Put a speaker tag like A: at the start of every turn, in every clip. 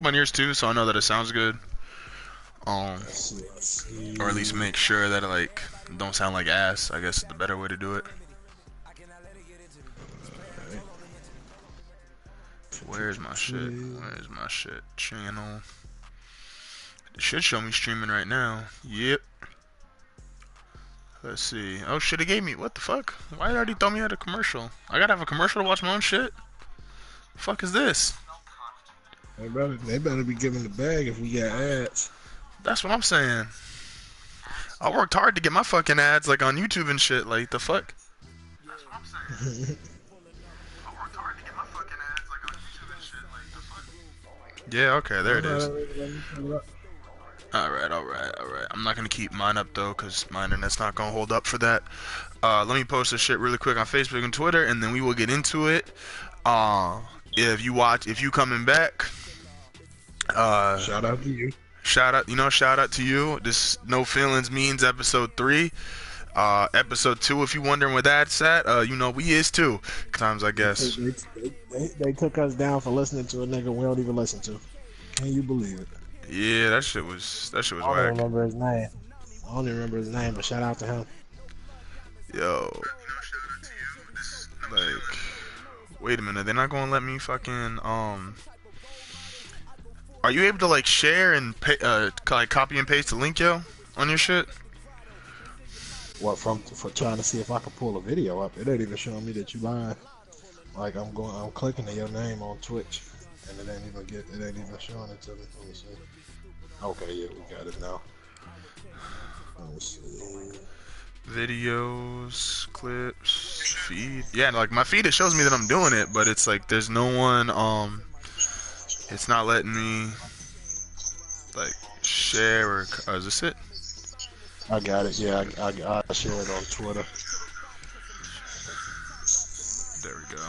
A: my ears too, so I know that it sounds good.
B: Let's see. Let's
A: Or at least
B: see.
A: make sure that it like don't sound like ass. I guess is the better way to do it.
B: Alright.
A: Where's my shit?
B: Tweet.
A: Where's my shit? Channel. It should show me streaming right now. Yep. Let's see. Oh shit, it gave me. What the fuck? Why did it already throw me at a commercial? I gotta have a commercial to watch my own shit? The fuck is this?
B: They better be giving the bag if we got ads.
A: That's what I'm saying. I worked hard to get my fucking ads like on YouTube and shit. Like the fuck? That's what I'm saying. I worked hard to get my fucking ads like on YouTube and shit. Like the fuck? Yeah, okay, there it is. Alright, alright, alright. I'm not gonna keep mine up though, cause my internet's not gonna hold up for that. Let me post this shit really quick on Facebook and Twitter, and then we will get into it. If you coming back,
B: Shout out to you.
A: shout out to you. This No Feelings Means episode 3. Episode 2, if you wondering where that's at, we is too. Times, I guess.
B: They took us down for listening to a nigga we don't even listen to. Can you believe it?
A: Yeah, that shit was
B: I don't even
A: whack.
B: remember his name. I don't even remember his name, but shout out to him.
A: Yo, like, wait a minute, they're not gonna let me fucking Are you able to like share and like copy and paste the link, yo, on your shit?
B: What for trying to see if I can pull a video up? It ain't even showing me that you live. Like I'm clicking to your name on Twitch, and it ain't even showing it to me. Let me see. Okay, yeah, we got it now. Let me see.
A: Videos, clips, feed. Yeah, like my feed, it shows me that I'm doing it, but it's like there's no one. It's not letting me like share or. Oh, is this it?
B: I got it. Yeah, I shared on Twitter.
A: There we go.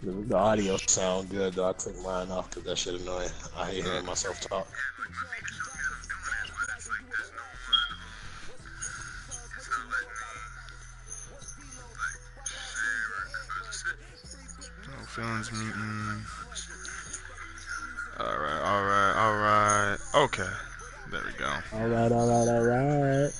B: The audio sound good though. I took mine off because that shit annoying. I hate
A: Uh,
B: hearing myself talk.
A: no feelings meeting. Alright, alright, alright. Okay. There we go.
B: All right, all right, all right.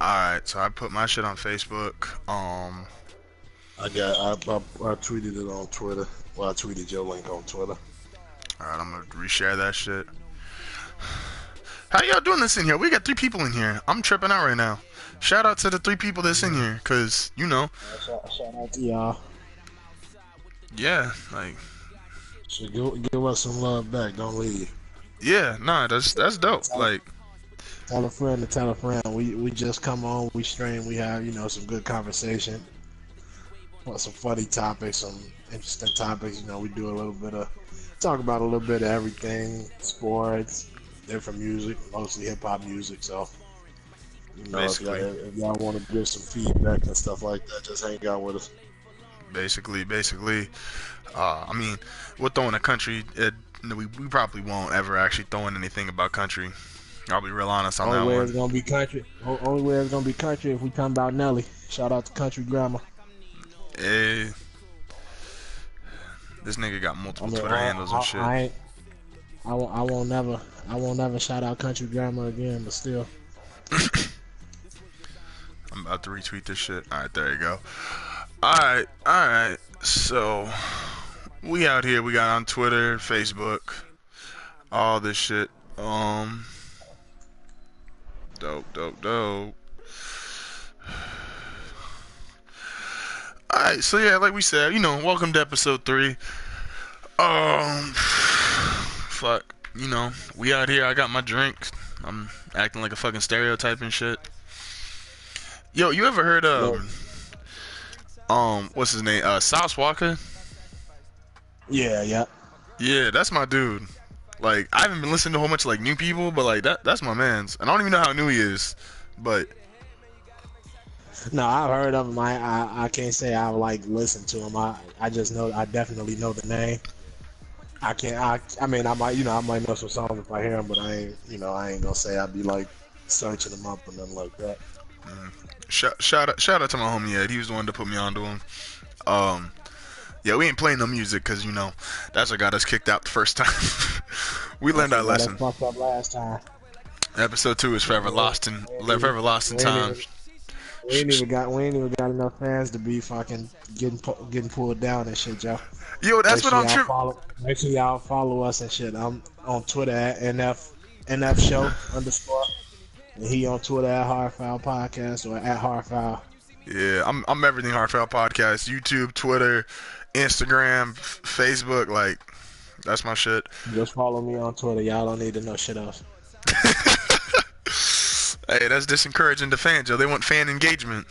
A: Alright, so I put my shit on Facebook.
B: I tweeted it on Twitter. Well, I tweeted your link on Twitter.
A: Alright, I'm gonna reshare that shit. How y'all doing this in here? We got 3 people in here. I'm tripping out right now. Shout out to the 3 people that's in here, cause
B: Shout out to y'all.
A: yeah, like,
B: So give us some love back. Don't leave.
A: yeah, nah, that's dope. Like,
B: Tell a friend to tell a friend. We just come on. We stream. We have some good conversation. Some funny topics. Some interesting topics. We do a little bit of talk about a little bit of everything. Sports, different music, mostly hip hop music. So
A: basically,
B: if y'all want to give some feedback and stuff like that, just hang out with us.
A: basically. I mean, we're throwing a country. We probably won't ever actually throw in anything about country. I'll be real honest on
B: Only
A: that
B: way
A: one.
B: it's gonna be country. Only way it's gonna be country if we talking about Nelly. Shout out to Country Grammar.
A: Eh, this nigga got
B: I
A: multiple
B: mean,
A: Twitter handles and shit.
B: I won't never shout out Country Grammar again. But still,
A: I'm about to retweet this shit. Alright, there you go. Alright. So, we out here. We got on Twitter, Facebook, all this shit. Dope. Alright, so yeah, like we said, welcome to episode 3. Fuck, we out here. I got my drink. I'm acting like a fucking stereotype and shit. Yo, you ever heard
B: no,
A: what's his name? Sauce Walker?
B: yeah.
A: Yeah, that's my dude. Like, I haven't been listening to a whole bunch of like new people, but like that's my man's. And I don't even know how new he is, but
B: No, I've heard of him. I can't say I've like listened to him. I just know I definitely know the name. I can't. I mean, I might, I might know some songs if I hear them, but I ain't gonna say I'd be like searching them up or nothing like that.
A: Shout out to my homie Ed. He was the one to put me onto him. Um, yeah, we ain't playing no music because that's what got us kicked out the first time. We
B: That's
A: learned our
B: what got us
A: lesson.
B: fucked up last time.
A: Episode 2 is forever forever lost in
B: We ain't
A: time.
B: even, we ain't even got enough fans to be fucking getting pulled down and shit, y'all.
A: Yo, that's what I'm tripping.
B: Make sure y'all follow us and shit. I'm on Twitter at NF Show _, and he on Twitter at Hardfile Podcast or at Hardfile.
A: Yeah, I'm everything Heartfelt Podcast. YouTube, Twitter, Instagram, Facebook. Like, that's my shit.
B: Just follow me on Twitter. Y'all don't need to know shit else.
A: Hey, that's disencouraging to fans, yo. They want fan engagement.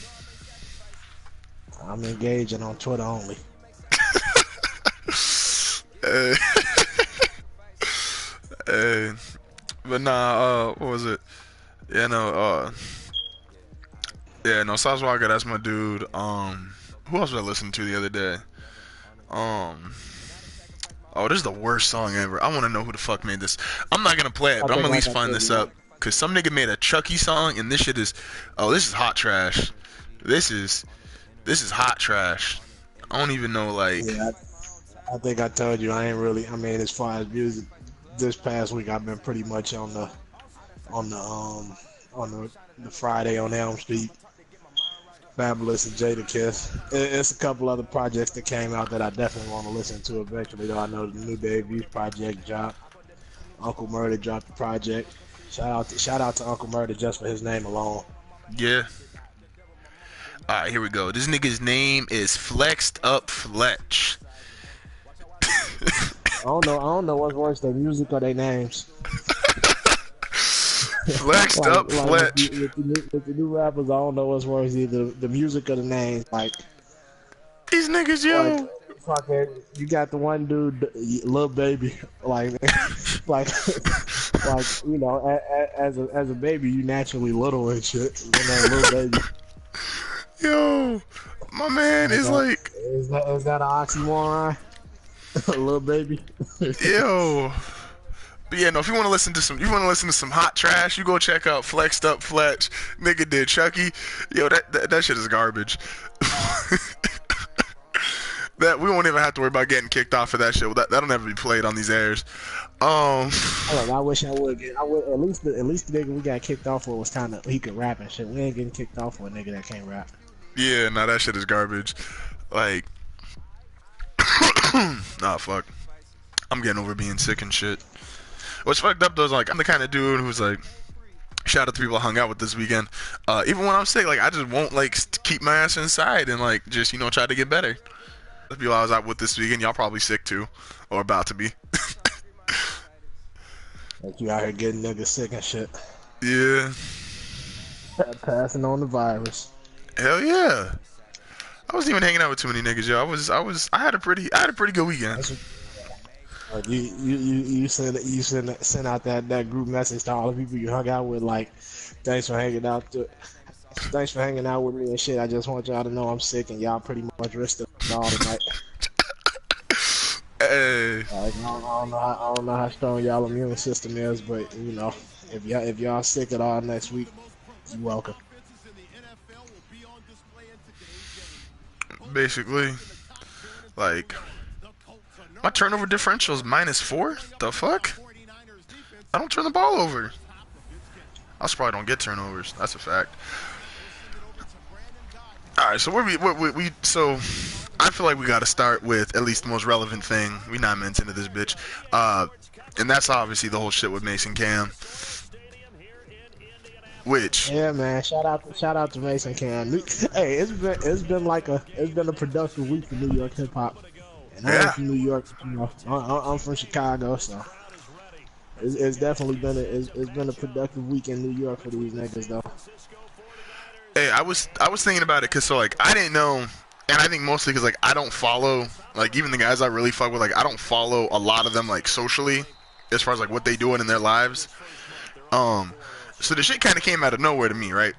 B: I'm engaging on Twitter only.
A: Hey. Hey. But nah, what was it? Yeah, no, Saswaga, that's my dude. Who else was I listening to the other day? Oh, this is the worst song ever. I want to know who the fuck made this. I'm not gonna play it, but I'm gonna at least find this up. Cause some nigga made a Chucky song, and this shit is, this is hot trash. This is hot trash. I don't even know, like.
B: Yeah, I think I told you I ain't really. I mean, as far as music, this past week I've been pretty much on the Friday on Elm Street, Fabulous and Jadakiss. It's a couple other projects that came out that I definitely want to listen to eventually. Though I know the new Dave East project dropped. Uncle Murder dropped the project. Shout out to Uncle Murder just for his name alone.
A: Yeah. All right, here we go. This nigga's name is Flexed Up Fletch.
B: I don't know what's worse, their music or their names.
A: Flexed Up Fletch.
B: With the new rappers, I don't know what's worse, either the music or the names. Like
A: these niggas, yo.
B: Fucking, you got the one dude, Lil Baby, like as a baby, you naturally little and shit. Lil Baby.
A: Yo, my man is like.
B: Is that an oxymoron? Lil Baby.
A: Yo. But yeah, no. If you want to listen to some hot trash, you go check out Flexed Up Fletch. Nigga did Chucky. Yo, that shit is garbage. That we won't even have to worry about getting kicked off for that shit. That'll never be played on these airs.
B: I wish I would get. At least the nigga we got kicked off for was kind of, he could rap and shit. We ain't getting kicked off for a nigga that can't rap.
A: Yeah, nah, that shit is garbage. Like, nah, fuck. I'm getting over being sick and shit. What's fucked up though is like I'm the kind of dude who's like, shout out to people I hung out with this weekend. Even when I'm sick, like I just won't like keep my ass inside and like just try to get better. The people I was out with this weekend, y'all probably sick too, or about to be.
B: Like you out here getting niggas sick and shit.
A: Yeah.
B: Passing on the virus.
A: Hell yeah. I wasn't even hanging out with too many niggas, yo. I had a pretty good weekend.
B: Like you send out that group message to all the people you hung out with, like, thanks for hanging out with me and shit. I just want y'all to know I'm sick and y'all pretty much risked it all tonight.
A: Hey.
B: Like, I don't know how strong y'all immune system is, but if y'all sick at all next week, you're welcome.
A: Basically, like, my turnover differential is -4. The fuck? I don't turn the ball over. I also probably don't get turnovers. That's a fact. All right, so so I feel like we got to start with at least the most relevant thing. We 9 minutes into this bitch, and that's obviously the whole shit with Mason Cam. Which?
B: Yeah, man. Shout out to Mason Cam. Hey, it's been a productive week for New York hip hop. And I'm from New York, I'm from Chicago, so it's definitely been a productive week in New York for these niggas, though.
A: Hey, I was thinking about it because I didn't know, and I think mostly because I don't follow even the guys I really fuck with, I don't follow a lot of them socially, as far as what they doing in their lives. So the shit kind of came out of nowhere to me, right?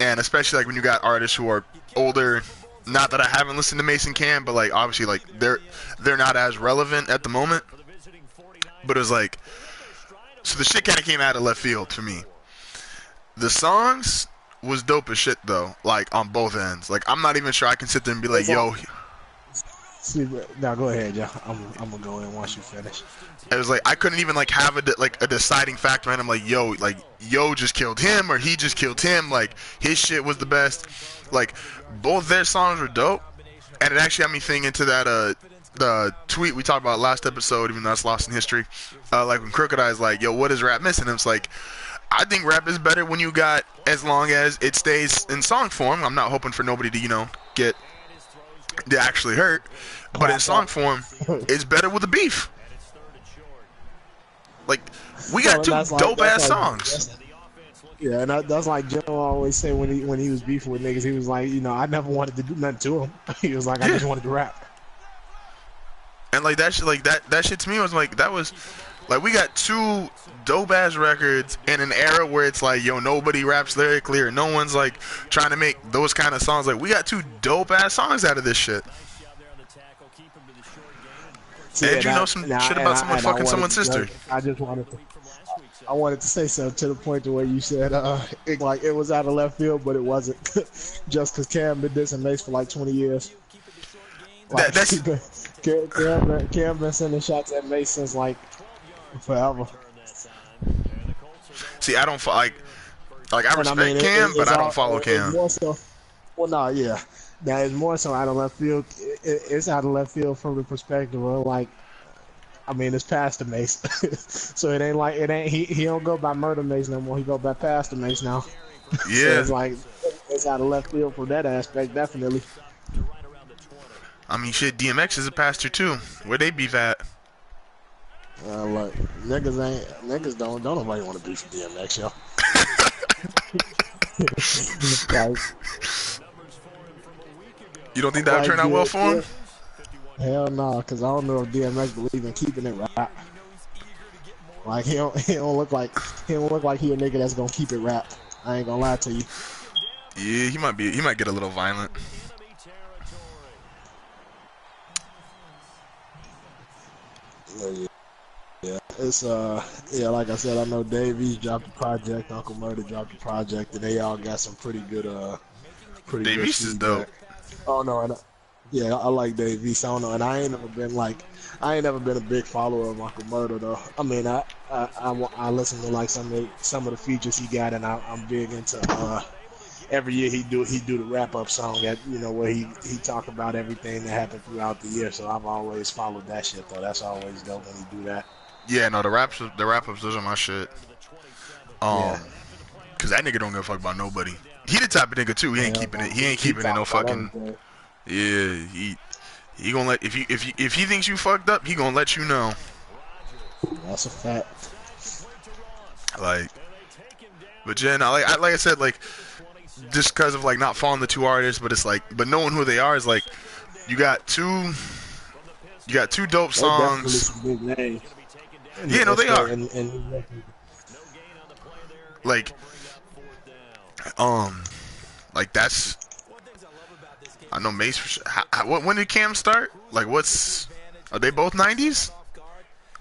A: And especially when you got artists who are older. Not that I haven't listened to Mason Cam, but obviously they're not as relevant at the moment. But it was like, so the shit kind of came out of left field for me. The songs was dope as shit though, like on both ends. Like I'm not even sure I can sit there and be like,
B: It's like,
A: yo.
B: see, now go ahead, yeah. I'm gonna go in once you finish.
A: It was like I couldn't even like have a deciding factor, and I'm like, yo just killed him or he just killed him. Like his shit was the best. Like both their songs were dope, and it actually got me thinking into that the tweet we talked about last episode, even though that's lost in history. Like when Crooked Eye's like, yo, what is rap missing? And it's like, I think rap is better when you got, as long as it stays in song form. I'm not hoping for nobody to get to actually hurt, but in song form, it's better with the beef. Like, we got two dope ass songs.
B: Yeah, and that's like Joe always say when he was beefing with niggas. He was like, I never wanted to do nothing to him. He was like, I just wanted to rap.
A: And like that shit, that shit to me was like, that was like, we got two dope ass records in an era where it's like, yo, nobody raps lyrically or no one's like trying to make those kind of songs. Like, we got two dope ass songs out of this shit.
B: See,
A: and you know some shit about someone fucking someone's sister.
B: I wanted to say something to the point to where you said it was out of left field, but it wasn't. Just because Cam been dissing Mace for like 20 years. Like, Cam been sending shots at Mace since like forever.
A: See, I don't I respect Cam, but I don't follow Cam.
B: Well, no, yeah. That is more so out of left field. It's out of left field from the perspective of like, it's past the Mace. So it ain't he don't go by Murder Mace no more. He go by Pastor Mace now.
A: Yeah.
B: So it's like, it's out of left field from that aspect, definitely.
A: I mean, shit, DMX is a pastor too. Where they beef at?
B: Look, niggas don't nobody want to beef with DMX, yo. Like,
A: you don't think that would turn out well for him?
B: Hell no, because I don't know if DMX believe in keeping it rap. Like he don't look like he a nigga that's gonna keep it rap. I ain't gonna lie to you.
A: Yeah, he might get a little violent.
B: Yeah, it's like I said, I know Dave East dropped the project, Uncle Murder dropped the project, and they all got some pretty good
A: Dave East is dope.
B: Oh no, I like Dave East. I don't know, and I ain't never been a big follower of Uncle Murder though. I mean, I listen to like some of the features he got, and I'm big into every year he do the wrap up song at where he talk about everything that happened throughout the year. So I've always followed that shit though. That's always dope when he do that.
A: Yeah, no, the wrap ups, those are my shit. Cause that nigga don't give a fuck about nobody. He the type of nigga too. He ain't keeping it no fucking. Yeah, he gonna let if he thinks you fucked up, he gonna let you know.
B: That's a fact.
A: Like, but yeah, no, like I said, like, just because of like not following the two artists, but it's like, but knowing who they are is like, you got two dope songs.
B: Big names.
A: Yeah, no, they are. Like, like that's. I know Mace. For sure. When did Cam start? Like, are they both 90s?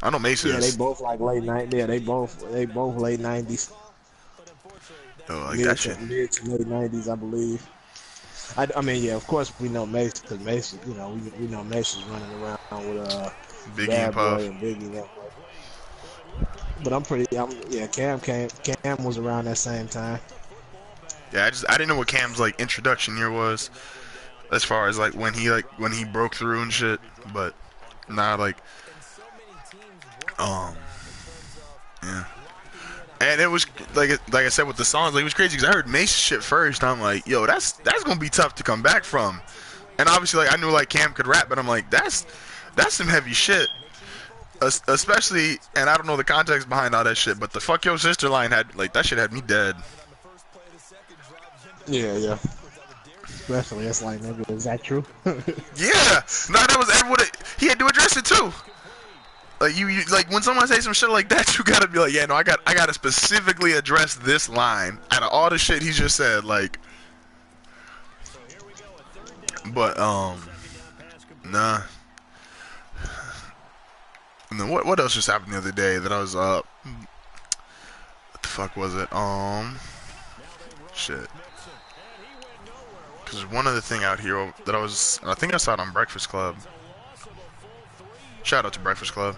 A: I know Mace is.
B: Yeah, they both like late 90s. Yeah, they both late 90s.
A: Oh, like that shit.
B: Mid to late 90s, I believe. I mean, yeah, of course we know Mace because Mace, we know Mace is running around with
A: Biggie
B: Bad
A: and Puff.
B: Boy and Biggie. But Cam was around that same time.
A: Yeah, I didn't know what Cam's like introduction year was, as far as like when he broke through and shit. But nah, like, yeah. And it was like I said with the songs, like, it was crazy because I heard Mace's shit first. I'm like, yo, that's gonna be tough to come back from. And obviously, like, I knew like Cam could rap, but I'm like, that's some heavy shit. Especially, and I don't know the context behind all that shit, but the "fuck your sister" line that shit had me dead.
B: Yeah. Especially, it's like, nigga, is that true?
A: Yeah, no, that was everyone. He had to address it too. Like you like when someone says some shit like that, you gotta be like, yeah, no, I gotta specifically address this line out of all the shit he just said, like. But nah. And then what else just happened the other day that I was up? What the fuck was it? Shit. Because one other thing out here that I think I saw it on Breakfast Club. Shout out to Breakfast Club.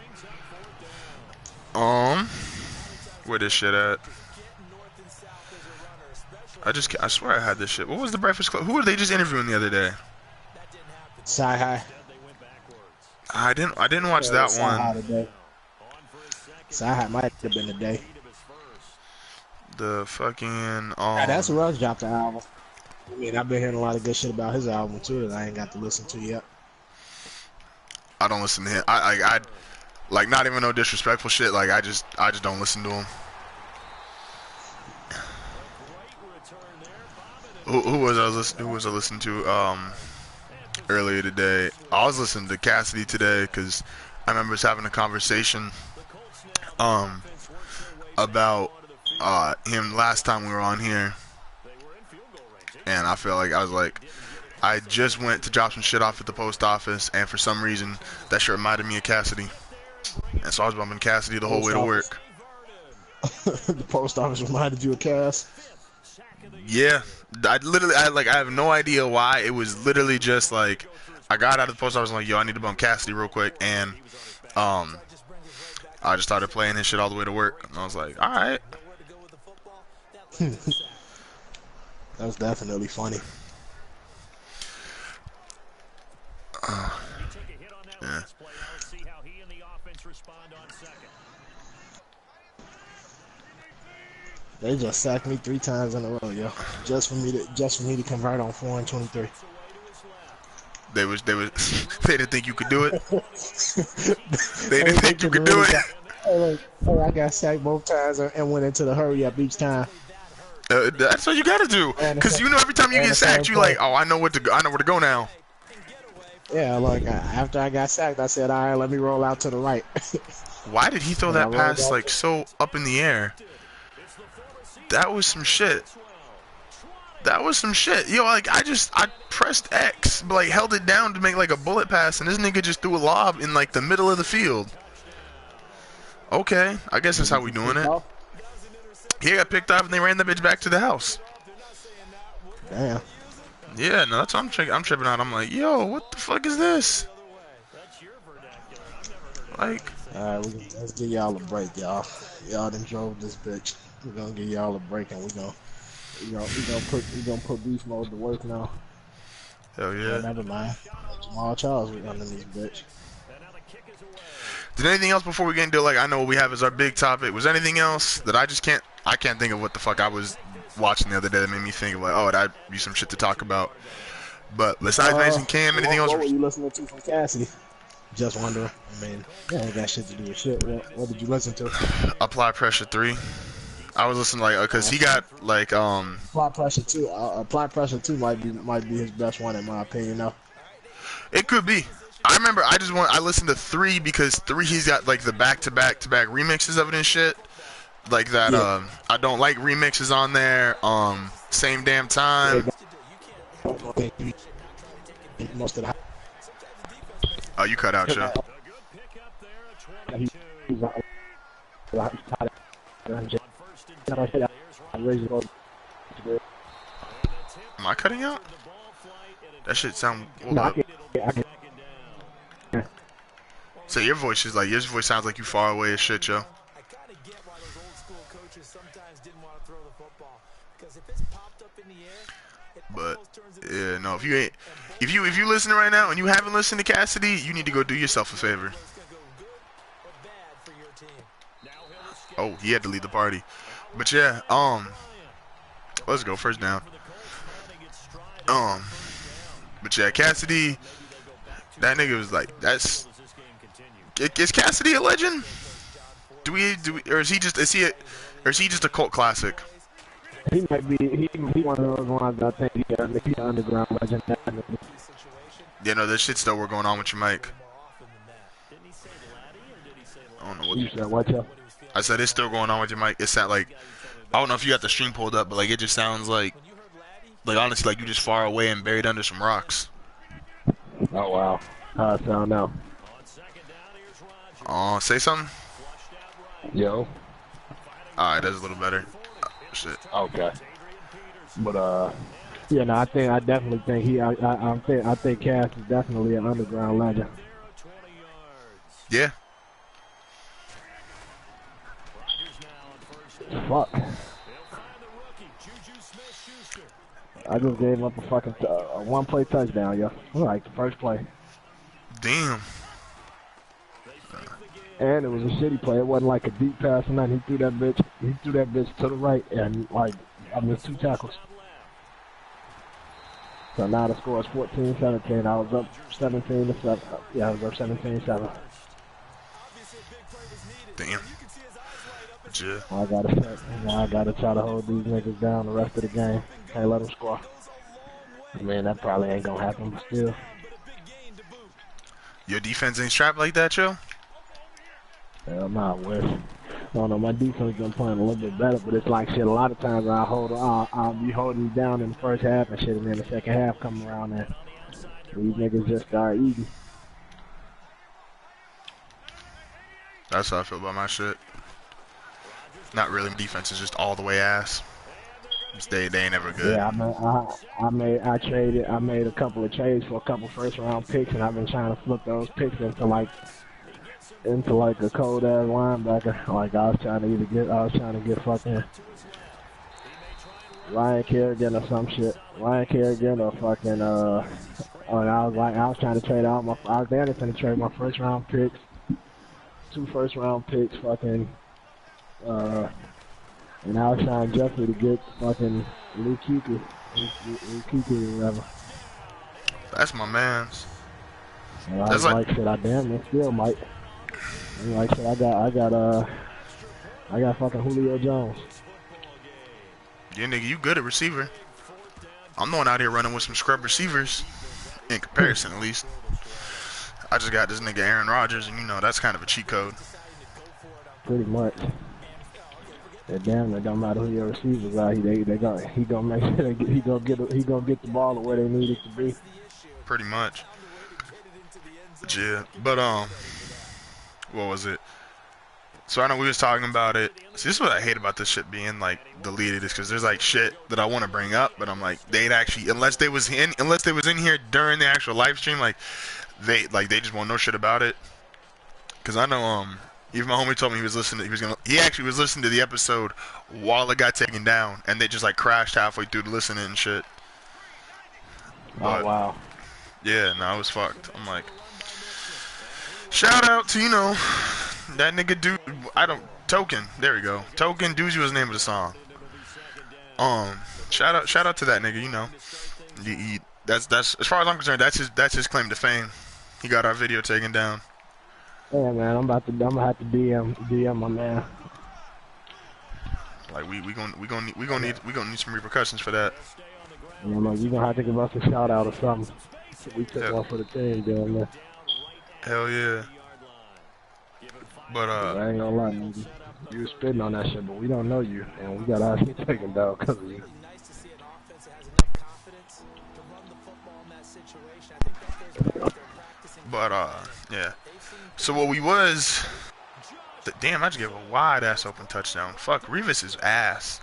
A: Where this shit at? I swear I had this shit. What was the Breakfast Club? Who were they just interviewing the other day?
B: Sci-Hi.
A: I didn't watch that one.
B: Sci-Hi might have been the day.
A: The fucking
B: That's Russ dropped the album. I mean, I've been hearing a lot of good shit about his album too that I ain't got to listen to yet.
A: I don't listen to him. I like, not even no disrespectful shit. Like, I just don't listen to him. Who was I listening to earlier today? I was listening to Cassidy today because I remember us having a conversation about him last time we were on here, and I felt like I just went to drop some shit off at the post office, and for some reason that shit reminded me of Cassidy, and so I was bumping Cassidy the whole way to work.
B: The post office reminded you of Cass?
A: Yeah, I have no idea why. It was literally just like I got out of the post office and like, yo, I need to bump Cassidy real quick, and I just started playing his shit all the way to work, and I was like, all right.
B: That was definitely funny.
A: Yeah.
B: They just sacked me 3 times in a row, yo. Just for me to convert on 4 and 23.
A: They didn't think you could do it. They didn't think you could do it.
B: Hey, I got sacked both times and went into the hurry up each time.
A: That's what you gotta do, because you know every time you get sacked, you like, oh, I know where to go now.
B: Yeah, like after I got sacked, I said, all right, let me roll out to the right.
A: Why did he throw that pass like so up in the air? That was some shit. That was some shit. Yo, like I pressed X, but like held it down to make like a bullet pass, and this nigga just threw a lob in like the middle of the field. Okay, I guess that's how we doing it. He got picked up and they ran the bitch back to the house.
B: Damn.
A: Yeah, no, that's what I'm tripping out. I'm like, yo, what the fuck is this? Like,
B: all right, let's give y'all a break, y'all. Y'all done drove this bitch. We're gonna give y'all a break, and we gonna put beast mode to work now.
A: Hell yeah.
B: Oh, never mind. Jamal Charles was running this bitch.
A: Did anything else before we get into, like, I know what we have as our big topic? Was anything else that I can't think of what the fuck I was watching the other day that made me think of, like, oh, that'd be some shit to talk about. But besides Mason Cam, anything else?
B: What were you listening to from Cassidy? Just wondering. I mean, yeah, ain't got shit to do with shit. What did you listen to?
A: Apply Pressure 3. I was listening, like, because he got, like,
B: Apply Pressure 2. Apply Pressure 2 might be his best one in my opinion, though.
A: It could be. I remember I listened to 3 because 3 he's got like the back-to-back remixes of it and shit. Like that I Don't Like remixes on there. Same Damn Time. Oh, you cut out, Joe. Am I cutting out? That shit sound. So your voice sounds like you far away as shit, Joe. But yeah, no, if you listening right now and you haven't listened to Cassidy, you need to go do yourself a favor. Oh, he had to leave the party. But yeah, let's go first down. But yeah, Cassidy, that nigga was like, is Cassidy a legend? Or is he just a cult classic?
B: He might be. He one of those ones I think he's an underground legend.
A: Yeah, no, there's shit still we're going on with your mic. I don't know what.
B: You said what, Joe?
A: I said it's still going on with your mic. It's not like, I don't know if you got the stream pulled up, but like it just sounds like honestly like you just far away and buried under some rocks.
B: Oh wow. How it sound now?
A: Say something.
C: Yo.
A: Alright, that's a little better. Oh, shit.
C: Okay. But
B: Yeah, no, I definitely think I think Cass is definitely an underground legend.
A: Yeah.
B: Fuck. I just gave up a fucking one-play touchdown, yo. Like the first play.
A: Damn.
B: And it was a shitty play. It wasn't like a deep pass or nothing. He threw that bitch to the right, and like I missed 2 tackles. So now the score is 14-17. I was up 17-7. Yeah, I was up 17-7.
A: Damn. Yeah.
B: I gotta try to hold these niggas down the rest of the game. Can't let them score. Man, that probably ain't gonna happen, but still.
A: Your defense ain't strapped like that, yo?
B: Hell nah, Wes. I don't know, my defense been playing a little bit better, but it's like shit. A lot of times I'll be holding down in the first half and shit, and then the second half come around and these niggas just start eating.
A: That's how I feel about my shit. Not really. My defense is just all the way ass. They ain't ever good.
B: Yeah, I made a couple of trades for a couple first round picks, and I've been trying to flip those picks into like a cold ass linebacker. Like I was trying to get fucking Ryan Kerrigan or some shit. Ryan Kerrigan or fucking I was trying to trade out I was down to trade my first round picks, 2 first round picks, fucking and I was trying Jeffrey to get fucking Luke Kuechly or whatever.
A: That's my man's.
B: And I was like shit, I damn it still might. And like shit, I got fucking Julio Jones.
A: Yeah, nigga, you good at receiver. I'm the one out here running with some scrub receivers. In comparison, at least. I just got this nigga Aaron Rodgers, and you know that's kind of a cheat code.
B: Pretty much. That damn, it don't matter who your receivers are. He gonna make sure he gonna get the ball to where they need it to be.
A: Pretty much. Yeah, but what was it? So I know we was talking about it. See, this is what I hate about this shit being like deleted, is because there's like shit that I want to bring up, but I'm like they'd actually unless they was in here during the actual live stream, like they just won't know shit about it. Because I know even my homie told me he actually was listening to the episode while it got taken down, and they just like crashed halfway through to listening and shit. But,
B: oh wow.
A: Yeah, no, it was fucked. I'm like, shout out to that nigga dude. Token. There we go. Token Doozy was the name of the song. Shout out to that nigga. That's as far as I'm concerned, that's his claim to fame. He got our video taken down.
B: Yeah, man, I'm gonna have to DM my man.
A: Like we gonna need some repercussions for that.
B: You know, you gonna have to give us a shout out or something. We took one for the team, damn man.
A: Hell yeah. But
B: I ain't gonna lie, nigga. You was spitting on that shit, but we don't know you, and we got our shit taken down because of you.
A: But yeah. So what we was, damn, I just gave a wide ass open touchdown. Fuck, Revis is ass.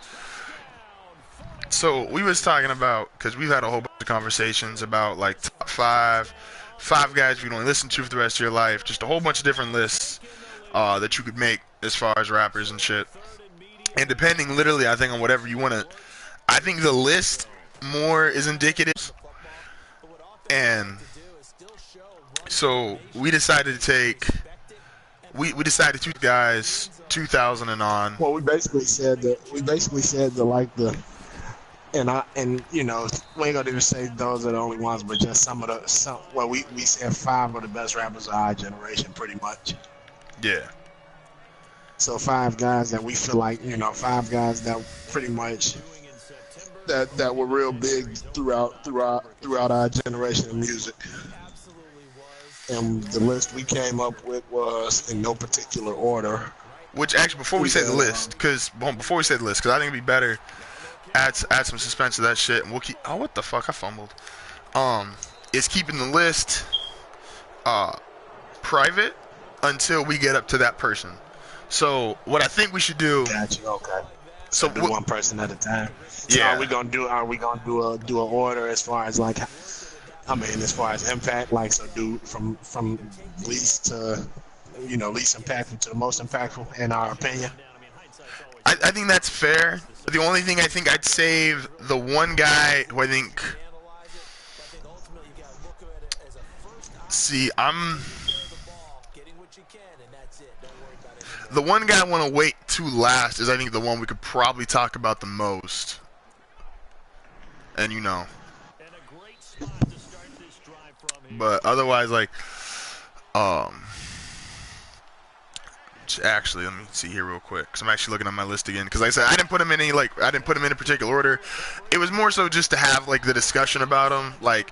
A: So we was talking about, because we've had a whole bunch of conversations about like top five guys you'd only listen to for the rest of your life, just a whole bunch of different lists that you could make as far as rappers and shit. And depending literally, I think, on whatever you want to, I think the list more is indicative. And so we decided to take, we decided 2 guys, 2000 and on.
B: Well, we basically said and you know, we ain't gonna even say those are the only ones, but just we said 5 of the best rappers of our generation, pretty much.
A: Yeah.
B: So 5 guys that we feel like, 5 guys that pretty much that were real big throughout our generation of music. And the list we came up with was in no particular order.
A: Which actually, before we say the list, because I think it'd be better add some suspense to that shit, and we'll keep. Oh, what the fuck? I fumbled. Is keeping the list private until we get up to that person. So what I think we should do.
B: Got you. Okay.
A: So
B: So do one person at a time. So
A: yeah.
B: are we gonna do an order as far as like, I mean, as far as impact, like, so do from least to, least impactful to the most impactful in our opinion.
A: I think that's fair. The only thing I think I'd save the one guy who I think. See, the one guy I want to wait to last is I think the one we could probably talk about the most. And but otherwise, like, actually, let me see here real quick, because I'm actually looking at my list again, because like I said, I didn't put them in a particular order. It was more so just to have like the discussion about them, like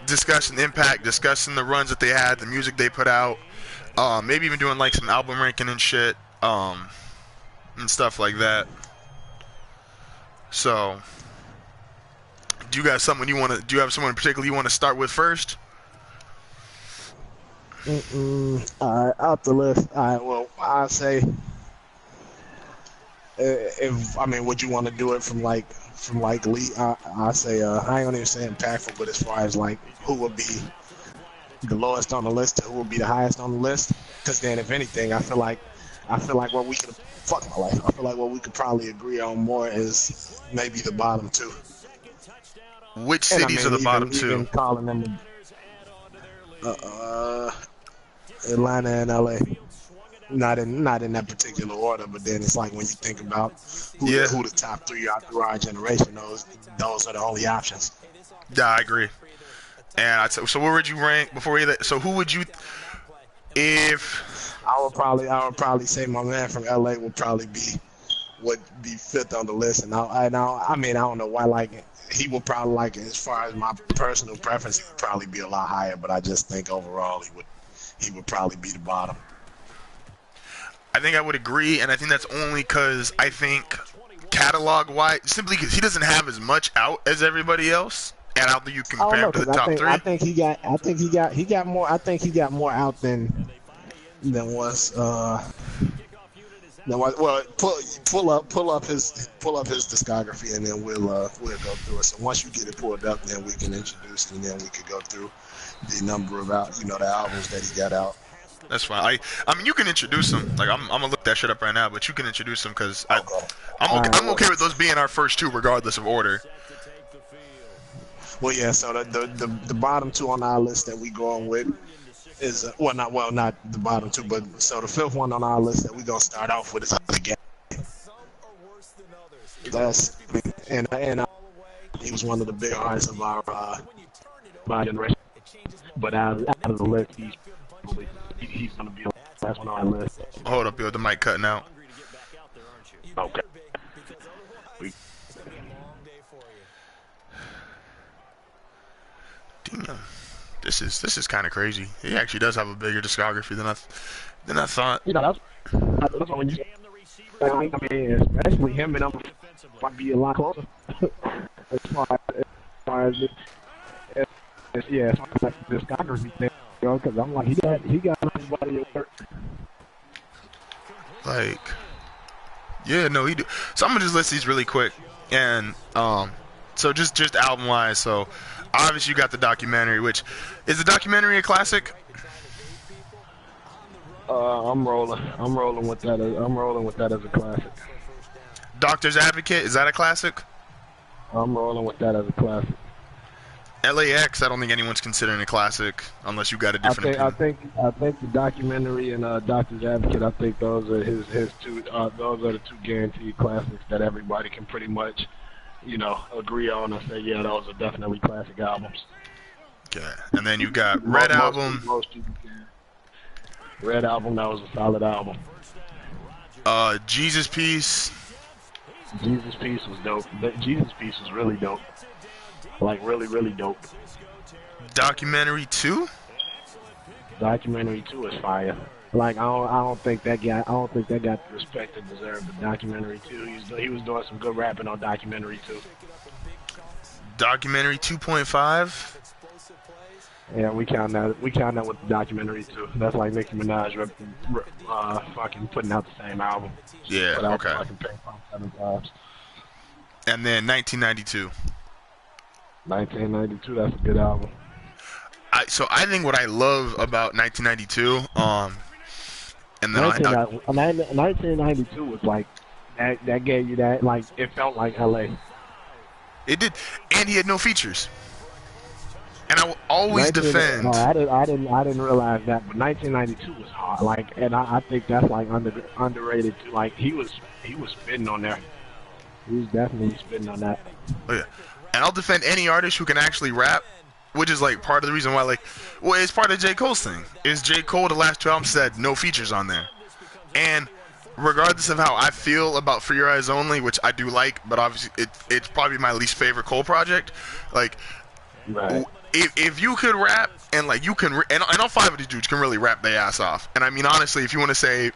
A: discussing the impact, discussing the runs that they had, the music they put out, maybe even doing like some album ranking and shit, and stuff like that. So, do you have someone in particular you want to start with first?
B: All right, out the list. All right, well, I say, would you want to do it from lead? I say, I ain't gonna even say impactful, but as far as like who would be the lowest on the list to who would be the highest on the list, because then if anything, I feel like what we could I feel like what we could probably agree on more is maybe the bottom two.
A: Which cities are the bottom two?
B: Even calling them Atlanta and LA. Not in that particular order, but then it's like when you think about who the top three are through our generation, those are the only options.
A: Yeah, I agree. And so where would you rank before we? So who would you? If
B: I would probably say my man from LA would be fifth on the list, and I don't know why, like, he would probably, like, as far as my personal preference, he would probably be a lot higher, but I just think overall he would probably be the bottom.
A: I think I would agree, and I think that's only because I think catalog-wise, simply because he doesn't have as much out as everybody else, and I don't think you can compare him to the top three.
B: I think he got more. I think he got more out than was. Well, pull up his discography, and then we'll go through it. So once you get it pulled up, then we can introduce it, and then we could go through the number of the albums that he got out.
A: That's fine. I mean, you can introduce them. Like, I'm gonna look that shit up right now, but you can introduce them because I'm okay with those being our first two, regardless of order.
B: Well, yeah. So the bottom two on our list that we going with is not the bottom two, but so the fifth one on our list that we gonna start off with is the Gap. That's and he was one of the big artists of our generation. But out of the list, he's gonna be the last one on our list.
A: Hold up, yo, the mic cutting out.
B: Okay.
A: Damn. This is kind of crazy. He actually does have a bigger discography than I thought.
B: That's when you. I mean, especially him and him might be a lot closer. as far as like the discography thing, because I'm like he got everybody at work.
A: Like, yeah, no, he do. So I'm gonna just list these really quick, and so just album wise, so. Obviously, you got the documentary, which is the documentary a classic?
B: I'm rolling with that. I'm rolling with that as a classic.
A: Doctor's Advocate, is that a classic?
B: I'm rolling with that as a classic.
A: LAX, I don't think anyone's considering a classic unless you got a different opinion.
B: I think the documentary and Doctor's Advocate. I think those are his two. Those are the two guaranteed classics that everybody can pretty much. Agree on and say, yeah, those are definitely classic albums.
A: Okay, and then you got Red Album.
B: Most people can. Red Album, that was a solid album.
A: Jesus Piece.
B: Jesus Piece was dope. Jesus Piece was really dope. Like, really, really dope.
A: Documentary 2?
B: Documentary 2 is fire. Like, I don't think that got the respect it deserved. But Documentary 2, he was doing some good rapping on Documentary 2.
A: Documentary 2.5.
B: Yeah, we count that. We count that with the documentary too. That's like Nicki Minaj, fucking putting out the same album. She
A: Yeah,
B: put out the
A: okay.
B: fucking Ping Pong 7 times.
A: And then 1992.
B: 1992. That's a good album.
A: So I think what I love about 1992, and then
B: 1992 was like that. That gave you that, like, it felt like LA.
A: it did, and he had no features. And I will always
B: 19. No,
A: defend.
B: I didn't realize that. But 1992 was hard. Like, and I think that's like underrated too. Like, he was spitting on there. He was definitely spitting on that.
A: Oh, yeah. And I'll defend any artist who can actually rap, which is like part of the reason why, like, well, it's part of J. Cole's thing. Is J. Cole the last 2 albums said no features on there, and regardless of how I feel about For Your Eyes Only, which I do like, but obviously it's probably my least favorite Cole project. Like,
B: Right.
A: if you could rap and like you can, and all 5 of these dudes can really rap their ass off. And I mean, honestly, if you want to say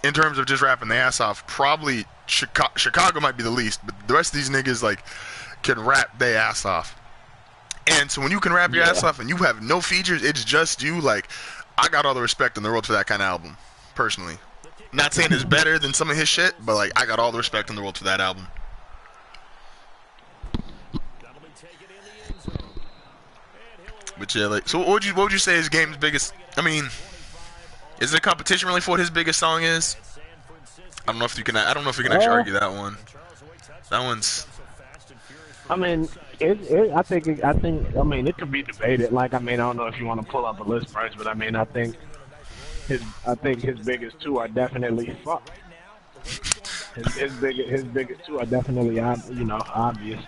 A: in terms of just rapping their ass off, probably Chicago might be the least, but the rest of these niggas like can rap their ass off. And so when you can rap your ass off and you have no features, it's just you. Like, I got all the respect in the world for that kind of album, personally. Not saying it's better than some of his shit, but like I got all the respect in the world for that album. But yeah, like, so what would you say his game's biggest? I mean, is there competition really for what his biggest song is? I don't know if you can actually argue that one. That one's.
B: I mean, I think it could be debated. Like, I mean, I don't know if you want to pull up a list first, but I mean, I think his biggest 2 are definitely fuck. His biggest 2 are definitely obvious.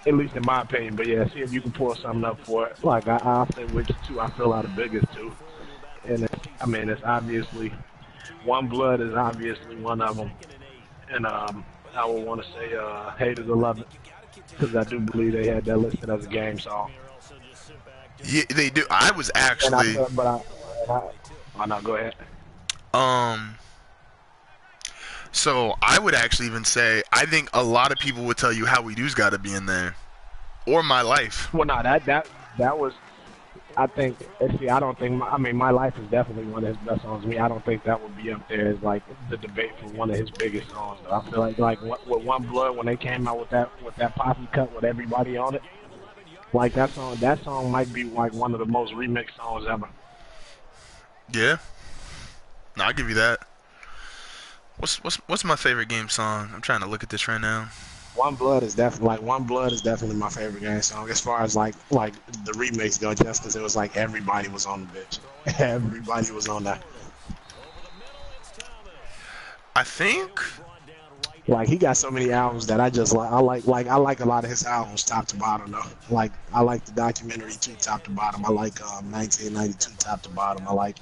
B: At least in my opinion. But yeah, see if you can pull something up for it. Like, I'll say which 2 I feel are the biggest 2. And it's obviously One Blood is obviously one of them. And I would want to say Haters Will Love It, because I do believe they had that listed as a game song.
A: Yeah, they do. I was actually.
B: Oh no, go ahead.
A: So I would actually even say I think a lot of people would tell you How We Do's got to be in there, or My Life.
B: Well, no, that was. I think. See, I don't think. I mean, My Life is definitely one of his best songs. I mean, I don't think that would be up there as like the debate for one of his biggest songs. Though. I feel like with One Blood, when they came out with that posse cut with everybody on it, like that song might be like one of the most remixed songs ever.
A: Yeah. No, I'll give you that. What's my favorite game song? I'm trying to look at this right now.
B: One Blood is definitely my favorite game song as far as like the remix go, just because it was like everybody was on the bitch. Everybody was on that.
A: I think.
B: Like, he got so many albums that I just like. I like a lot of his albums top to bottom though. Like, I like the documentary too top to bottom. I like 1992 top to bottom. I like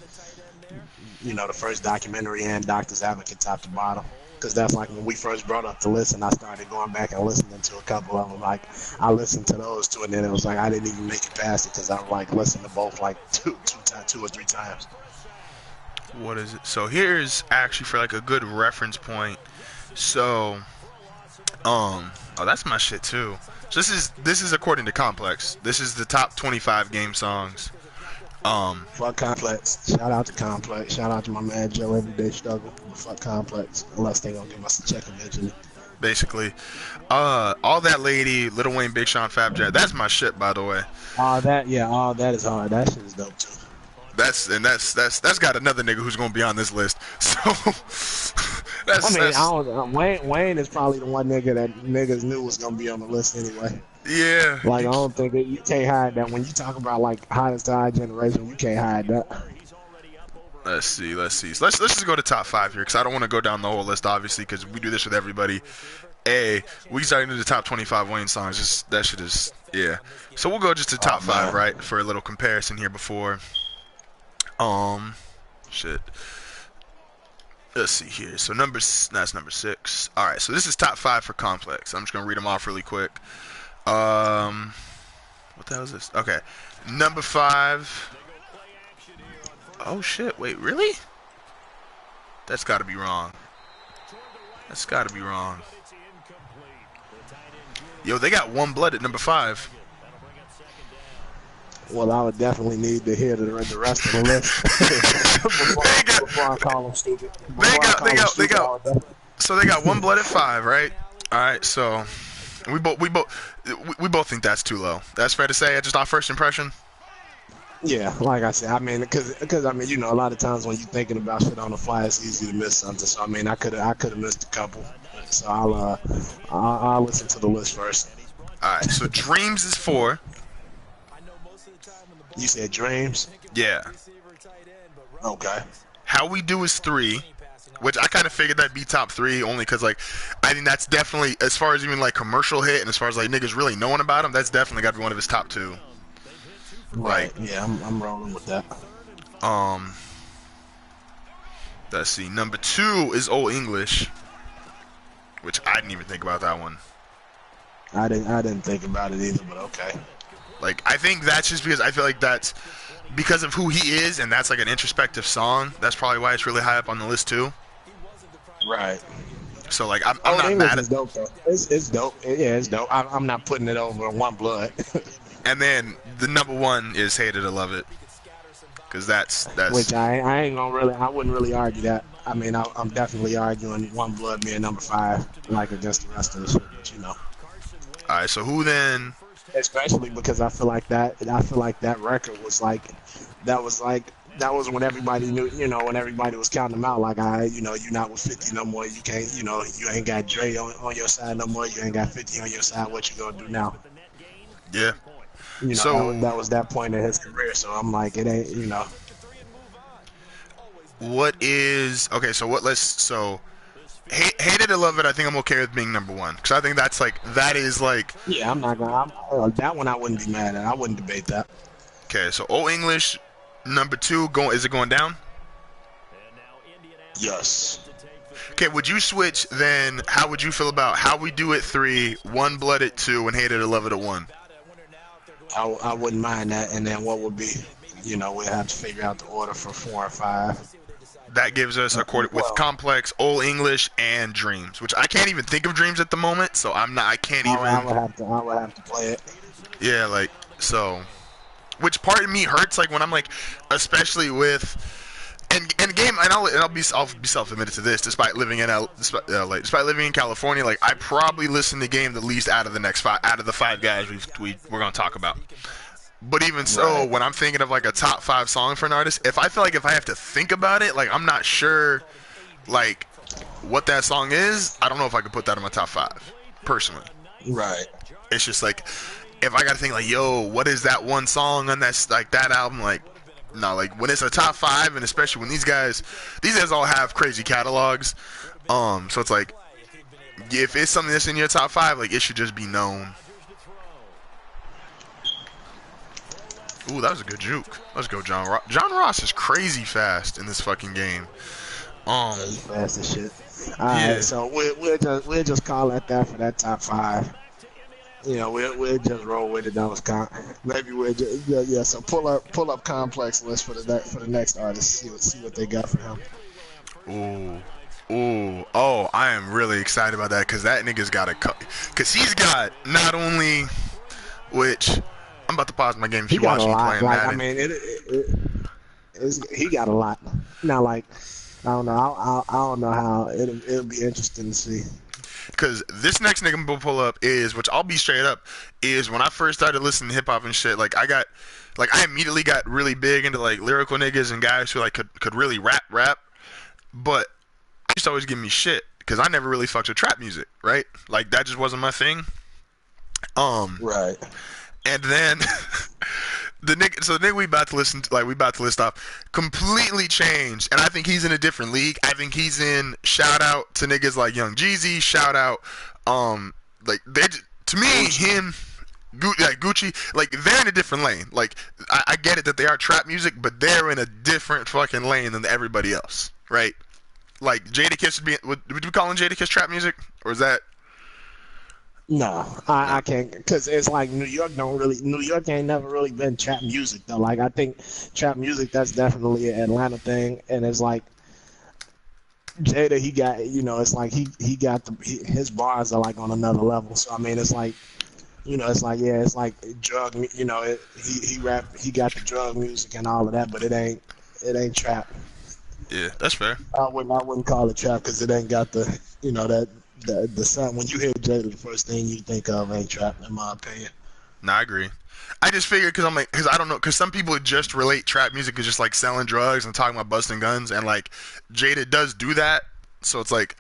B: the first documentary and Doctor's Advocate top to bottom. Because that's like when we first brought up the list, and I started going back and listening to a couple of them. Like, I listened to those 2, and then it was like I didn't even make it past it because I like listened to both like two or three times.
A: What is it? So here's actually for like a good reference point. So, oh, that's my shit too. So this is according to Complex. This is the top 25 game songs.
B: Fuck Complex. Shout out to Complex. Shout out to my man Joe Everyday Struggle. Fuck Complex. Unless they gonna give us a check eventually.
A: Basically, All That Lady, Lil Wayne, Big Sean, Fab Jet. That's my shit, by the way.
B: All that is hard. That shit is dope too.
A: That's got another nigga who's gonna be on this list. So
B: Wayne is probably the one nigga that niggas knew was gonna be on the list anyway.
A: Yeah.
B: Like, I don't think you can't hide that. When you talk about like hottest to our generation, you can't hide that.
A: Let's see. So let's just go to top 5 here, because I don't want to go down the whole list, obviously, because we do this with everybody. We can start into the top 25 Wayne songs. Just that shit is So we'll go just to top 5, right, for a little comparison here before. Shit. Let's see here. So that's number 6. All right. So this is top 5 for Complex. I'm just gonna read them off really quick. What the hell is this? Okay. Number 5. Oh shit, wait, really? That's gotta be wrong. Yo, they got One Blood at number 5.
B: Well, I would definitely need to hear the rest of the list
A: they got,
B: before I call them stupid.
A: they
B: Before I
A: got, they
B: call them
A: got, they
B: stupid,
A: got.
B: I would definitely.
A: So they got one blood at 5, right? All right, so we both think that's too low. That's fair to say. Just our first impression.
B: Yeah, like I said, I mean, because I mean, you know, a lot of times when you're thinking about shit on the fly, it's easy to miss something. So I mean, I could have missed a couple. So I'll listen to the list first.
A: All right, so Dreams is 4.
B: You said Dreams.
A: Yeah.
B: Okay.
A: How We Do is 3, which I kind of figured that'd be top 3 only because like I think that's definitely as far as even like commercial hit and as far as like niggas really knowing about him, that's definitely got to be one of his top 2.
B: Right. Yeah, I'm rolling with that.
A: Um, let's see. Number 2 is Old English, which I didn't even think about that one.
B: I didn't think about it either, but okay.
A: Like I think that's just because I feel like that's because of who he is, and that's like an introspective song. That's probably why it's really high up on the list too.
B: Right.
A: So like I'm
B: Old
A: not
B: English
A: mad
B: is
A: at.
B: dope though. It's dope. Yeah, it's dope. I'm not putting it over One Blood.
A: And then the number 1 is Hate It or Love It, because that's
B: Which I ain't gonna really. I wouldn't really argue that. I mean, I'm definitely arguing One Blood being number 5, like against the rest of the shit. But you know.
A: all right. So who then?
B: Especially because I feel like that record was like that was when everybody knew, you know, when everybody was counting them out, like, you know, you're not with 50 no more, you can't, you know, you ain't got Dre on your side no more, you ain't got 50 on your side, what you gonna do now?
A: Yeah.
B: You know,
A: So
B: that was that point in his career, so I'm like, it ain't, you know.
A: what is okay? So what? Hate It or Love It. I think I'm okay with being number 1 because I think that is like
B: Yeah, I'm not gonna, that one I wouldn't be mad at, I wouldn't debate that.
A: okay. So Old English number 2 is it going down?
B: Yes.
A: Okay, would you switch then? How would you feel about How We Do It 3, One Blood at 2, and Hate It or Love It at 1?
B: I wouldn't mind that, and then what would be, you know, we'd have to figure out the order for 4 and 5.
A: That gives us with Complex, Old English, and Dreams, which I can't even think of Dreams at the moment, so I can't even.
B: I would have to play it.
A: Yeah, like so. Which part of me hurts, like when I'm like, especially with, and game, and I'll be self-admitted to this, despite living in despite living in California, like I probably listen to game the least out of the 5 guys we're gonna talk about. But even so,
B: Right.
A: when I'm thinking of like a top 5 song for an artist, if I feel like if I have to think about it, like I'm not sure, like what that song is, I don't know if I could put that in my top 5, personally.
B: Right.
A: It's just like if I gotta think like, yo, what is that one song on that album? Like, no, like when it's a top 5, and especially when these guys all have crazy catalogs. So it's like if it's something that's in your top 5, like it should just be known. Ooh, that was a good juke. Let's go, John Ross. John Ross is crazy fast in this fucking game.
B: He's fast as shit. All
A: Yeah.
B: right, so we'll just call it that for that top 5. You know, we'll just roll with it. That was maybe we'll just yeah. So pull up Complex list for the next artist. See what they got for him.
A: Ooh. Oh, I am really excited about that because that nigga's got because he's got not only which. I'm about to pause my game if you watch me playing Madden.
B: I mean, he got a lot. Now, like, I don't know. I don't know how it'll be interesting to see.
A: Because this next nigga I'm gonna pull up is, which I'll be straight up, is when I first started listening to hip hop and shit. Like I immediately got really big into like lyrical niggas and guys who like could really rap. But I used to always give me shit because I never really fucked with trap music, right? Like that just wasn't my thing.
B: Right.
A: And then the nigga we about to list off completely changed, and I think he's in a different league. I think he's in shout out to niggas like Young Jeezy, shout out like they to me him Gucci, like they're in a different lane. Like I get it that they are trap music, but they're in a different fucking lane than everybody else, right? Like Jadakiss would we calling Jadakiss trap music, or is that?
B: No, I can't, because it's like New York ain't never really been trap music though. Like I think trap music, that's definitely an Atlanta thing, and it's like Jada, he got, you know, it's like he got his bars are like on another level. So I mean, it's like You know, it's like yeah, it's like drug. You know, he got the drug music and all of that, but it ain't trap.
A: Yeah, that's fair.
B: I wouldn't call it trap because it ain't got the that the sound. When you hear Jada, the first thing you think of ain't trap, in my opinion.
A: No, I agree. I just figured because I don't know, because some people just relate trap music as just like selling drugs and talking about busting guns, and like Jada does do that, so it's like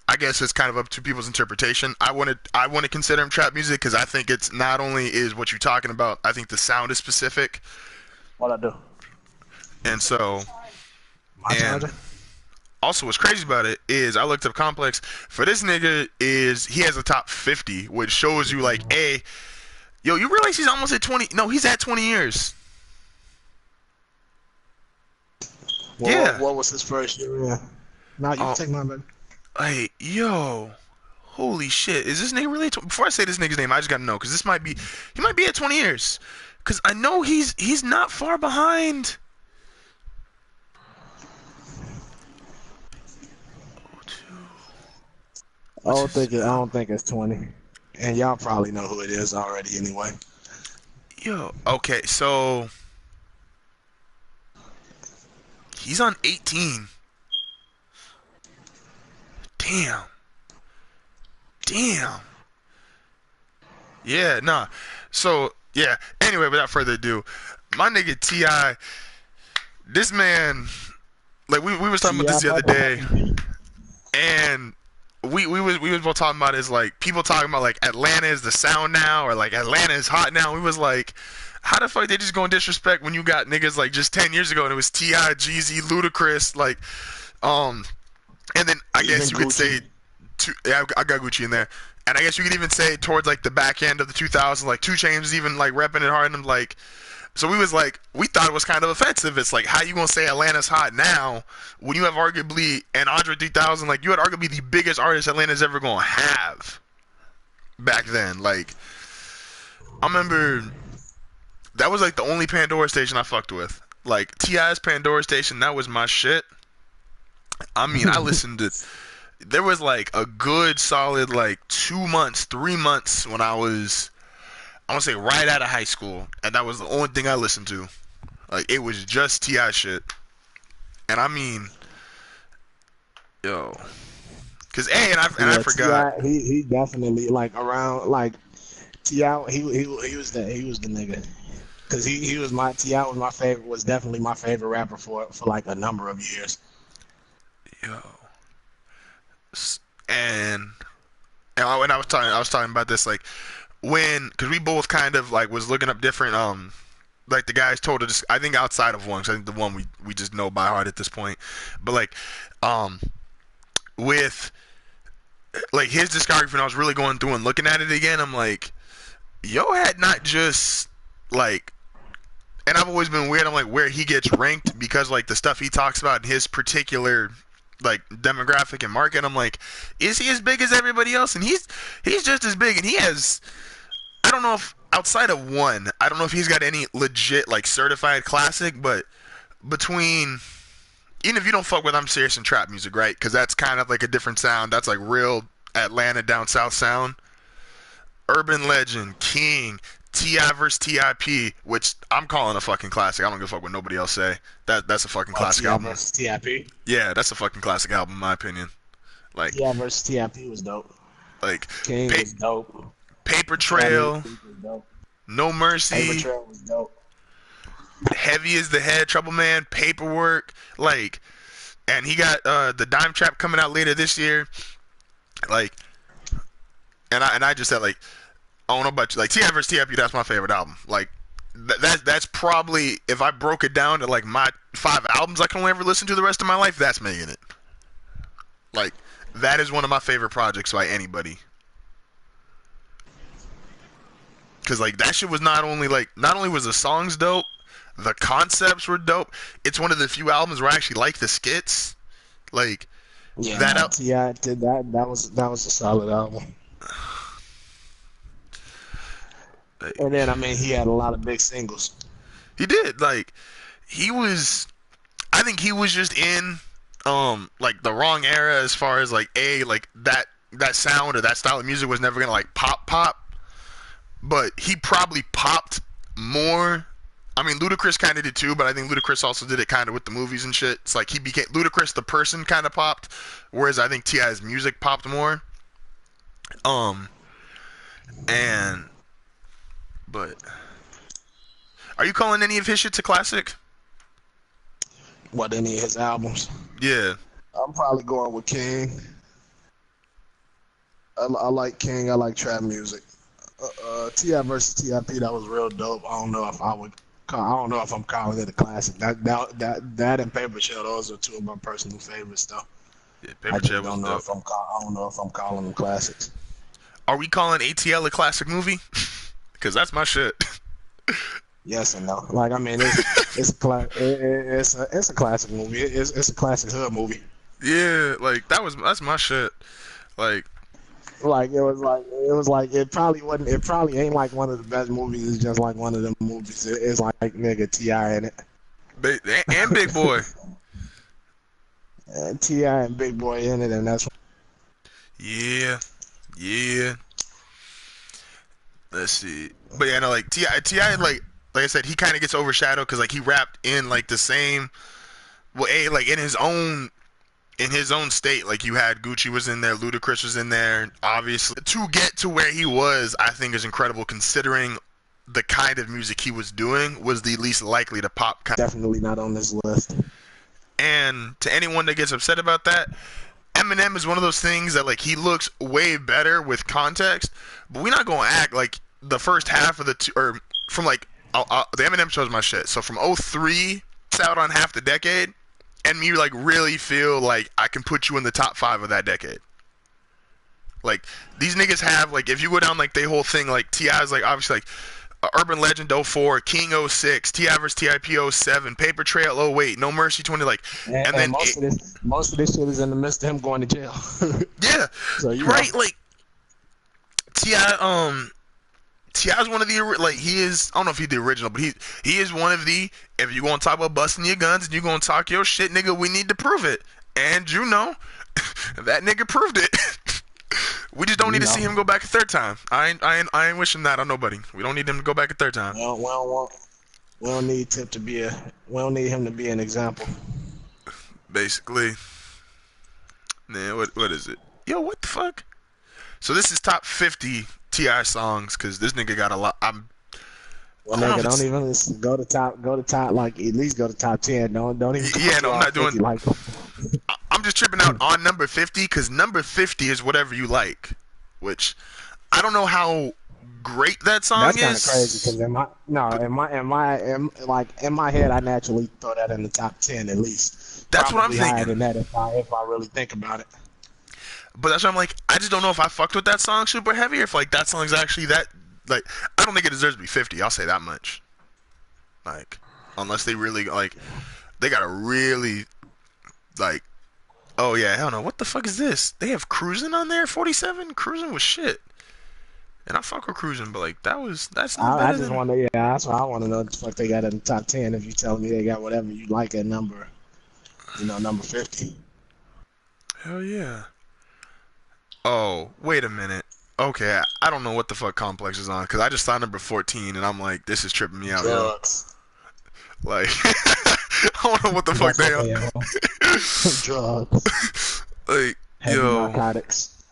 A: I guess it's kind of up to people's interpretation. I want to consider him trap music because I think it's not only is what you're talking about, I think the sound is specific,
B: What I do?
A: and so
B: My
A: and
B: charger.
A: also what's crazy about it is I looked up Complex for this nigga is he has a top 50, which shows you like yo, you realize he's almost at 20? No, he's at 20 years.
B: What,
A: Yeah.
B: what was his first year in? Now you can
A: Oh,
B: take my baby.
A: hey, yo. Holy shit. Is this nigga really? Before I say this nigga's name, I just gotta know, because he might be at 20 years. Because I know he's not far behind. Oh, two.
B: I
A: What's
B: don't
A: his
B: think I don't think it's 20. And y'all probably know who it is already anyway.
A: Yo, okay, so he's on 18. Damn. Damn. Yeah, nah. So, yeah. Anyway, without further ado, my nigga T.I., this man, like we was talking about
B: Yeah,
A: this the other day, and we was both talking about is like people talking about like Atlanta is the sound now, or like Atlanta is hot now. We was like, how the fuck they just going disrespect when you got niggas like just 10 years ago and it was T.I., Jeezy, Ludacris, like um and then I
B: even
A: guess you could say
B: Gucci.
A: yeah, I got Gucci in there. And I guess you could even say towards like the back end of the 2000s, like 2 Chainz was even like repping it hard, and I'm like, so we was like, we thought it was kind of offensive. It's like, how you gonna say Atlanta's hot now when you have arguably and Andre 3000, like you had arguably the biggest artist Atlanta's ever gonna have back then. Like, I remember that was like the only Pandora station I fucked with. Like T.I.'s Pandora station, that was my shit. I mean, I listened to. There was like a good solid like 2 months, 3 months when I want to say right out of high school, and that was the only thing I listened to. Like it was just T.I. shit, and I mean, yo, cause and I
B: Yeah,
A: forgot.
B: Ti he definitely like around like Ti he was the nigga. Cause he was my Ti was definitely my favorite rapper for like a number of years.
A: Yo, and when I was talking about this like because we both kind of like was looking up different like the guys told us I think outside of one, 'cause I think the one we just know by heart at this point, but like um with like his discography when I was really going through and looking at it again, I'm like, yo had not just like, and I've always been weird. I'm like where he gets ranked because like the stuff he talks about in his particular like demographic and market. I'm like, is he as big as everybody else? And he's just as big, and he has. I don't know if outside of one, I don't know if he's got any legit like certified classic, but between even if you don't fuck with I'm Serious and trap music, right? Because that's kind of like a different sound. That's like real Atlanta down south sound. Urban Legend, King, T.I. versus T.I.P., which I'm calling a fucking classic. I don't give a fuck what nobody else say. That's a fucking
B: Oh,
A: classic
B: Ti
A: album.
B: versus Tip.
A: Yeah, that's a fucking classic album in my opinion. Like,
B: Ti versus Tip was dope.
A: like,
B: King
A: pa-
B: was dope.
A: Paper
B: Trap
A: Trail,
B: music was dope.
A: No
B: Paper
A: Mercy,
B: Trail was dope.
A: Heavy as the Head, Trouble Man, Paperwork, like, and he got the Dime Trap coming out later this year. Like, and I just said like, I don't know about you, like T.I. vs. T.I.P. That's my favorite album. Like, that's probably if I broke it down to like my 5 albums I can only ever listen to the rest of my life, that's making it. Like, that is one of my favorite projects by anybody. Cause like that shit was not only was the songs dope, the concepts were dope. It's one of the few albums where I actually like the skits. Like
B: Yeah,
A: that
B: no,
A: out.
B: Ti did that. That was a solid album. And then I mean he had a lot of big singles.
A: He did like he was. I think he was just in like the wrong era as far as like like that sound or that style of music was never gonna like pop. but he probably popped more. I mean, Ludacris kind of did too, but I think Ludacris also did it kind of with the movies and shit. It's like he became Ludacris the person kind of popped, whereas I think T.I.'s music popped more. Um, and but are you calling any of his shit to classic?
B: What, any of his albums?
A: Yeah.
B: I'm probably going with King. I like King. I like trap music. T.I. versus T.I.P. That was real dope. I don't know if I would. I don't know if I'm calling it a classic. That and Paper Trail, those are two of my personal favorites, though.
A: Yeah,
B: I
A: Paper
B: just
A: Trail was
B: don't know
A: dope.
B: if I don't know if I'm calling them classics.
A: Are we calling ATL a classic movie? Because that's my shit.
B: Yes and no. Like, I mean, it's a classic movie. It's a classic hood movie.
A: Yeah, like that's my shit. Like,
B: Like it probably wasn't. It probably ain't like one of the best movies. It's just like one of them movies. It's like nigga T.I. in it.
A: and Big Boy.
B: And T.I. and Big Boy in it, and that's.
A: Yeah, yeah. Let's see. But yeah, no, like Ti like I said, he kind of gets overshadowed because like he rapped in like the same, well, like in his own state. Like you had Gucci was in there, Ludacris was in there. Obviously, to get to where he was, I think is incredible considering the kind of music he was doing was the least likely to pop.
B: Definitely not on this list.
A: And to anyone that gets upset about that, Eminem is one of those things that like he looks way better with context, but we're not gonna act like the first half of the two, or from like the Eminem shows my shit. So from '03, it's out on half the decade, and me like really feel like I can put you in the top 5 of that decade. Like these niggas have like if you go down like the whole thing, like T.I.'s like obviously like Urban Legend '04, King '06, T.I. vs. T.I.P. '07, Paper Trail '08, No Mercy 20, like, and then
B: most of this shit is in the midst of him going to jail.
A: Yeah,
B: so
A: right. Like T.I. T.I.'s one of the like he is. I don't know if he's the original, but he is one of the. If you gonna talk about busting your guns and you gonna talk your shit, nigga, we need to prove it. And you know, that nigga proved it. We just don't need to see him go back a third time. I ain't wishing that on nobody. We don't need him to go back a third time.
B: We don't need Tip to be we don't need him to be an example.
A: Basically. Man, what is it? Yo, what the fuck? So this is top 50 T.I. songs because this nigga got a lot.
B: Well, nigga, don't even go to top. Like at least go to top 10. Don't even.
A: Yeah, no, I'm not doing.
B: Like,
A: I'm just tripping out on number 50 because number 50 is whatever you like, which I don't know how great that song is.
B: That's kind of crazy because in my head, I naturally throw that in the top 10 at least.
A: That's
B: Probably
A: what I'm thinking.
B: Higher than that if I really think about it.
A: But that's what I'm like. I just don't know if I fucked with that song super heavy or if like that song's actually that like. I don't think it deserves to be 50. I'll say that much. Like, unless they really like, they gotta really like. Oh yeah, hell no. What the fuck is this? They have Cruising on there. 47. Cruising was shit. And I fuck with Cruising, but like that's.
B: I just want to that's what I want to know. What the fuck they got in the top 10? If you tell me they got whatever you like at number, number 50.
A: Hell yeah. Oh, wait a minute. Okay, I don't know what the fuck Complex is on because I just saw number 14 and I'm like, this is tripping me out.
B: Drugs.
A: Yo. Like, I don't know what the fuck they are.
B: Drugs.
A: Like,
B: Heavy
A: yo.
B: narcotics.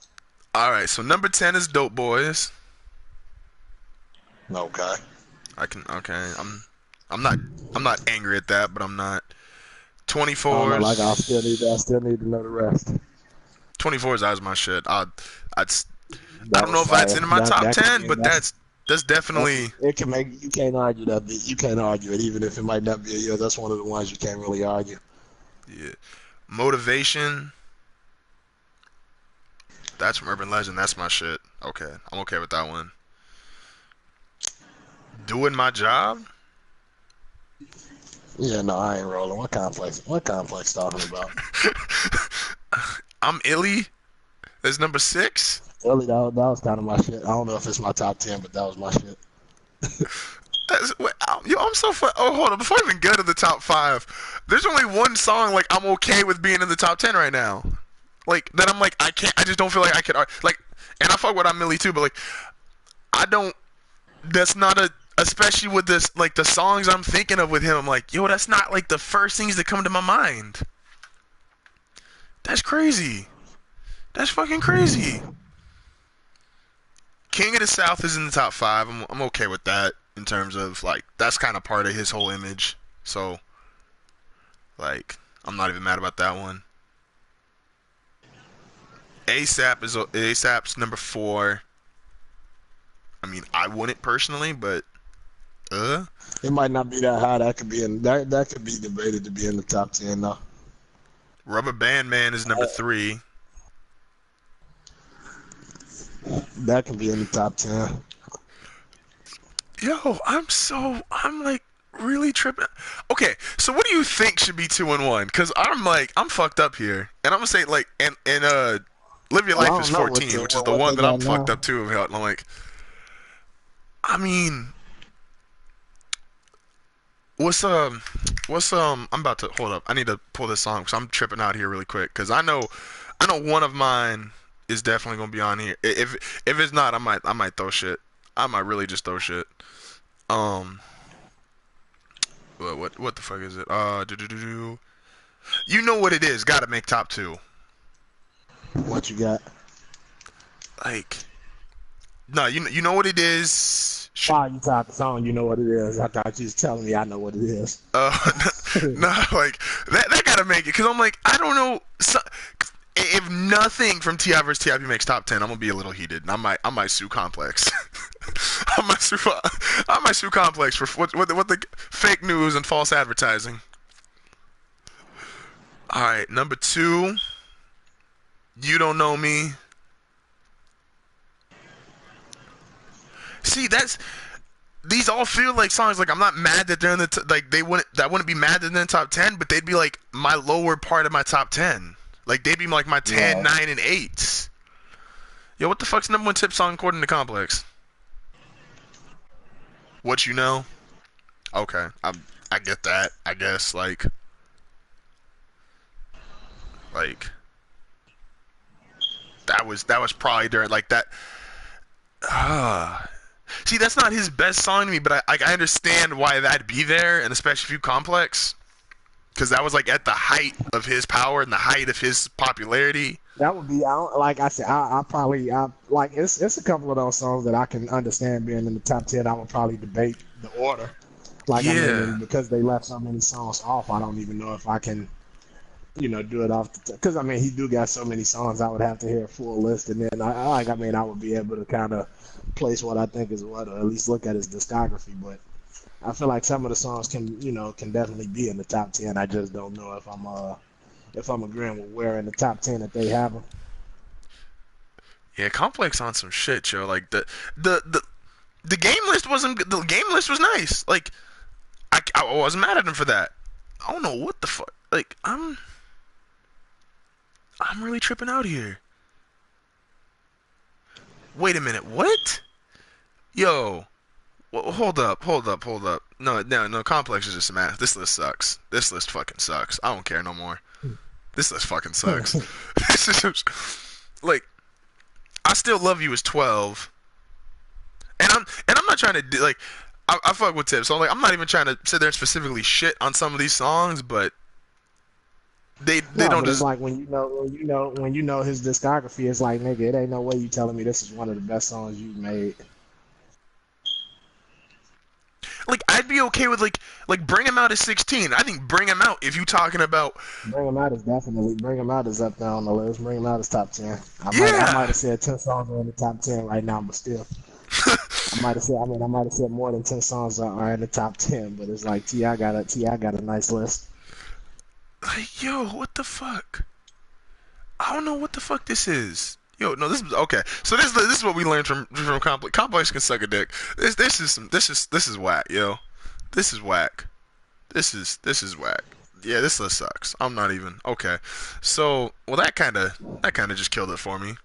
A: All right, so number 10 is Dope Boys.
B: Okay.
A: Okay. I'm not angry at that, but I'm not. 24.
B: Like I still need to know the rest.
A: 24 is my shit. I don't know if that's in my top 10, but that's definitely.
B: It can make you can't argue that. You can't argue it, even if it might not be a year. That's one of the ones you can't really argue.
A: Yeah. Motivation. That's from Urban Legend. That's my shit. Okay, I'm okay with that one. Doing My Job.
B: Yeah, no, I ain't rolling. What Complex talking about?
A: I'm Illy. That's number 6.
B: Illy, that was kind of my shit. I don't know if it's my top 10, but that was my shit.
A: I'm so fun. Oh, hold on. Before I even get to the top 5, there's only one song like I'm okay with being in the top 10 right now. Like that, I'm like I just don't feel like I could like, and I fuck with I'm Millie too, but like I don't. that's not a, especially with this, like the songs I'm thinking of with him. I'm like, yo, that's not like the first things that come to my mind. That's crazy. That's fucking crazy. King of the South is in the top five. I'm okay with that in terms of like that's kind of part of his whole image. So like I'm not even mad about that one. ASAP's number four. I mean, I wouldn't personally, but
B: It might not be that high. That could be in that could be debated to be in the top 10 though.
A: Rubber Band Man is number three.
B: That can be in the top 10.
A: Yo, I'm like really tripping. Okay, so what do you think should be two and one? Cause I'm fucked up here, and I'm gonna say like and Live Your
B: Well,
A: Life
B: I
A: is
B: don't know
A: 14, which is the
B: what
A: one
B: they
A: that I'm
B: got
A: fucked
B: now.
A: up too about. And I'm like, I mean, what's I'm about to hold up. I need to pull this song because I'm tripping out here really quick. Cause I know one of mine is definitely gonna be on here. If it's not, I might throw shit. I might really just throw shit. Um, what the fuck is it? You know what it is? Got to make top two.
B: What you got?
A: Like, no, you know what it is.
B: Why you talk the song? You know what it is. I thought you was telling me I know what it is.
A: No, like that got to make it because I'm like I don't know. So, if nothing from Ti vs Tip makes top 10, I'm gonna be a little heated. And I might sue Complex. I might sue Complex for what the fake news and false advertising. All right, number two. You don't know me. See, these all feel like songs. Like I'm not mad that they're in the like they wouldn't that wouldn't be mad that they're in the top 10, but they'd be like my lower part of my top 10. Like they'd be like my 10,
B: Right.
A: 9, and 8. Yo, what the fuck's number one tip song according to Complex? What you know? Okay, I get that. I guess like that was probably during like that. See, that's not his best song to me, but I understand why that'd be there, and especially if you Complex, because that was like at the height of his power and the height of his popularity.
B: That would be like I said. I probably like it's a couple of those songs that I can understand being in the top 10. I would probably debate the order. Like I mean,
A: Yeah,
B: and because they left so many songs off, I don't even know if I can do it off the because I mean he do got so many songs. I would have to hear a full list, and then I mean I would be able to kind of place what I think is what, or at least look at his discography. But I feel like some of the songs can definitely be in the top 10. I just don't know if I'm agreeing with where in the top 10 that they have them.
A: yeah, Complex on some shit, yo. Like the the game list wasn't good. The game list was nice. Like I wasn't mad at him for that. I don't know what the fuck. Like I'm really tripping out here. Wait a minute, what? Yo, hold up. No. Complex is just a math. This list sucks. This list fucking sucks. I don't care no more. This list fucking sucks. This is just, like I still love you as 12, and I'm not trying to like I fuck with Tip, so I'm not even trying to sit there and specifically shit on some of these songs, but they
B: No,
A: don't
B: but it's
A: just
B: like when you know his discography, it's like nigga, it ain't no way you telling me this is one of the best songs you've made.
A: like I'd be okay with like Bring Him Out as 16. I think Bring Him Out if you talking about
B: Bring him out is up there on the list. Bring him out is top 10. I might
A: yeah.
B: have said 10 songs are in the top 10 right now, but still, I might have said more than 10 songs are in the top 10. But it's like Ti got a nice list.
A: Like yo, what the fuck? I don't know what the fuck this is. Yo, no, this is okay. So this is what we learned from Complex. Complex can suck a dick. This is whack, yo. This is whack. This is whack. Yeah, this list sucks. I'm not even okay. So well, that kind of just killed it for me.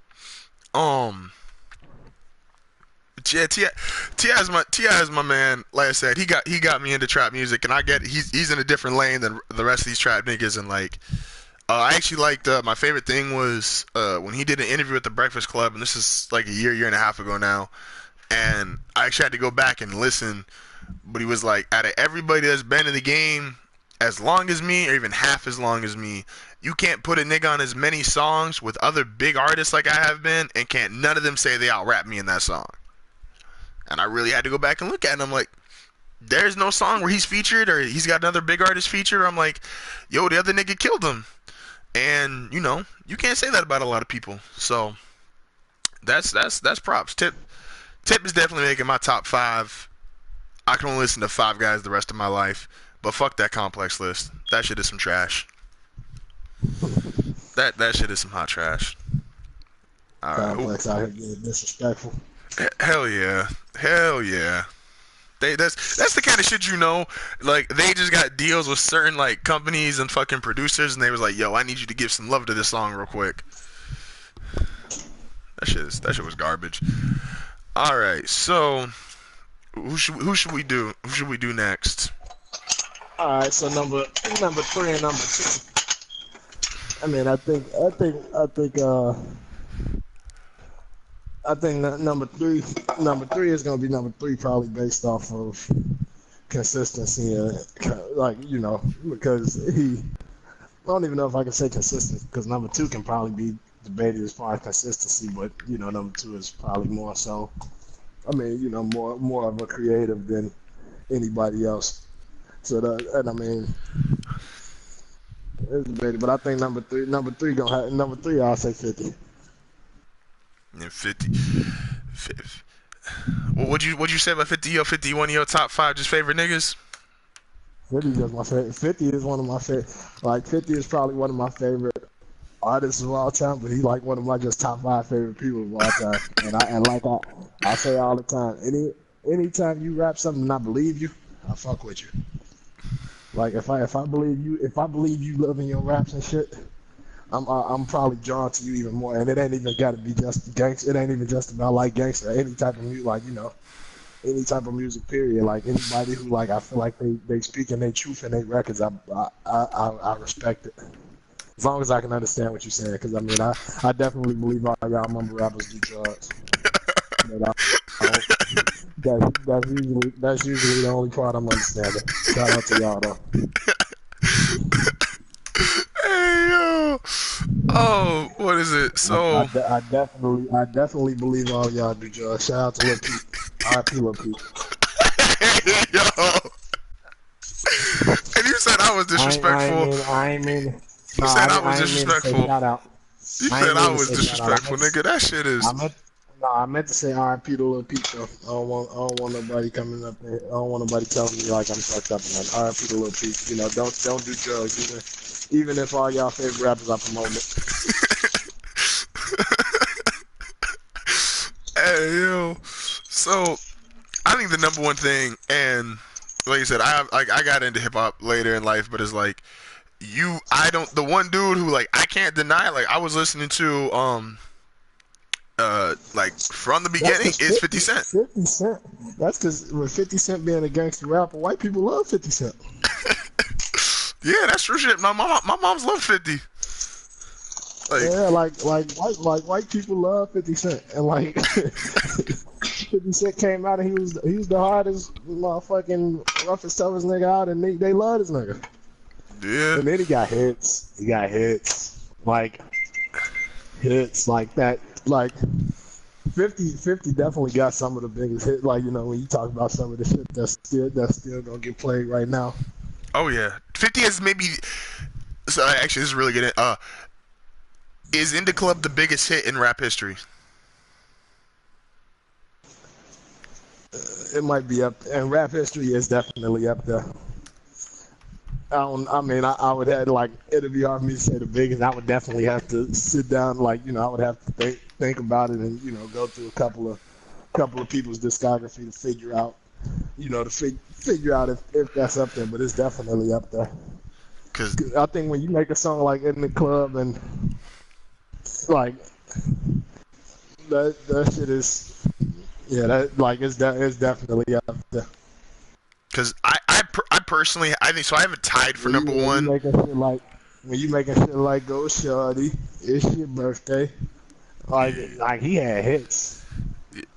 A: Um, yeah, Ti is my man. Like I said, he got me into trap music, and I get he's in a different lane than the rest of these trap niggas, and like I actually liked my favorite thing was when he did an interview at the Breakfast Club, and this is like a year and a half ago now. And I actually had to go back and listen. But he was like, out of everybody that's been in the game as long as me, or even half as long as me, you can't put a nigga on as many songs with other big artists like I have been, and can't none of them say they out rap me in that song. And I really had to go back and look at it, and I'm like, there's no song where he's featured or he's got another big artist feature. I'm like, yo, the other nigga killed him. And you can't say that about a lot of people. So that's props. Tip is definitely making my top 5. I can only listen to 5 guys the rest of my life. But fuck that complex list. That shit is some trash. That shit is some hot trash. All right.
B: Complex out here being disrespectful.
A: Hell yeah. That's the kind of shit like they just got deals with certain like companies and fucking producers, and they was like, yo, I need you to give some love to this song real quick. That shit was garbage. All right, so who should we do? Who should we do next?
B: All right, so number 3 and number 2. I mean, I think number three is gonna be number 3, probably based off of consistency and because I don't even know if I can say consistency, because number 2 can probably be debated as far as consistency, but number 2 is probably more so. I mean, more of a creative than anybody else. So I mean, it's debated, but I think number three gonna have number 3. I'll say 50.
A: Yeah, 50. What'd you say about 50? 50 one of your top 5 just favorite niggas?
B: 50 is just my favorite. 50 is one of my favorite. Like 50 is probably one of my favorite artists of all time, but he's like one of my just top 5 favorite people of all time. and I say all the time, anytime you rap something and I believe you, I fuck with you. Like if I believe you loving your raps and shit, I'm probably drawn to you even more. And it ain't even got to be just gangster. It ain't even just about like gangster. Any type of music, like any type of music. Period. Like anybody who like I feel like they speaking their truth in their records, I respect it. As long as I can understand what you're saying, because I mean I definitely believe all y'all mumble rappers do drugs. That's usually the only part I'm understanding. Shout out to y'all though.
A: Hey yo. Oh, what is it? So
B: I definitely believe all y'all do drugs. Shout out to Lil Peep. R.I.P. Lil Peep.
A: Yo. And you said I was disrespectful.
B: I ain't mean.
A: You said I was disrespectful.
B: Shout out.
A: You said I was disrespectful, nigga. That shit is.
B: I meant to say R.I.P. to Lil Peep though. I don't want nobody coming up there. I don't want nobody telling me like I'm fucked up. And R.I.P. to Lil Peep. Don't do drugs even if all y'all favorite rappers are promoting it.
A: Hey yo. So I think the number one thing, and like you said, I got into hip hop later in life, but it's like the one dude who like I can't deny, like I was listening to like from the beginning is 50 Cent.
B: 50 Cent. That's because with 50 Cent being a gangster rapper, white people love 50 Cent.
A: Yeah, that's true shit. My mom's love 50. Like,
B: yeah, like white people love 50 Cent, and like 50 Cent came out and he was the hardest motherfucking roughest toughest nigga out, and they love this nigga.
A: Yeah.
B: And then he got hits. Like that. Like 50 definitely got some of the biggest hits. Like when you talk about some of the shit that's still gonna get played right now.
A: Oh yeah, 50 is maybe. So actually, this is really good. Is In the Club the biggest hit in rap history?
B: It might be up, and rap history is definitely up there. I would have it'd be hard for me to say the biggest. I would definitely have to sit down, I would have to think about it, and go through a couple of people's discography to figure out, figure out if that's up there. But it's definitely up there. Cause I think when you make a song like In the Club and like that shit is, it's definitely up there.
A: Because I personally, I think so. I have it tied for number one.
B: When you making shit like Go Shorty, it's your birthday. Like he had hits.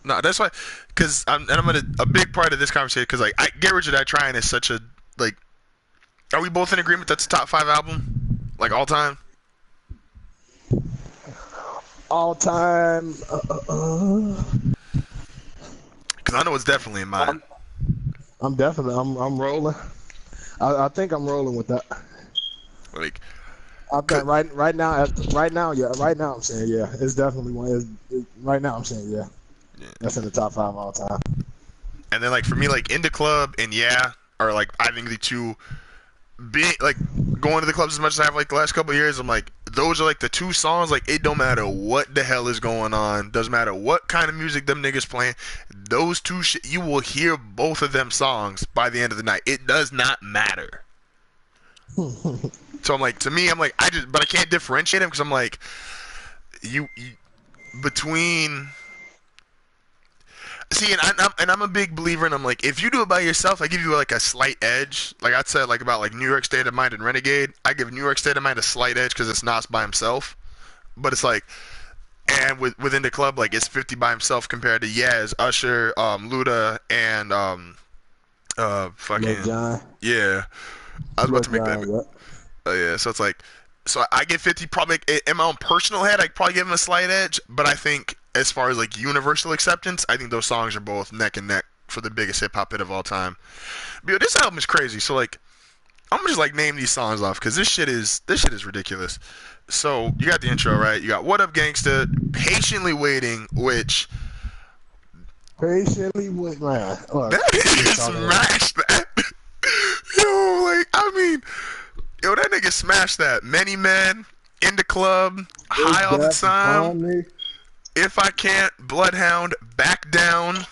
A: No, that's why, because I'm gonna a big part of this conversation because like I Get Rich or Die Trying is such a like. Are we both in agreement that's a top 5 album, like all time?
B: All time.
A: Because I know it's definitely in mine.
B: I'm definitely. I'm rolling. I think I'm rolling with that.
A: Like,
B: I think right now, yeah. Right now, I'm saying yeah. It's definitely one. Right now, I'm saying yeah.
A: yeah.
B: That's in the top 5 all time.
A: And then like for me, like In the Club and Yeah are like I think the two being like going to the clubs as much as I have like the last couple of years. I'm like those are like the two songs. Like it don't matter what the hell is going on. Doesn't matter what kind of music them niggas playing. Those two you will hear both of them songs by the end of the night. It does not matter. So I'm like, to me, I'm like, but I can't differentiate them because I'm like, you between. See, and I'm a big believer, and I'm like, if you do it by yourself, I give you like a slight edge. Like I said, like about like New York State of Mind and Renegade, I give New York State of Mind a slight edge because it's Nas by himself. But it's like, and within the club, like it's 50 by himself compared to Yaz, Usher, Luda, and
B: Lil
A: fucking
B: Jon.
A: yeah. I was about
B: Lil
A: to make that.
B: Jon. Yeah.
A: Oh yeah, so it's like, so I get 50. Probably in my own personal head, I probably give him a slight edge. But I think as far as like universal acceptance, I think those songs are both neck and neck for the biggest hip hop hit of all time. But yo, this album is crazy. So like, I'm gonna just like name these songs off because this shit is ridiculous. So you got the intro right. You got What Up Gangsta, Patiently Waiting, which
B: Patiently wait, man. Look,
A: that is smash that. Yo, like I mean. Yo, that nigga smashed that. Many Men, In the Club, High All the Time, If I Can't, Bloodhound, Back Down,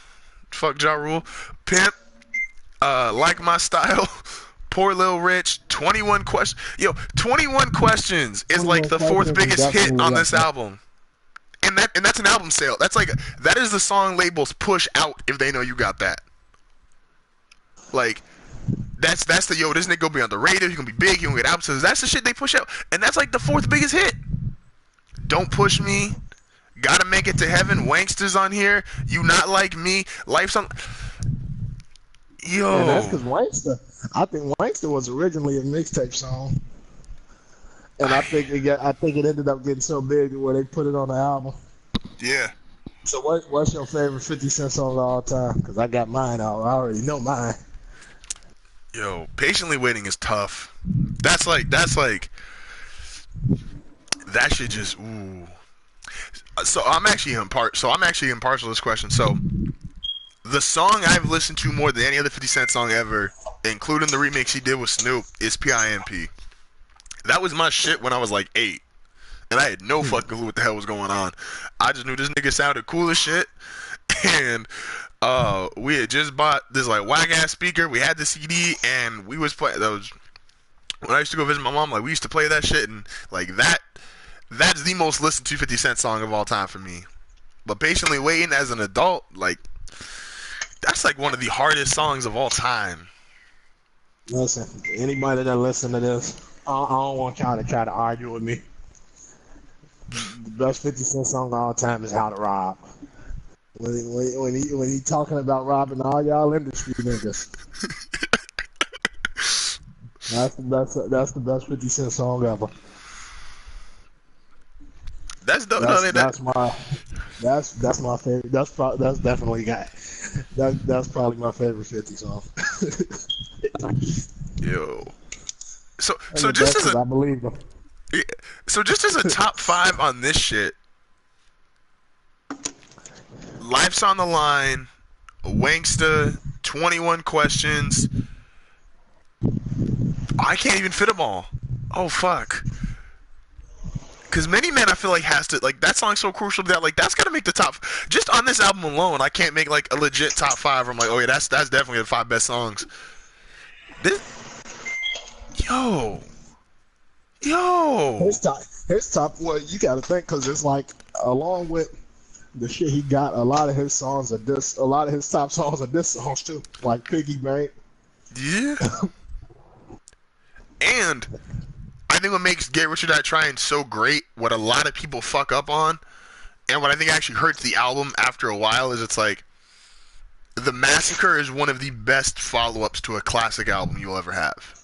A: fuck Ja Rule, Pimp, Like My Style, Poor Lil Rich, 21 Questions. Yo, 21 Questions is like the fourth biggest hit on this album. And that's an album sale. That's like, that is the song labels push out if they know you got that. Like, that's the yo. This nigga gonna be on the radio. He gonna be big. He gonna get album sales. That's the shit they push out, and that's like the fourth biggest hit. Don't Push Me, Gotta Make It to Heaven. Wanksters on here. You Not Like Me. Life's on. Yo.
B: And that's because I think Wankster was originally a mixtape song, and I think it ended up getting so big where they put it on the album.
A: Yeah.
B: So what's your favorite 50 Cent song of all time? Because I got mine out. I already know mine.
A: Yo, Patiently Waiting is tough. That's like that shit just ooh. So I'm actually impartial to this question. So the song I've listened to more than any other 50 Cent song ever, including the remix he did with Snoop, is PIMP. That was my shit when I was like 8. And I had no fucking clue what the hell was going on. I just knew this nigga sounded cool as shit. And we had just bought this like whack ass speaker. We had the CD and we was playing those. When I used to go visit my mom, like we used to play that shit, and like that's the most listened to 50 Cent song of all time for me. But Patiently Waiting as an adult, like that's like one of the hardest songs of all time.
B: Listen, anybody that listen to this, I don't want y'all to try to argue with me. The best 50 Cent song of all time is How to Rob. When he talking about robbing all y'all industry niggas. That's the best 50 Cent song ever.
A: That's dope.
B: That's my favorite. That's definitely that's probably my favorite 50 song.
A: Yo. So just as
B: I believe them.
A: yeah, so just as a top 5 on this shit, Life's on the Line, Wanksta, 21 Questions. I can't even fit them all. Oh fuck. Cause Many Men I feel like has to like that song's so crucial that like that's gotta make the top. Just on this album alone, I can't make like a legit top 5. Where I'm like, oh yeah, that's definitely the 5 best songs. This, yo,
B: His top. Well, you got to think because it's like along with the shit he got, a lot of his songs are this. A lot of his top songs are diss songs too, like Piggy Bank.
A: Yeah. And I think what makes Get Rich or Die Trying so great, what a lot of people fuck up on, And what I think actually hurts the album after a while is it's like The Massacre is one of the best follow-ups to a classic album you'll ever have.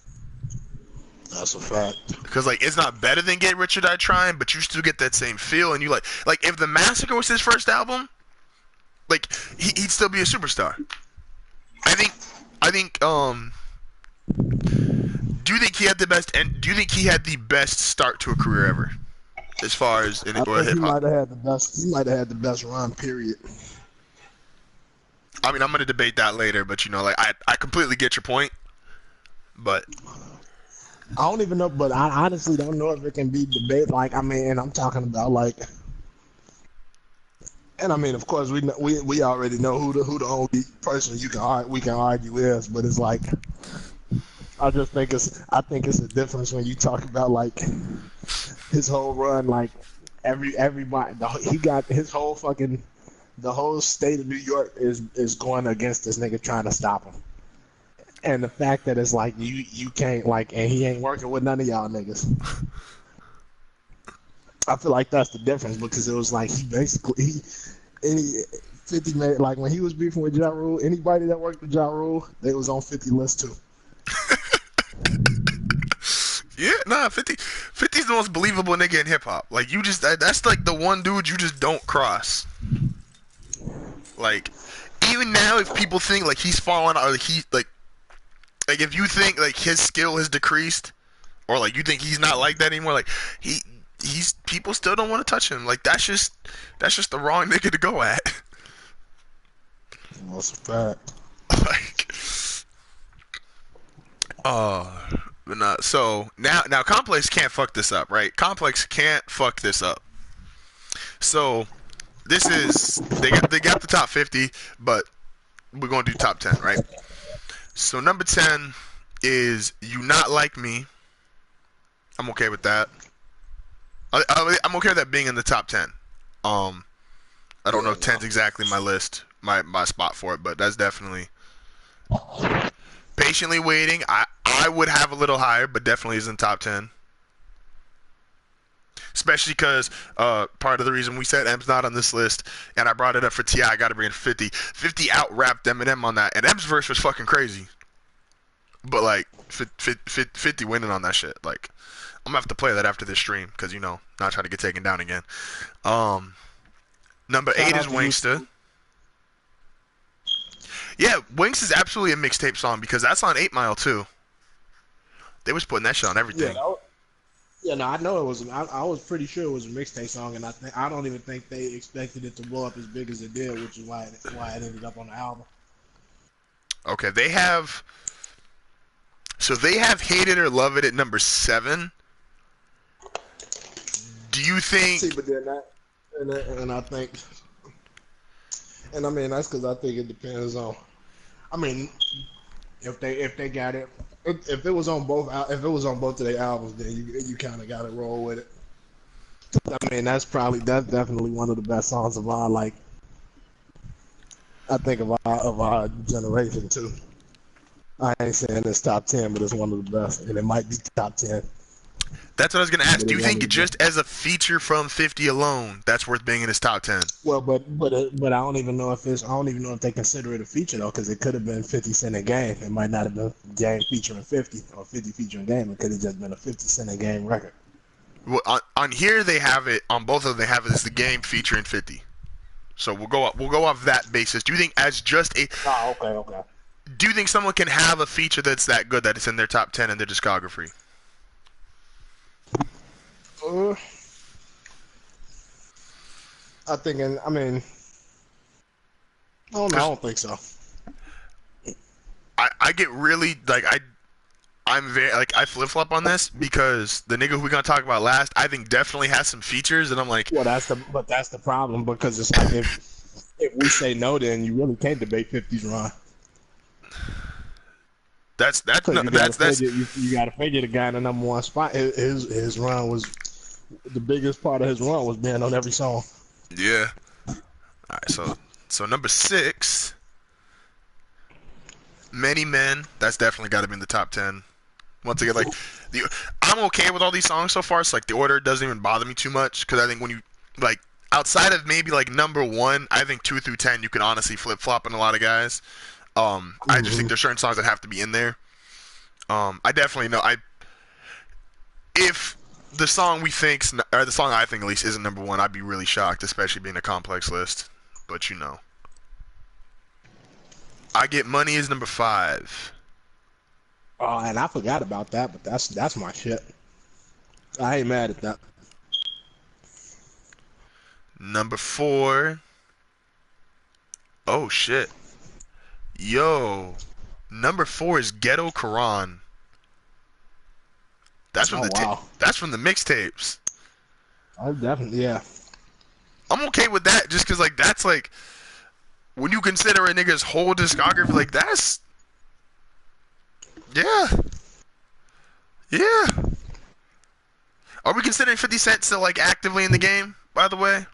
B: That's a fact.
A: Because like it's not better than Get Rich or Die Trying, but you still get that same feel, and you like if The Massacre was his first album, like he'd still be a superstar. I think do you think he had the best and do you think he had the best start to a career ever? As far as in
B: I think
A: hip
B: he
A: hop.
B: might have had the best. He might have had the best run. Period.
A: I mean, I'm gonna debate that later, but you know, like I completely get your point. But
B: I don't even know, but I honestly don't know if it can be debate. Like, I mean, and I'm talking about like, and I mean, of course, we already know who the only person we can argue is, but it's like, I think it's a difference when you talk about like his whole run, like everybody, he got his whole fucking, the whole state of New York is going against this nigga trying to stop him. And the fact that it's like you can't like, and he ain't working with none of y'all niggas. I feel like that's the difference because it was like he basically 50 made like when he was beefing with Ja Rule, anybody that worked with Ja Rule, they was on 50 list too.
A: yeah, nah, 50's the most believable nigga in hip hop. Like you just that's like the one dude you just don't cross. Like even now, if people think like he's fallen or he like if you think like his skill has decreased, or like you think he's not like that anymore, like he's people still don't want to touch him. Like that's just the wrong nigga to go at.
B: That's a fact.
A: Like, but not so now. Complex can't fuck this up, right? Complex can't fuck this up. So this is they got the top 50, but we're gonna do top 10, right? So number 10 is You Not Like Me. I'm okay with that. I'm okay with that being in the top 10. I don't know if 10's exactly my list, my spot for it, but that's definitely. Patiently Waiting, I would have a little higher, but definitely is in top 10. Especially because part of the reason we said M's not on this list, and I brought it up for T.I., I got to bring in 50. 50 out-rapped Eminem on that, and M's verse was fucking crazy. But, like, 50 winning on that shit. Like, I'm going to have to play that after this stream, because, you know, not trying to get taken down again. Number 8 is Wingsta. Yeah, Wings is absolutely a mixtape song, because that's on 8 Mile, too. They was putting that shit on everything.
B: Yeah, no, I know it was. I was pretty sure it was a mixtape song, and I don't even think they expected it to blow up as big as it did, which is why it ended up on the album.
A: Okay, they have Hate It or Love It at number 7. Do you think?
B: See, but then and I think, and I mean that's because I think it depends on. I mean, if they got it. If it was on both of their albums, then you kind of got to roll with it. I mean, that's definitely one of the best songs of our I think of our generation too. I ain't saying it's top 10, but it's one of the best, and it might be top 10.
A: That's what I was gonna ask. Do you think just as a feature from 50 alone, that's worth being in his top 10?
B: Well, but I don't even know if they consider it a feature though, because it could have been 50 Cent and Game. It might not have been Game featuring 50 or 50 featuring Game. It could have just been a 50 Cent and Game record.
A: Well, on here they have it. On both of them, they have it as the Game featuring 50. So we'll go off that basis. Do you think as just a?
B: Oh, okay.
A: Do you think someone can have a feature that's that good that it's in their top 10 in their discography?
B: I don't think so.
A: I get really like I'm very like I flip flop on this because the nigga who we gonna talk about last I think definitely has some features and I'm like,
B: well that's the problem because it's like if we say no, then you really can't debate 50's run.
A: That's
B: you gotta figure the guy in the number one spot. His run was the biggest part of his run was being on every song.
A: Yeah. All right, so number 6, Many Men. That's definitely got to be in the top 10. Once again, like I'm okay with all these songs so far. It's like the order doesn't even bother me too much because I think when you like outside of maybe like number one, I think 2 through 10 you can honestly flip flop on a lot of guys. I just think
B: Mm-hmm.
A: there's certain songs that have to be in there. I definitely know. If the song we think, or the song I think at least, isn't number one, I'd be really shocked, especially being a complex list. But you know, I Get Money is number 5.
B: Oh, and I forgot about that, but that's my shit. I ain't mad at that.
A: Number 4. Oh shit, yo, number 4 is Ghetto Quran. That's from
B: Oh
A: the
B: wow.
A: that's from the mixtapes.
B: I definitely yeah.
A: I'm okay with that, just cause like that's like when you consider a nigga's whole discography, like that's yeah, yeah. Are we considering 50 Cent still like actively in the game? By the way,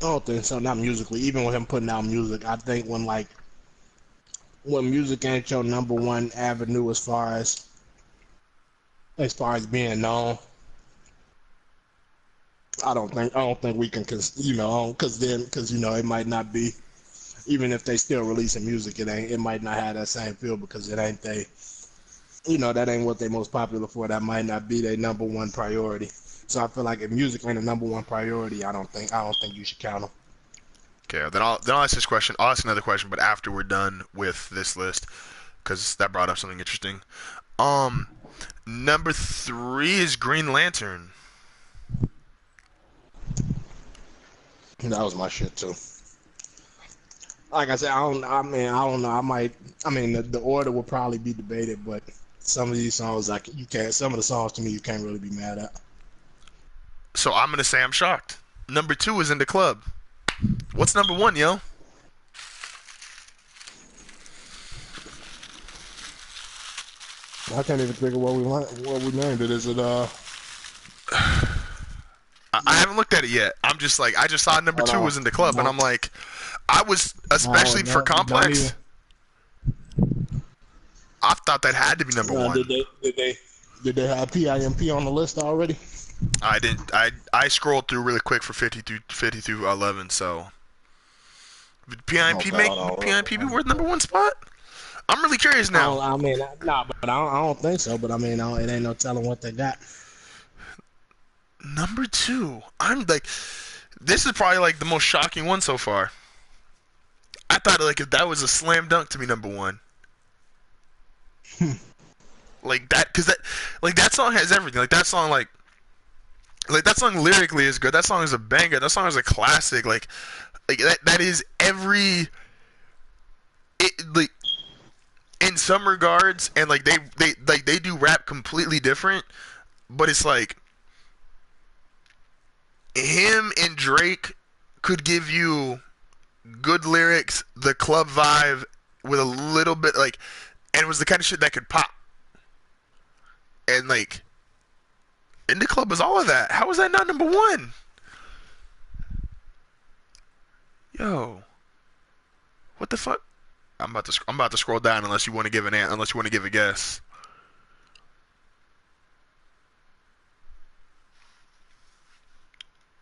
B: I don't think so. Not musically. Even with him putting out music, I think when music ain't your number one avenue as far as being known, I don't think we can, because it might not be. Even if they still releasing music, it might not have that same feel because it ain't that ain't what they most popular for. That might not be their number one priority. So I feel like if music ain't a number one priority, I don't think you should count them.
A: okay. Then I'll ask this question. I'll ask another question, but after we're done with this list, because that brought up something interesting. Um, Number 3 is Green Lantern.
B: That was my shit too. Like I said, I don't know. The order will probably be debated, but some of these songs, like you can't. Some of the songs to me, you can't really be mad at.
A: So I'm gonna say I'm shocked. Number 2 is In the Club. What's number 1, yo?
B: I can't even think of what we named it. Is it
A: I haven't looked at it yet. I'm just like I just saw number
B: Hold
A: 2
B: on.
A: was In the Club, and
B: No,
A: I'm like, I was
B: no,
A: especially for
B: no, don't even.
A: Complex. I thought that had to be number
B: Did
A: 1.
B: they have PIMP on the list already?
A: I didn't. I scrolled through really quick for 50 through 11. So did PIMP
B: Okay,
A: make
B: hold on.
A: PIMP be worth number 1 spot? I'm really curious
B: I
A: now.
B: don't. I mean, nah, but I don't think so. But I mean, it ain't no telling what they got.
A: Number 2. I'm like, this is probably like the most shocking one so far. I thought like if that was a slam dunk to be number 1. Like that, because that song has everything. Like that song lyrically is good. That song is a banger. That song is a classic. Like that is every like in some regards, and like they do rap completely different, but it's like him and Drake could give you good lyrics, the club vibe with a little bit like, and it was the kind of shit that could pop. And like In the Club is all of that. How is that not number 1? Yo, what the fuck? I'm about to scroll down unless you want to give unless you want to give a guess.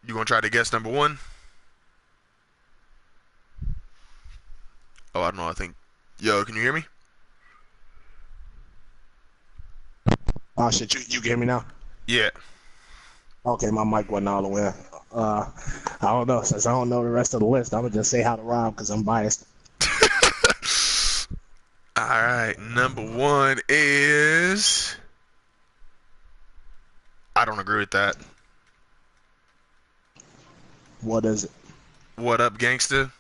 A: You gonna try to guess number 1? Oh, I don't know. I think. Yo, can you hear me?
B: Oh shit, you get me now?
A: Yeah.
B: Okay, my mic wasn't all the way. Uh, I don't know. Since I don't know the rest of the list, I'm gonna just say how to rhyme because I'm biased.
A: All right. Number 1 is. I don't agree with that.
B: What is it?
A: What up, gangsta?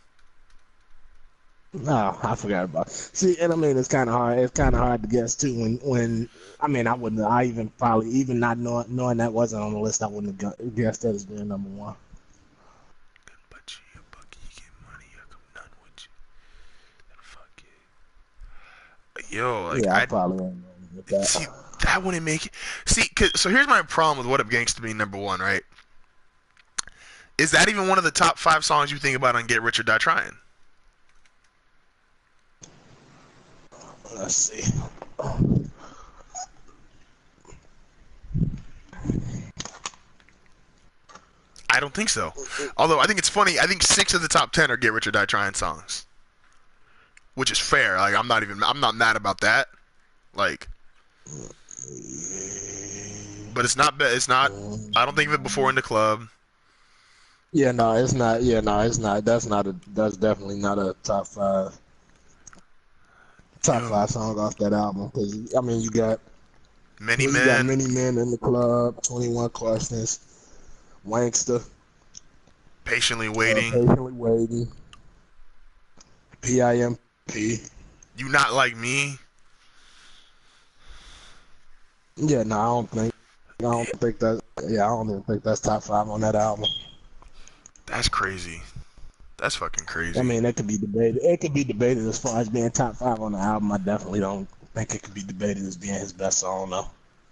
B: No, I forgot about it. See, and I mean, it's kind of hard. It's kind of hard to guess too. When I mean, I wouldn't. I even probably even not knowing that wasn't on the list, I wouldn't have guessed that as being number one.
A: But you a bucket, you get money, I come none with you. Then fuck you. Yo, like
B: Yeah, I
A: I
B: probably wouldn't know with
A: see
B: that.
A: that wouldn't make it. See, so here's my problem with What Up Gangsta being number 1, right? Is that even one of the top 5 songs you think about on Get Rich or Die Trying?
B: Let's see.
A: I don't think so. Although I think it's funny. I think 6 of the top 10 are Get Rich or Die Trying songs, which is fair. Like I'm not mad about that. Like, but it's not. It's not. I don't think of it before in the club.
B: Yeah, no, it's not. Yeah, no, it's not. That's definitely not a top
A: Yo,
B: five song off that album. Because I mean,
A: Many
B: you got
A: Men,
B: Many Men in the Club, 21 Questions, Wankster,
A: Patiently Waiting.
B: Patiently Waiting, PIMP.
A: You Not Like Me.
B: Yeah, no, I don't think that. Yeah, I don't even think that's top five on that album.
A: That's crazy. That's fucking
B: I
A: crazy.
B: mean, that could be debated. It could be debated as far as being top five on the album. I definitely don't think it could be debated as being his best song, though.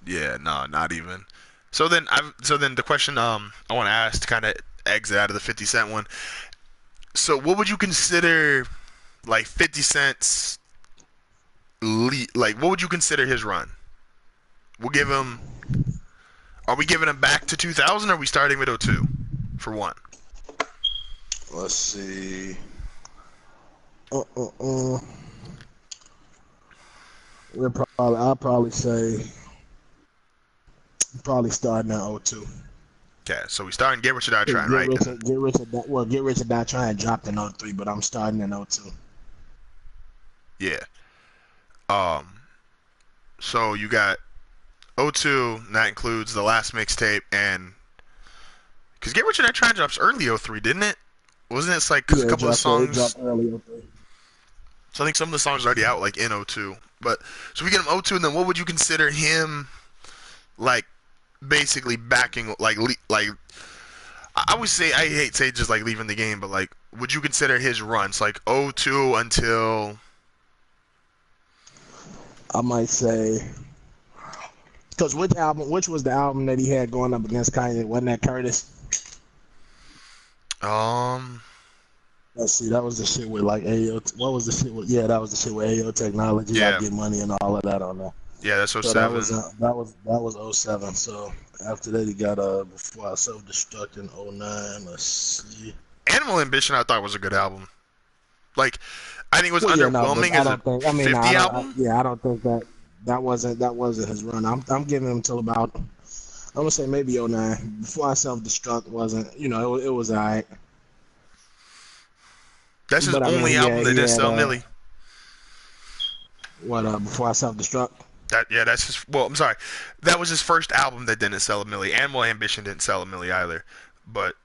A: Yeah, no, not even. So then the question I want to ask to kind of exit out of the 50 Cent one. So what would you consider like 50 Cent's like what would you consider his run? We'll give him. Are we giving him back to 2000? Or are we starting with '02 for one?
B: Let's see. Uh, uh, uh. I'll probably say probably starting at '02.
A: Okay, so we starting Get Rich or Die Trying,
B: Get
A: right?
B: Rich,
A: And
B: Get Rich or Die Trying dropped in '03, but I'm starting in '02.
A: yeah. Um. So you got '02. And that includes the last mixtape and because Get Rich or Die Trying drops early '03, didn't it? Wasn't it like a
B: Yeah,
A: couple of
B: it
A: songs?
B: dropped early '03.
A: So I think some of the songs are already out like in '02. But so we get him '02, and then what would you consider him like basically backing like I would say I hate say just like leaving the game, but like would you consider his runs like '02 until
B: I might say because which was the album that he had going up against Kanye? Wasn't that Curtis?
A: um
B: Let's see, that was the shit with like AO. What was the shit with? Yeah, that was the shit with AO Technology. I
A: yeah
B: Get Money and all of that on there.
A: yeah that's
B: So
A: '07.
B: that was '07. So after that, he got Before I Self Destruct in '09. Let's see.
A: Animal Ambition I thought was a good album. Like I think it was
B: Well, yeah, no, but
A: underwhelming
B: I
A: as a
B: don't think. I mean, no,
A: 50 album.
B: I don't think that wasn't his run. I'm giving him till about. I'm gonna say maybe '09. Before I Self Destruct wasn't. You know, it was alright.
A: That's his
B: But I mean,
A: only album that
B: he
A: didn't
B: had
A: sell Millie.
B: Before I Self Destruct.
A: That's his. Well, I'm sorry, that was his first album that didn't sell a milli. Animal Ambition didn't sell a milli either, but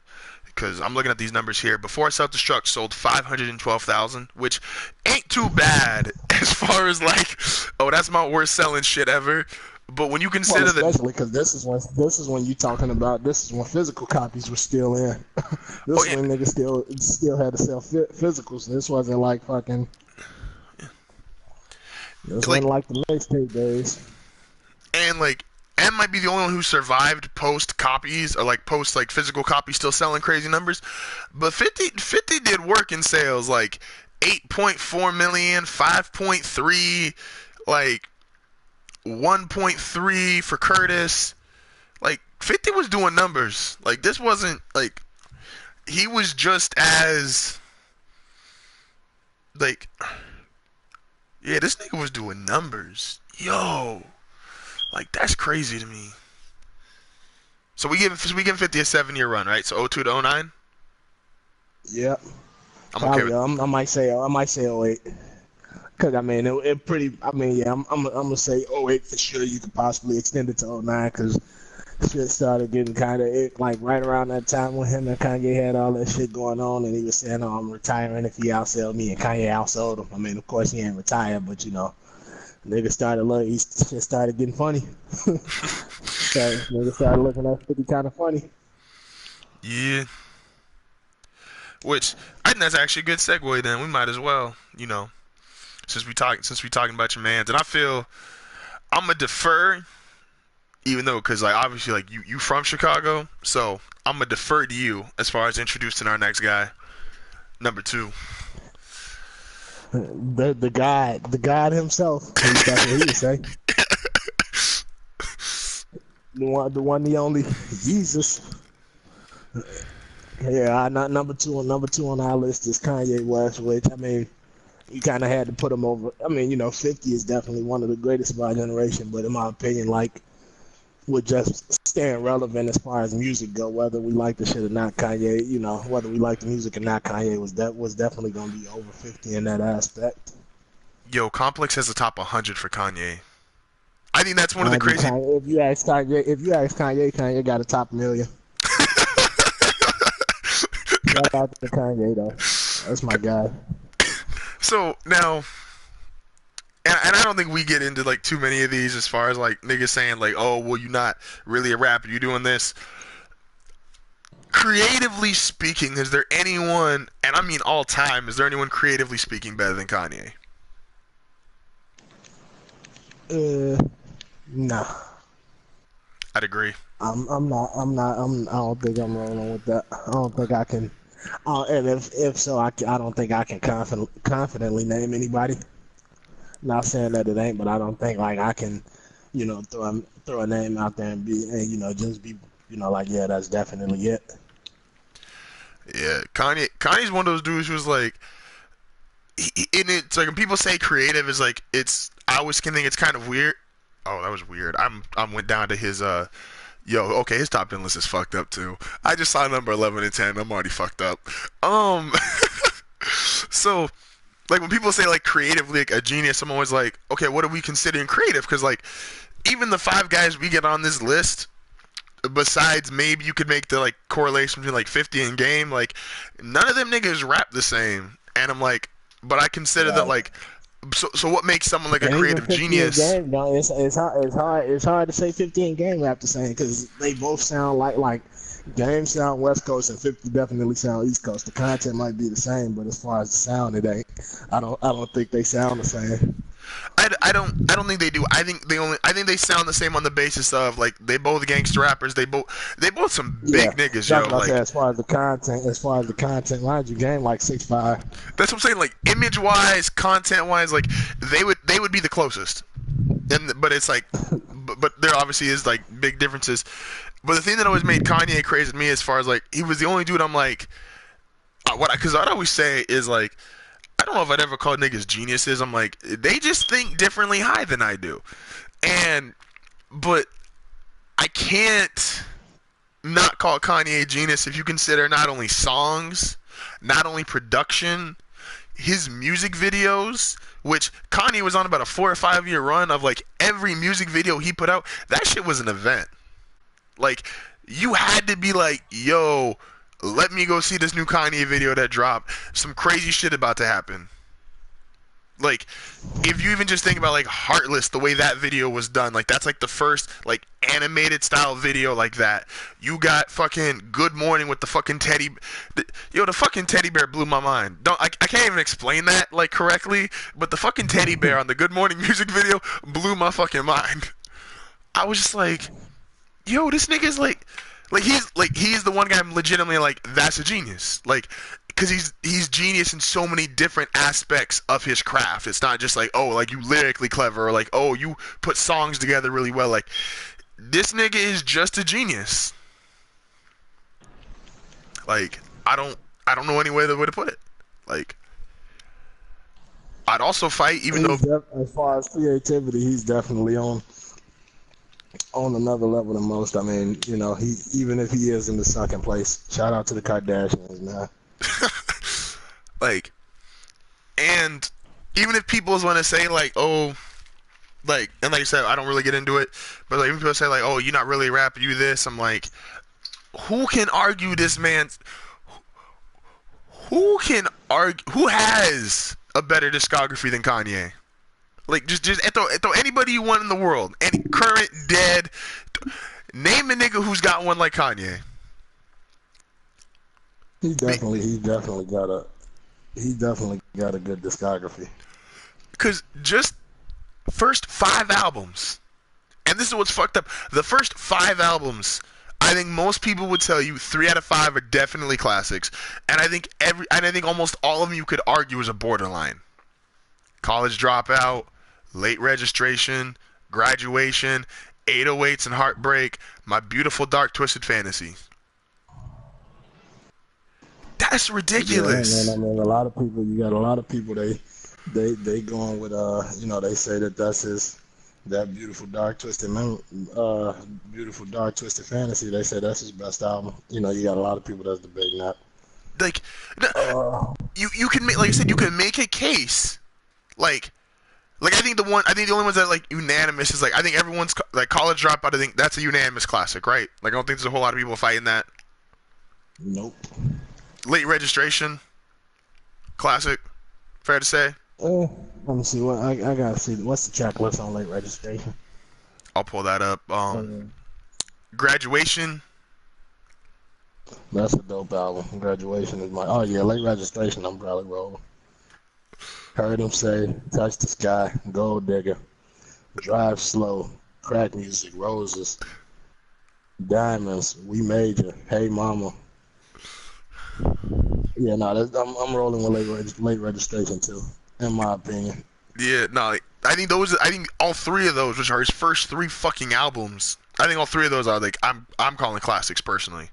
A: because I'm looking at these numbers here, Before Self Destruct sold 512,000, which ain't too bad as far as like, oh, that's my worst selling shit ever. But when you
B: Well,
A: consider the,
B: especially because this is when you talking about this is when physical copies were still in.
A: oh
B: This is
A: yeah,
B: when niggas still had to sell physicals. This wasn't like fucking. This
A: like
B: wasn't like the mixtape days.
A: and like M might be the only one who survived post copies or like post like physical copies still selling crazy numbers. But 50 did work in sales like 8.4 million, 5.3, like 1.3 for Curtis. Like 50 was doing numbers. Like this wasn't like he was just as like yeah, this nigga was doing numbers. Yo, like that's crazy to me. So we give 50 a 7 year run, right? So '02 to '09.
B: Yep.
A: I'm okay
B: Probably.
A: with.
B: I might say '08. Cause I mean it pretty. I mean yeah. I'm gonna say '08 for sure. You could possibly extend it to '09 because shit started getting kind of like right around that time when him and Kanye had all that shit going on, and he was saying, "Oh, I'm retiring if he outsold me," and Kanye outsold him. I mean, of course he ain't retired, but you know, nigga started shit started getting funny. Nigga started looking at 50 kind of funny.
A: Yeah. Which I think that's actually a good segue. Then we might as well, you know, since we talking about your man's, and I feel I'm gonna defer, even though because like obviously like you from Chicago, so I'm gonna defer to you as far as introducing our next guy, number 2.
B: The God himself. That's what he would say. The one, the only Jesus. Yeah, number two on our list is Kanye West, which I mean, you kind of had to put him over. I mean, 50 is definitely one of the greatest of our generation, but in my opinion, like, with just staying relevant as far as music go, whether we like the shit or not, Kanye, whether we like the music or not, Kanye was definitely gonna be over 50 in that aspect.
A: Yo, Complex has the top 100 for Kanye. I think that's one of the
B: Mind you,
A: crazy.
B: Kanye, if you ask Kanye, Kanye got a top million. Shout out to Kanye though, that's my guy.
A: So now, and I don't think we get into like too many of these as far as like niggas saying like, oh, well, you're not really a rapper, you doing this. Creatively speaking, is there anyone, and I mean all time, is there anyone creatively speaking better than Kanye?
B: Nah.
A: I'd agree.
B: I don't think I'm rolling with that. I don't think I can. And if so, I don't think I can confidently name anybody. Not saying that it ain't, but I don't think like I can, throw a name out there and just be, like, yeah, that's definitely it.
A: Yeah, Kanye's one of those dudes who's like, and it's like when people say creative is like it's. I always can think it's kind of weird. Oh, that was weird. I went down to his Yo, okay, his top 10 list is fucked up too. I just saw number 11 and 10. I'm already fucked up. Um, so like when people say like creatively like a genius, I'm always like, okay, what are we considering creative? Because like even the five guys we get on this list, besides maybe you could make the like correlation between like 50 and game, like none of them niggas rap the same. And I'm like, but I consider that
B: Right.
A: like, so what makes someone like a
B: And even
A: creative
B: 50 in
A: genius?
B: game, no, it's hard to say 50 in game rap the same because they both sound like game sound West Coast and 50 definitely sound East Coast. The content might be the same, but as far as the sound, it ain't. I don't think they sound the same.
A: I don't think they do. I think they sound the same on the basis of like they both gangster rappers. They both some
B: Yeah,
A: big niggas,
B: that's
A: yo.
B: what I said.
A: Like
B: As far as the content, mind you, game like 6'5".
A: that's what I'm saying. Like image wise, content wise, like they would be the closest. And but it's like, but there obviously is like big differences. But the thing that always made Kanye crazy to me, as far as like he was the only dude I'm like, because I'd always say is like I don't know if I'd ever call niggas geniuses. I'm like they just think differently high than I do, and but I can't not call Kanye a genius if you consider not only songs, not only production, his music videos, which Kanye was on about a 4 or 5 year run of like every music video he put out. That shit was an event. Like you had to be like, yo, let me go see this new Kanye video that dropped. Some crazy shit about to happen. Like if you even just think about like Heartless, the way that video was done, like that's like the first like animated style video like that. You got fucking Good Morning with the fucking the fucking teddy bear blew my mind. I can't even explain that like correctly, but the fucking teddy bear on the Good Morning music video blew my fucking mind. I was just like, yo, this nigga's like he's the one guy I'm legitimately like that's a genius. Like because he's genius in so many different aspects of his craft. It's not just like, oh, like you lyrically clever, or like, oh, you put songs together really well. Like this nigga is just a genius. Like I don't know any way the way to put it. Like I'd also fight even though
B: As far as creativity, he's definitely on another level than most. I mean, he even if he is in the second place, shout out to the Kardashians, man.
A: like and even if people want to say like, oh, like and like you said, I don't really get into it, but like even people say like, oh, you're not really a rapper, you this. I'm like, who can argue this man's who can argue who has a better discography than Kanye? Like just throw anybody you want in the world, any current, dead, name a nigga who's got one like Kanye.
B: He definitely got a good discography.
A: Because just first 5 albums, and this is what's fucked up. The first 5 albums, I think most people would tell you 3 out of 5 are definitely classics, and I think almost all of them you could argue is a borderline. College Dropout, Late Registration, Graduation, 808s and Heartbreak, My Beautiful Dark Twisted Fantasy. That's
B: Yeah, and
A: ridiculous.
B: I mean, a lot of people. You got a lot of people. They going with you know, they say that that's his that beautiful dark twisted fantasy. They say that's his best album. You know, you got a lot of people that's debating that.
A: Like,
B: Uh,
A: you can make, like I said, you can make a case. Like, I think the only ones that like unanimous is like I think everyone's like College Dropout. I think that's a unanimous classic, right? Like I don't think there's a whole lot of people fighting that.
B: nope.
A: Late Registration, classic. Fair to say.
B: Let me see what I gotta see. What's the checklist on late registration?
A: I'll pull that up.
B: Uh,
A: Graduation.
B: that's a dope album. Graduation is my. Oh yeah, late registration. I'm probably rolling. Heard him say, "Touch the sky, gold digger, drive slow, crack music, roses, diamonds, we major, hey mama." Yeah, no, I'm rolling with late registration too, in my opinion.
A: Yeah, no, I think those. I think all three of those, which are his first three fucking albums. I think all three of those are like I'm calling classics personally.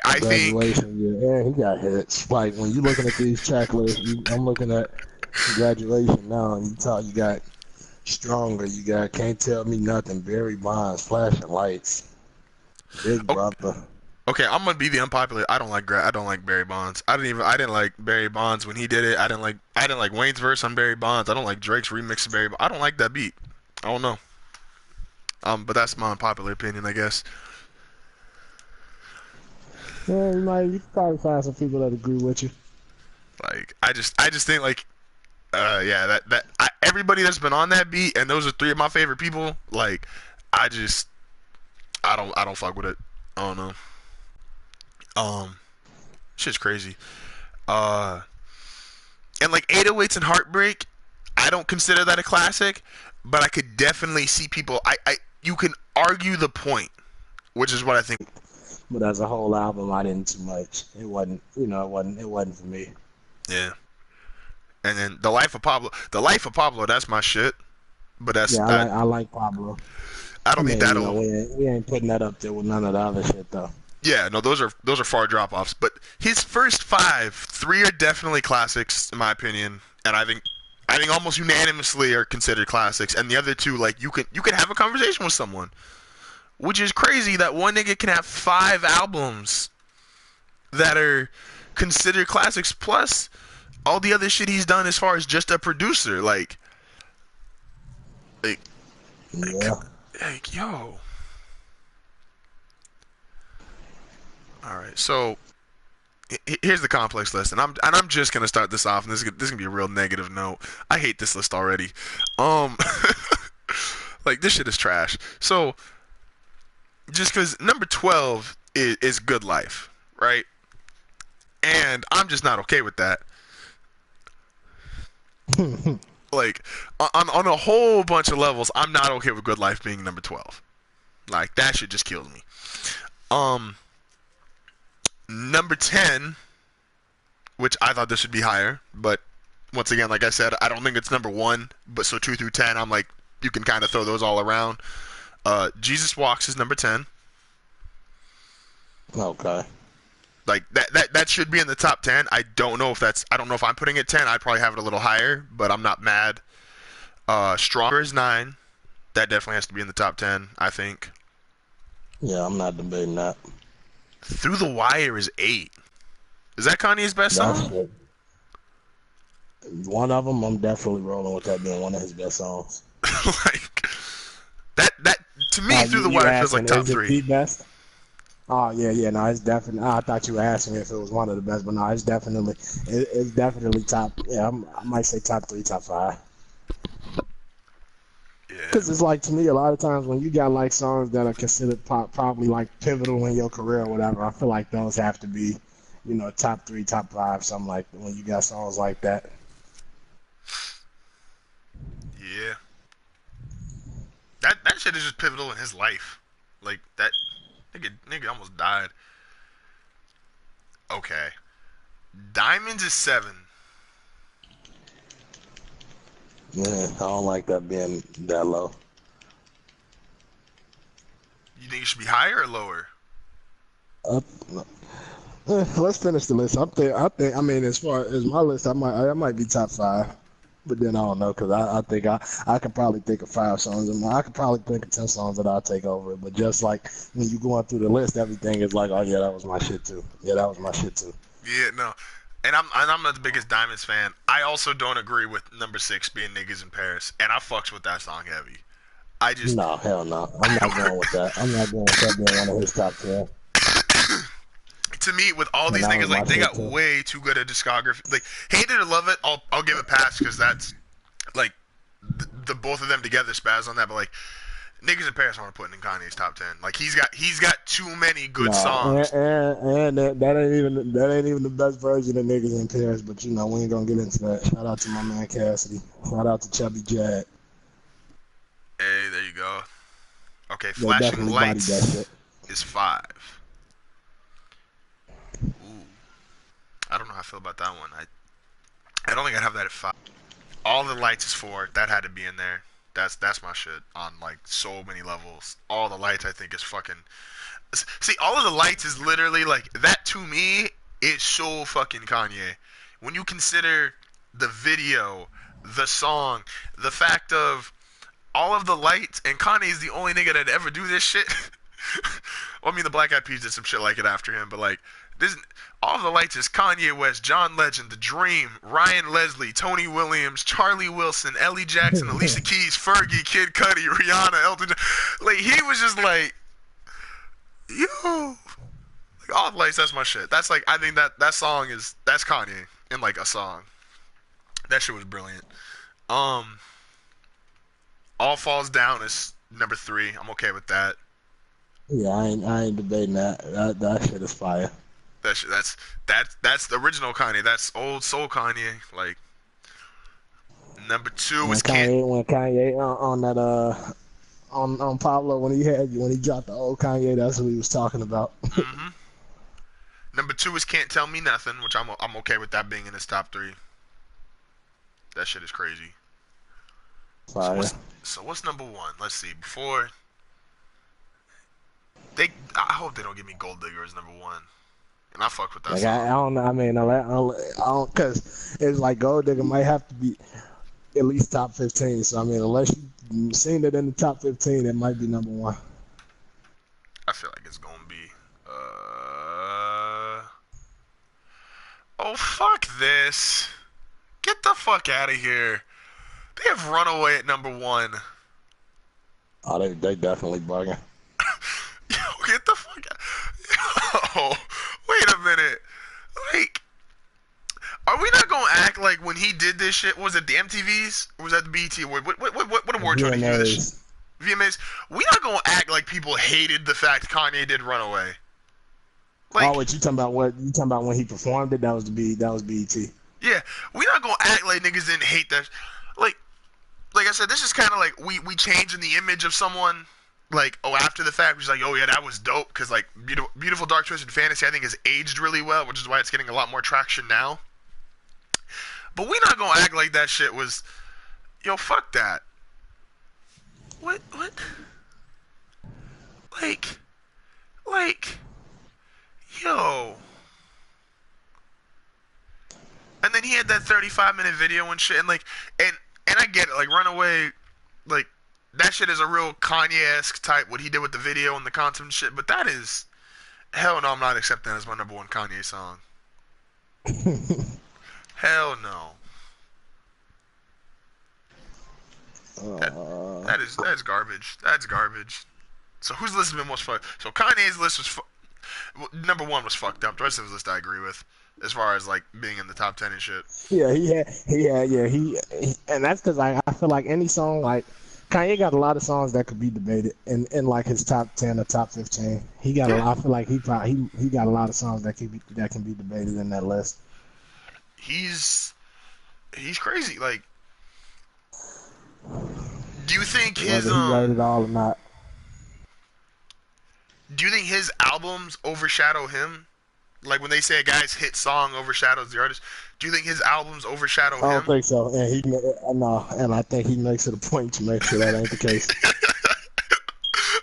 A: I think.
B: Graduation, yeah, and he got hits. Like when you looking at these checklists, I'm looking at graduation now, and you got stronger, you got can't tell me nothing, Barry Bonds, flashing lights, Big
A: Oh,
B: Brother.
A: okay, I'm gonna be the unpopular. I don't like Barry Bonds. I didn't like Barry Bonds when he did it. I didn't like Wayne's verse on Barry Bonds. I don't like Drake's remix of Barry. I don't like that beat. I don't know. But that's my unpopular opinion, I guess.
B: Yeah, you can probably find some people that agree with you.
A: Like I just think like yeah everybody that's been on that beat and those are three of my favorite people. Like I just I don't fuck with it. I don't know. Um, shit's crazy. Uh, and like 808s and Heartbreak, I don't consider that a classic, but I could definitely see people. I you can argue the point, which is what I think.
B: But as a whole album, I didn't too much. It wasn't, it wasn't for me.
A: Yeah. And then the Life of Pablo, that's my shit. But
B: Yeah, I like Pablo.
A: I
B: I
A: don't think
B: mean,
A: that'll.
B: we ain't putting that up there with none of the other shit though.
A: Yeah, no, those are far drop offs. But his first five, three are definitely classics in my opinion, and I think almost unanimously are considered classics. And the other two, like you can have a conversation with someone, which is crazy that one nigga can have five albums that are considered classics plus all the other shit he's done as far as just a producer. Like, like,
B: Yeah.
A: like yo. All right, so here's the complex list, and I'm just gonna start this off, and this is gonna be a real negative note. I hate this list already. Um, like this shit is trash. So just because number 12 is Good Life, right? And I'm just not okay with that. Like on a whole bunch of levels, I'm not okay with Good Life being number 12. Like that shit just kills me. Um, number 10, which I thought this would be higher, but once again, like I said, I don't think it's number one. But so 2 through 10, I'm like, you can kind of throw those all around. Jesus Walks is number 10.
B: Okay.
A: Like that should be in the top 10. I don't know if I'm putting it 10. I'd probably have it a little higher, but I'm not mad. Stronger is 9. That definitely has to be in the top 10, I think.
B: Yeah, I'm not debating that.
A: Through the Wire is 8. Is that Kanye's best
B: That's
A: song?
B: it. One of them, I'm definitely rolling with that being one of his best songs.
A: Like that to me, Through the
B: You
A: Wire feels like
B: asking,
A: top
B: is it
A: 3.
B: the best? Oh yeah, no, it's definitely. I thought you were asking if it was one of the best, but no, it's definitely top. Yeah, I might say top 3, top 5.
A: Yeah.
B: Because it's like to me, a lot of times when you got like songs that are considered probably like pivotal in your career or whatever, I feel like those have to be, top 3, top 5, something like when you got songs like that.
A: Yeah. That shit is just pivotal in his life. Like that nigga almost died. Okay. Diamonds is 7.
B: Yeah, I don't like that being that low.
A: You think it should be higher or lower?
B: Up, Let's finish the list. I mean, as far as my list, I might be top five, but then I don't know because I think I could probably think of 5 songs. I could probably think of 10 songs that I'll take over. But just like when you going through the list, everything is like, oh yeah, that was my shit too. Yeah, that was my shit too.
A: Yeah, no. And I'm not the biggest Diamonds fan. I also don't agree with number 6 being Niggas in Paris, and I fucks with that song heavy. I just
B: No, hell no. I'm not going with that. I'm not going with that being one of his top 10.
A: to me, with all
B: And
A: these
B: that was
A: niggas,
B: my
A: like they
B: shit
A: got
B: too.
A: way too good a discography. Like, hate it or love it, I'll give it pass because that's like the both of them together spaz on that. But like Niggas in Paris, I want to put in Kanye's top 10. Like he's got too many good
B: No,
A: songs.
B: and that ain't even the best version of Niggas in Paris. But you know we ain't gonna get into that. Shout out to my man Cassidy. Shout out to Chubby Jack.
A: Hey, there you go. Okay,
B: They
A: Flashing
B: definitely bodied that
A: Lights
B: shit.
A: is 5. Ooh, I don't know how I feel about that one. I don't think I'd have that at 5. All the Lights is 4. That had to be in there. That's my shit on like so many levels. All the Lights I think is fucking. See, All of the Lights is literally like that to me. Is so fucking Kanye. When you consider the video, the song, the fact of all of the lights, and Kanye is the only nigga that ever do this shit. Well, I mean, the Black Eyed Peas did some shit like it after him, but like this, all of the lights is Kanye West, John Legend, The Dream, Ryan Leslie, Tony Williams, Charlie Wilson, Ellie Jackson, Alicia Keys, Fergie, Kid Cudi, Rihanna, Elton John. Like he was just like, yo, like all the lights. That's my shit. That's like I think that song that's Kanye in like a song. That shit was brilliant. Um, All Falls Down is number 3. I'm okay with that.
B: Yeah, I ain't debating that. That shit is fire.
A: That's the original Kanye. That's old soul Kanye. Like number 2 is can't.
B: When Kanye on that on Pablo when he dropped the old Kanye, that's what he was talking about.
A: Mm-hmm. Number 2 is Can't Tell Me Nothing, which I'm okay with that being in his top 3. That shit is crazy. So
B: Fire.
A: what's number 1? Let's see. Before I hope they don't give me Gold Digger as number 1. And I fuck with that
B: Like
A: song.
B: I don't know. I mean, I don't because it's like Gold Digger might have to be at least top 15. So I mean, unless you seen it in the top 15, it might be number 1.
A: I feel like it's gonna be. Oh fuck this! Get the fuck out of here! They have Runaway at number 1.
B: Oh, they definitely bugging.
A: Yo, get the fuck out! Yo, wait a minute. Like, are we not gonna act like when he did this shit? Was it the MTVs or was that the BET award? What award show did he do this shit? VMAs. We not gonna act like people hated the fact Kanye did Runaway. Like,
B: What you talking about? What you talking about when he performed it? That was BET.
A: yeah, we not gonna act like niggas didn't hate that. Like I said, this is kind of like we changing the image of someone. Like, after the fact, we're just like, oh yeah, that was dope. Because like, Beautiful Dark Twisted Fantasy, I think has aged really well, which is why it's getting a lot more traction now. But we not gonna act like that shit was, yo, fuck that. What? Like, yo. And then he had that 35-minute video and shit, and like, and I get it, like Runaway, like that shit is a real Kanye-esque type. What he did with the video and the concept and shit, but that is, hell no, I'm not accepting that as my number 1 Kanye song. Hell no. That's garbage. That's garbage. So whose list has been most fucked? So Kanye's list was number 1 was fucked up. The rest of his list I agree with, as far as like being in the top 10 and shit.
B: Yeah, and that's because I feel like any song like Kanye got a lot of songs that could be debated in like his top 10 or top 15. He got a lot. I feel like he got a lot of songs that can be debated in that list.
A: He's crazy. Like, do you think his
B: Whether he wrote it all or not?
A: Do you think his albums overshadow him? Like when they say a guy's hit song overshadows the artist, do you think his albums overshadow him?
B: I don't think so. And I think he makes it a point to make sure that ain't the case.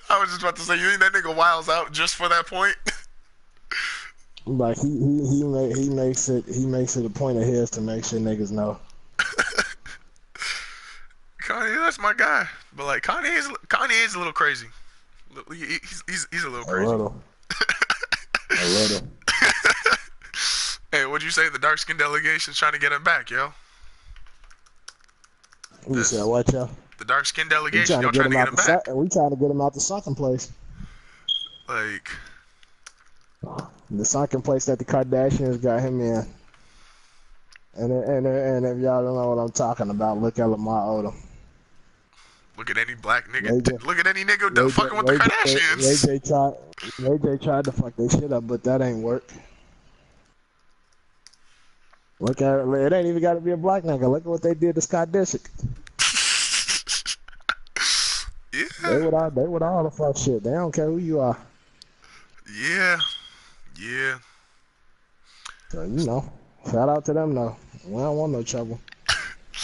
A: I was just about to say, you think that nigga wiles out just for that point?
B: Like he makes it a point of his to make sure niggas know.
A: Kanye, that's my guy. But like Kanye is a little crazy. He's a little
B: A
A: crazy.
B: little, a little.
A: Hey, what'd you say? The dark skin delegation's trying to get him back, yo.
B: You said
A: This
B: what, y'all?
A: the dark skin
B: We
A: delegation,
B: trying to
A: y'all
B: get
A: trying
B: him
A: to get
B: out
A: him back.
B: we trying to get him out the sunken place.
A: Like,
B: The sunken place that the Kardashians got him in. And if y'all don't know what I'm talking about, look at Lamar Odom.
A: look at any black nigga.
B: Ray J,
A: Look at any nigga
B: Ray J,
A: fucking with the Kardashians.
B: Ray J tried to fuck their shit up, but that ain't work. Look at it. It ain't even got to be a black nigga. Look at what they did to Scott Disick. They
A: Yeah,
B: would all the fuck shit. They don't care who you are.
A: yeah, yeah.
B: So shout out to them though. We don't want no trouble.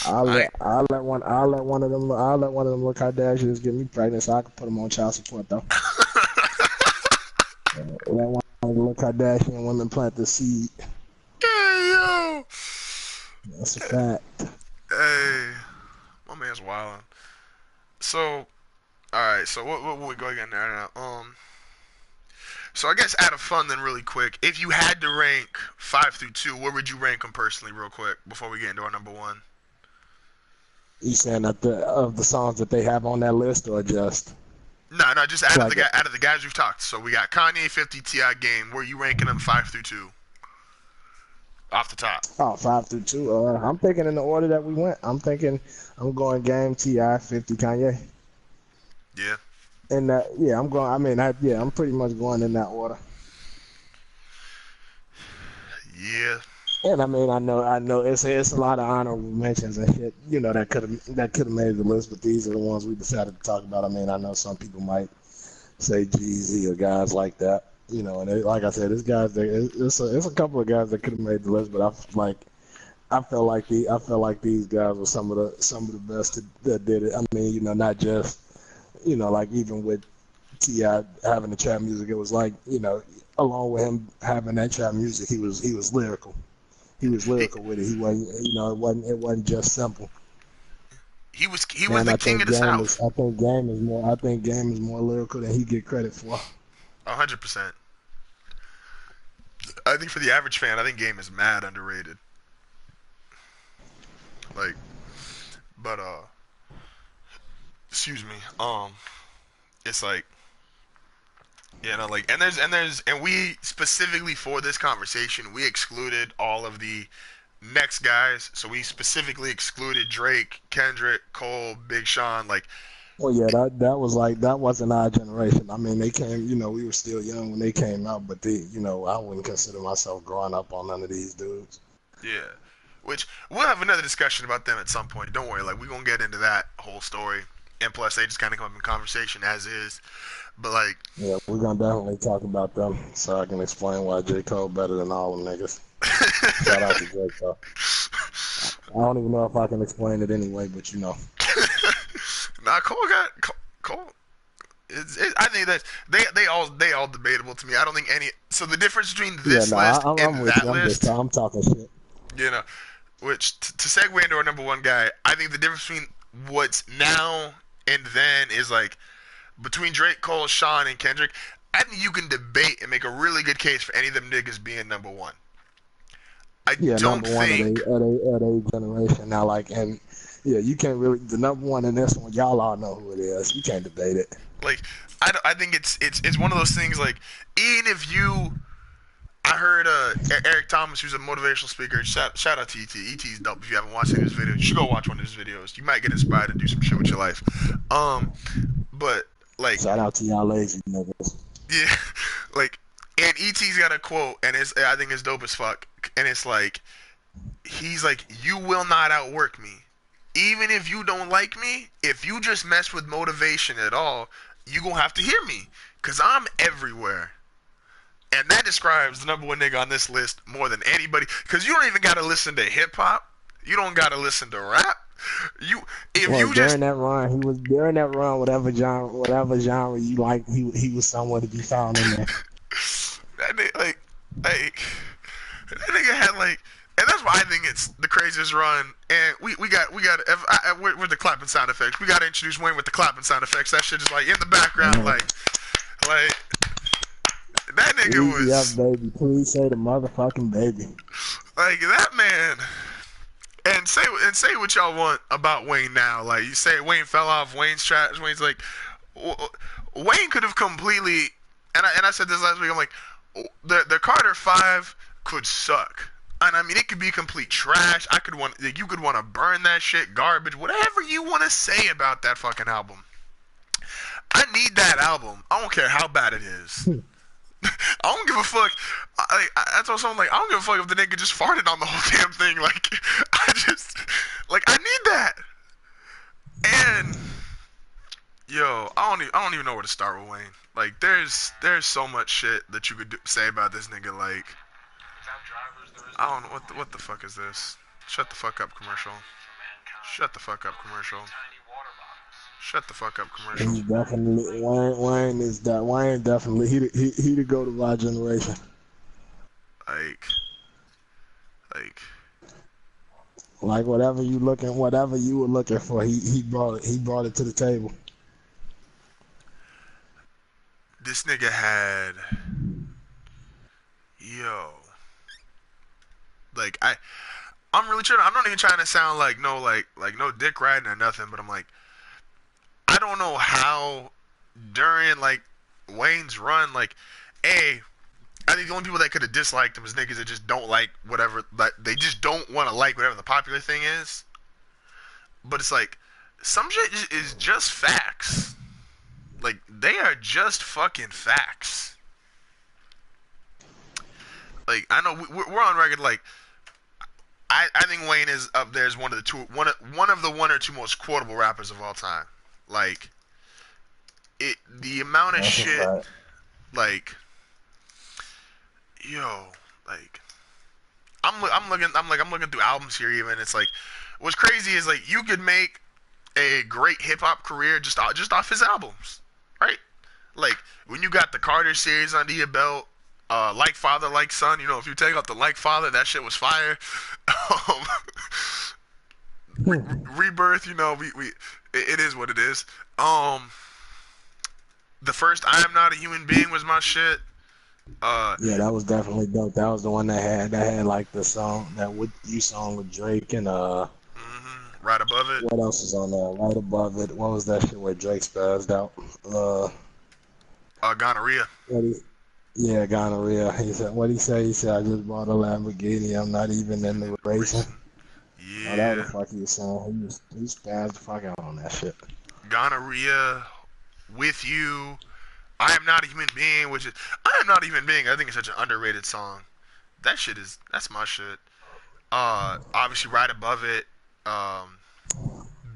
A: I
B: I'll let one of them little Kardashians get me pregnant so I can put them on child support though. Let one of the little Kardashian women plant the seed.
A: Hey yo.
B: That's a fact.
A: Hey, my man's wildin'. So, all right. So what we go again now? So I guess out of fun then, really quick, if you had to rank 5 through 2, where would you rank them personally, real quick, before we get into our number one?
B: You saying that of the songs that they have on that list, or just
A: No, just out of
B: like
A: the guys we've talked. So we got Kanye, 50, Ti, Game. Where are you ranking them 5 through 2, off the top?
B: 5 through 2? I'm thinking in the order that we went. I'm going Game, Ti, 50, Kanye.
A: Yeah.
B: And yeah, I'm going. I mean, I'm pretty much going in that order.
A: Yeah.
B: And I mean, I know, it's a lot of honorable mentions and shit, that could have made the list, but these are the ones we decided to talk about. I mean, I know some people might say Jeezy or guys like that, and like I said, it's a couple of guys that could have made the list, but I felt like these guys were some of the best that did it. I mean, not just, like even with T.I. having the trap music, it was like, along with him having that trap music, he was lyrical. He was
A: He
B: lyrical with it. He wasn't, it wasn't just simple.
A: he was
B: And
A: the king of the South.
B: I think Game is more lyrical than he get credit for.
A: 100%. I think for the average fan, I think Game is mad underrated. Like, but excuse me. It's like, like, and we specifically for this conversation, we excluded all of the next guys. So we specifically excluded Drake, Kendrick, Cole, Big Sean. Like,
B: Well, yeah, that wasn't our generation. I mean, they came, we were still young when they came out, but I wouldn't consider myself growing up on none of these dudes.
A: yeah. Which we'll have another discussion about them at some point. Don't worry, like we're gonna get into that whole story. And plus, they just kind of come up in conversation as is. But like,
B: Yeah, we're gonna definitely talk about them so I can explain why J. Cole better than all them niggas. Shout out to J. Cole. I don't even know if I can explain it anyway, but
A: nah, Cole. I think that they all debatable to me. I don't think any. So the difference between
B: Yeah,
A: this list and
B: I'm with
A: that
B: you.
A: list,
B: I'm talking shit.
A: you know, which to segue into our number one guy, I think the difference between what's now and then is like between Drake, Cole, Sean, and Kendrick. I think you can debate and make a really good case for any of them niggas being number one. I
B: Yeah,
A: don't
B: number one of
A: think.
B: a generation now. Yeah, you can't really the number one in this one. Y'all all know who it is. You can't debate it.
A: Like, I think it's one of those things. Like, even if you, I heard Eric Thomas, who's a motivational speaker. Shout out to ET. ET's dope. If you haven't watched any of his videos, you should go watch one of his videos. You might get inspired and do some shit with your life. But like,
B: Shout out to y'all lazy niggas.
A: yeah, like, and ET's got a quote, and I think it's dope as fuck. And it's like, he's like, you will not outwork me. Even if you don't like me, if you just mess with motivation at all, you gonna have to hear me, cause I'm everywhere. And that describes the number one nigga on this list more than anybody. Cause you don't even gotta listen to hip hop. You don't gotta listen to rap.
B: During that run, whatever genre you like, he was somewhere to be found in there.
A: Like, Like that nigga had like, and that's why I think it's the craziest run. And we got with the clapping sound effects. We got to introduce Wayne with the clapping sound effects. That shit is like in the background,
B: Mhm.
A: like that nigga
B: Easy up,
A: was
B: baby. Please say the motherfucking baby.
A: like that man. And say what y'all want about Wayne now. Like you say Wayne fell off. Wayne's trash. Wayne's like Wayne could have completely. And I said this last week. I'm like the Carter Five could suck. And I mean, it could be complete trash. You could want to burn that shit, garbage, whatever you want to say about that fucking album. I need that album. I don't care how bad it is. I don't give a fuck. I told someone like I don't give a fuck if the nigga just farted on the whole damn thing. Like I just like I need that. And yo, I don't even know where to start with Wayne. Like there's so much shit that you could say about this nigga. Like I don't know what the fuck is this. Shut the fuck up commercial. Shut the fuck up commercial. Shut the fuck up commercial.
B: He's definitely Wayne is that Wayne definitely he the go to our generation.
A: Like like
B: Like whatever you were looking for, he brought it to the table.
A: this nigga had yo like I'm really trying. I'm not even trying to sound like no dick riding or nothing, but I'm like I don't know how during like Wayne's run, like a I think the only people that could have disliked him is niggas that just don't like whatever, like they just don't want to like whatever the popular thing is. But it's like some shit is just facts. Like they are just fucking facts. Like I know we're on record. Like I think Wayne is up there as one of the one or two most quotable rappers of all time. Like the amount of
B: That's a
A: shit,
B: fact.
A: like yo, like I'm looking through albums here even. It's like what's crazy is like you could make a great hip hop career just off his albums, right? Like when you got the Carter series under your belt, like Father Like Son. You know, if you take out the Like Father, that shit was fire. Um, Rebirth, you know, it is what it is. The first I Am Not a Human Being was my shit. Uh,
B: Yeah, that was definitely dope. That was the one that had like the song that with you song with Drake and
A: right above it.
B: what else is on there? Right above it. What was that shit where Drake spazzed out?
A: Gonorrhea.
B: What he, yeah, gonorrhea. He said what he say? He said I just bought a Lamborghini. I'm not even in the racing.
A: Racing.
B: Oh, that was
A: Yeah.
B: the fuck he was saying. He spazzed the fuck out on that shit.
A: Gonorrhea. With You. I Am Not a Human Being, which is I Am Not a Human Being. I think it's such an underrated song. That's my shit. Obviously right above it. Um,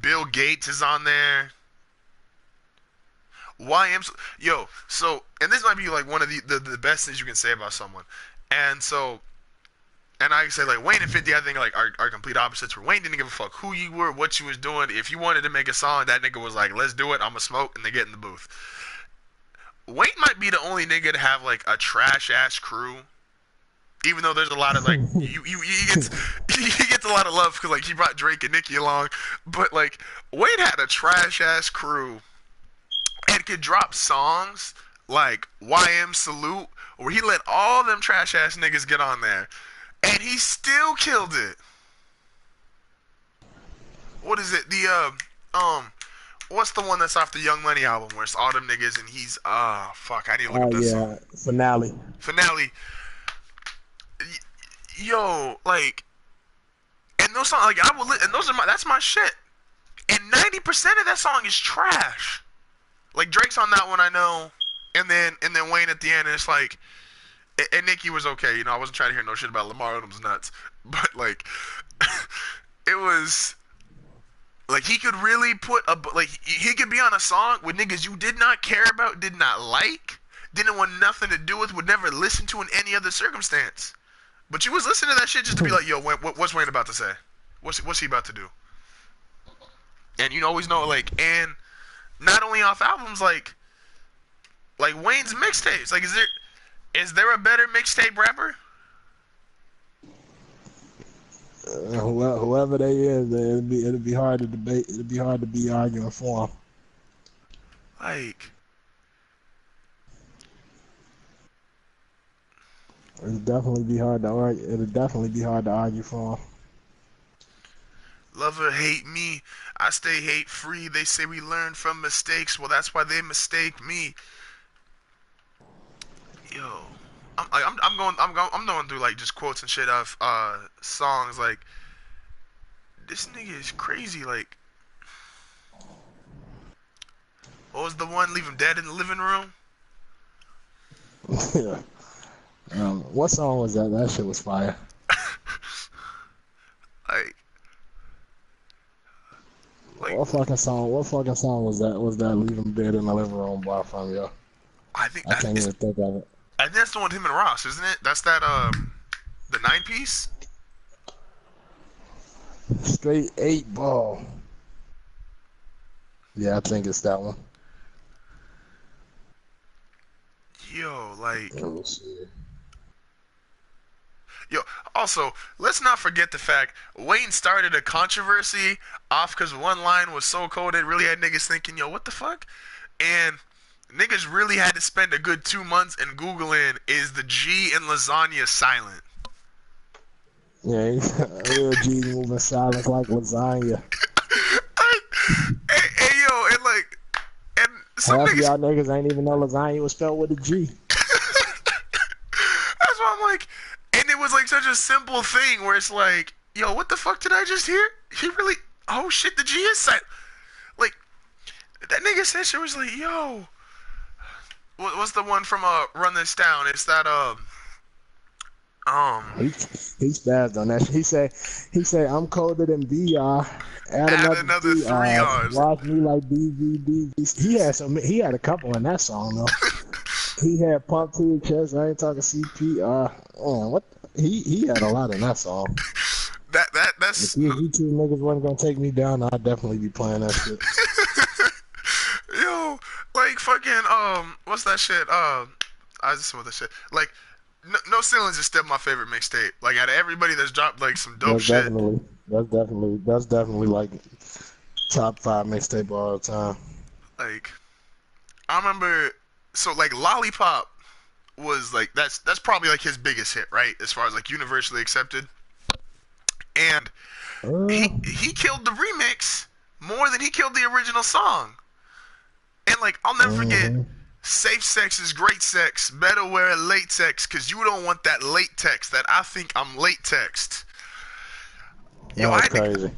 A: Bill Gates is on there. YM, yo, so and this might be like one of the best things you can say about someone, and so and I say like Wayne and 50, I think like are complete opposites. Where Wayne didn't give a fuck who you were, what you was doing. If you wanted to make a song, that nigga was like, let's do it. I'ma smoke, and they get in the booth. Wayne might be the only nigga to have like a trash ass crew. Even though there's a lot of like he gets a lot of love because like he brought Drake and Nicki along, but like Wayne had a trash ass crew and could drop songs like YM Salute, where he let all them trash ass niggas get on there, and he still killed it. What is it? What's the one that's off the Young Money album where it's all them niggas and he's fuck, I need to look
B: Oh
A: up that song.
B: yeah, finale.
A: Finale. Yo, like, and those songs, like and those are that's my shit. And 90% of that song is trash. Like Drake's on that one, I know, and then Wayne at the end, and it's like, and Nicki was okay. You know, I wasn't trying to hear no shit about Lamar Odom's nuts, but like, it was like he could really put like he could be on a song with niggas you did not care about, did not like, didn't want nothing to do with, would never listen to in any other circumstance. But you was listening to that shit just to be like, yo, what's Wayne about to say? What's he about to do? And you always know like, and not only off albums, like Wayne's mixtapes. Like, is there Is there a better mixtape rapper?
B: Whoever they is, it'd be hard to debate. It'd be hard to be arguing for them.
A: Like,
B: It'd definitely be hard to argue. It'd definitely be hard to argue for them.
A: love or hate me, I stay hate free. They say we learn from mistakes. Well, that's why they mistake me. Yo, I'm going through like just quotes and shit of songs. Like, this nigga is crazy. Like, what was the one? Leave him dead in the living room.
B: Yeah. What song was that? That shit was fire.
A: like,
B: What fucking song? What fucking song was that? Was that "Leave 'Em Dead in the Living Room" bar from yo?
A: I think
B: I can't even think of it.
A: I think that's the one with him and Ross, isn't it? That's that the 9-piece.
B: Straight 8 ball. Yeah, I think it's that one.
A: Yo, like,
B: Let me see.
A: yo. Also, let's not forget the fact Wayne started a controversy off because one line was so cold it really had niggas thinking, yo, what the fuck? And niggas really had to spend a good 2 months in Googling, is the G in lasagna silent?
B: Yeah, real G moving silent like lasagna.
A: Hey, yo, and like, and some
B: Half of
A: niggas.
B: y'all niggas ain't even know lasagna was spelled with a G.
A: That's why I'm like, and it was like such a simple thing where it's like, yo, what the fuck did I just hear? He really, oh shit, the G is silent. Like, that nigga said shit was like, yo, what's the one from Run This Down? It's that
B: He spazzed on that. He say I'm colder than BR. Add
A: another
B: another
A: 3 R's.
B: Watch me like BVB. He had a couple in that song though. He had pump to your chest. I ain't talking CPR. What? He had a lot in that song.
A: That's
B: If you two niggas wasn't gonna take me down, I'd definitely be playing that shit.
A: yo, like fucking what's that shit? I just saw that shit. Like, no Ceilings is still my favorite mixtape. Like, out of everybody that's dropped like some dope shit.
B: That's definitely like top 5 mixtape of all time.
A: Like, I remember, so like Lollipop was like that's probably like his biggest hit, right? As far as like universally accepted. And he killed the remix more than he killed the original song. And like, I'll never forget, safe sex is great sex. Better wear latex, cause you don't want that late text. That I think I'm late text. Yo,
B: That's crazy.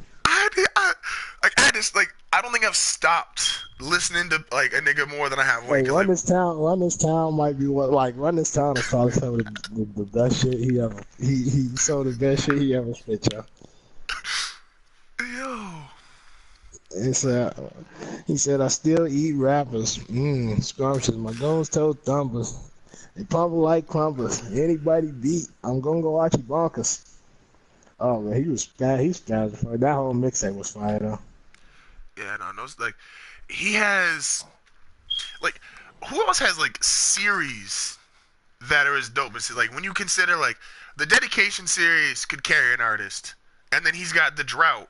A: I don't think I've stopped listening to like a nigga more than I have.
B: Hey,
A: Like,
B: Run This Town might be what, like, Run This Town is probably some of the best shit he ever, he some of the best shit he ever spit, yo.
A: yo,
B: He said, I still eat rappers. Scrumptious. My goons told thumpers. They pump like crumblers. Anybody beat, I'm gonna go Archie Bonkers. Oh man, he was bad. He's bad. That whole mixtape was fire though.
A: yeah, no, like, he has, like, who else has like series that are as dope as, like, when you consider like the Dedication series could carry an artist, and then he's got the Drought,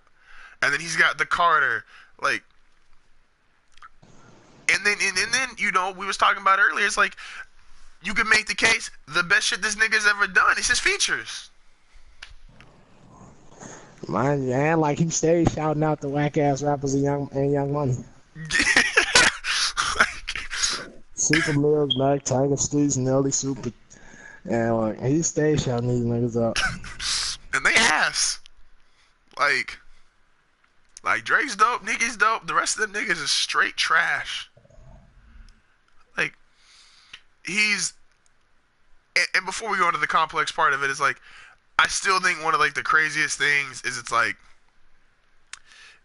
A: and then he's got the Carter, like, and then you know, we was talking about earlier, it's like you could make the case the best shit this nigga's ever done is his features.
B: Man, like he stayed shouting out the whack ass rappers and Young Money. Super Mills, Mac, Tiger Streets, Nelly Super, and like he stayed shouting these niggas up.
A: And they ass. Like Drake's dope, Nicki's dope. The rest of them niggas is straight trash. Like, he's, and before we go into the complex part of it, is like, I still think one of like the craziest things is it's like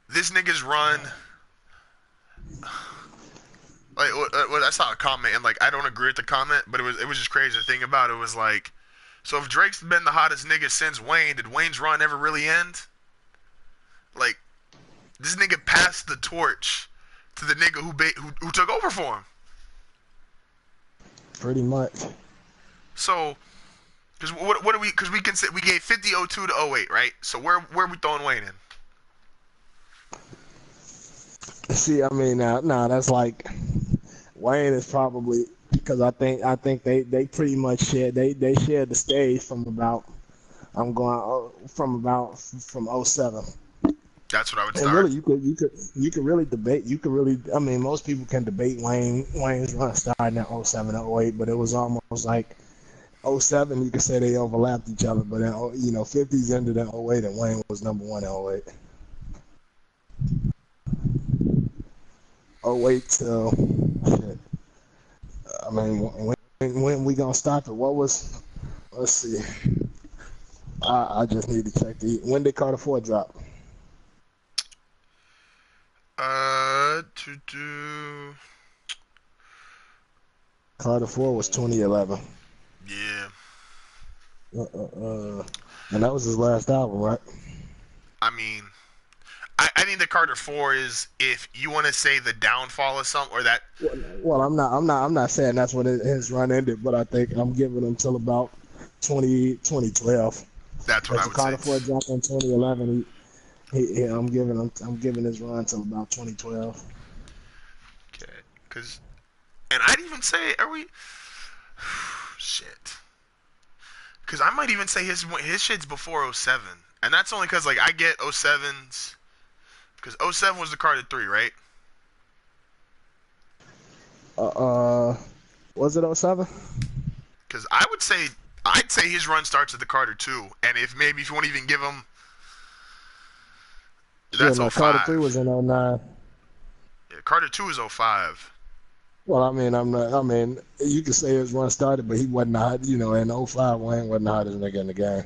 A: this nigga's run. Like, I saw a comment and like I don't agree with the comment, but it was just crazy. The thing about it was like, so if Drake's been the hottest nigga since Wayne, did Wayne's run ever really end? Like, this nigga passed the torch to the nigga who took over for him.
B: Pretty much.
A: So, because what do we? Because we can say we gave 50-02 to '08, right? So where are we throwing Wayne in?
B: See, I mean, now that's like Wayne is probably because I think they pretty much they shared the stage from about I'm going from '07.
A: That's what I would
B: And
A: start.
B: really, you could really debate. You could really, I mean, most people can debate Wayne's run starting at '07 or '08, but it was almost like '07. You could say they overlapped each other, but then, 50s ended in '08, and Wayne was number one in '08. '08 till shit. I mean, when we gonna stop it? What was? Let's see. I just need to check when did Carter 4 drop?
A: To do.
B: Carter 4 was 2011.
A: Yeah.
B: And that was his last album, right?
A: I mean, I think the Carter 4 is if you want to say the downfall of something or that.
B: Well, I'm not saying that's when his run ended, but I think I'm giving him till about 2012.
A: That's what
B: As
A: I
B: the
A: would say.
B: Carter 4 dropped in 2011, I'm giving his run till about 2012.
A: Okay. Because, and I'd even say, are we? Shit. Because I might even say his shit's before '07, and that's only because like I get '07's. Because '07 was the Carter 3, right?
B: Was it '07?
A: Because I'd say his run starts at the Carter 2, and if you want to even give him,
B: Yeah,
A: that's
B: no, Carter 3 was
A: '05.
B: in '09.
A: Yeah, Carter 2 is '05.
B: Well, I mean, I'm not. I mean, you could say his run started, but he wasn't hot. In '05, Wayne wasn't the hottest nigga in the game.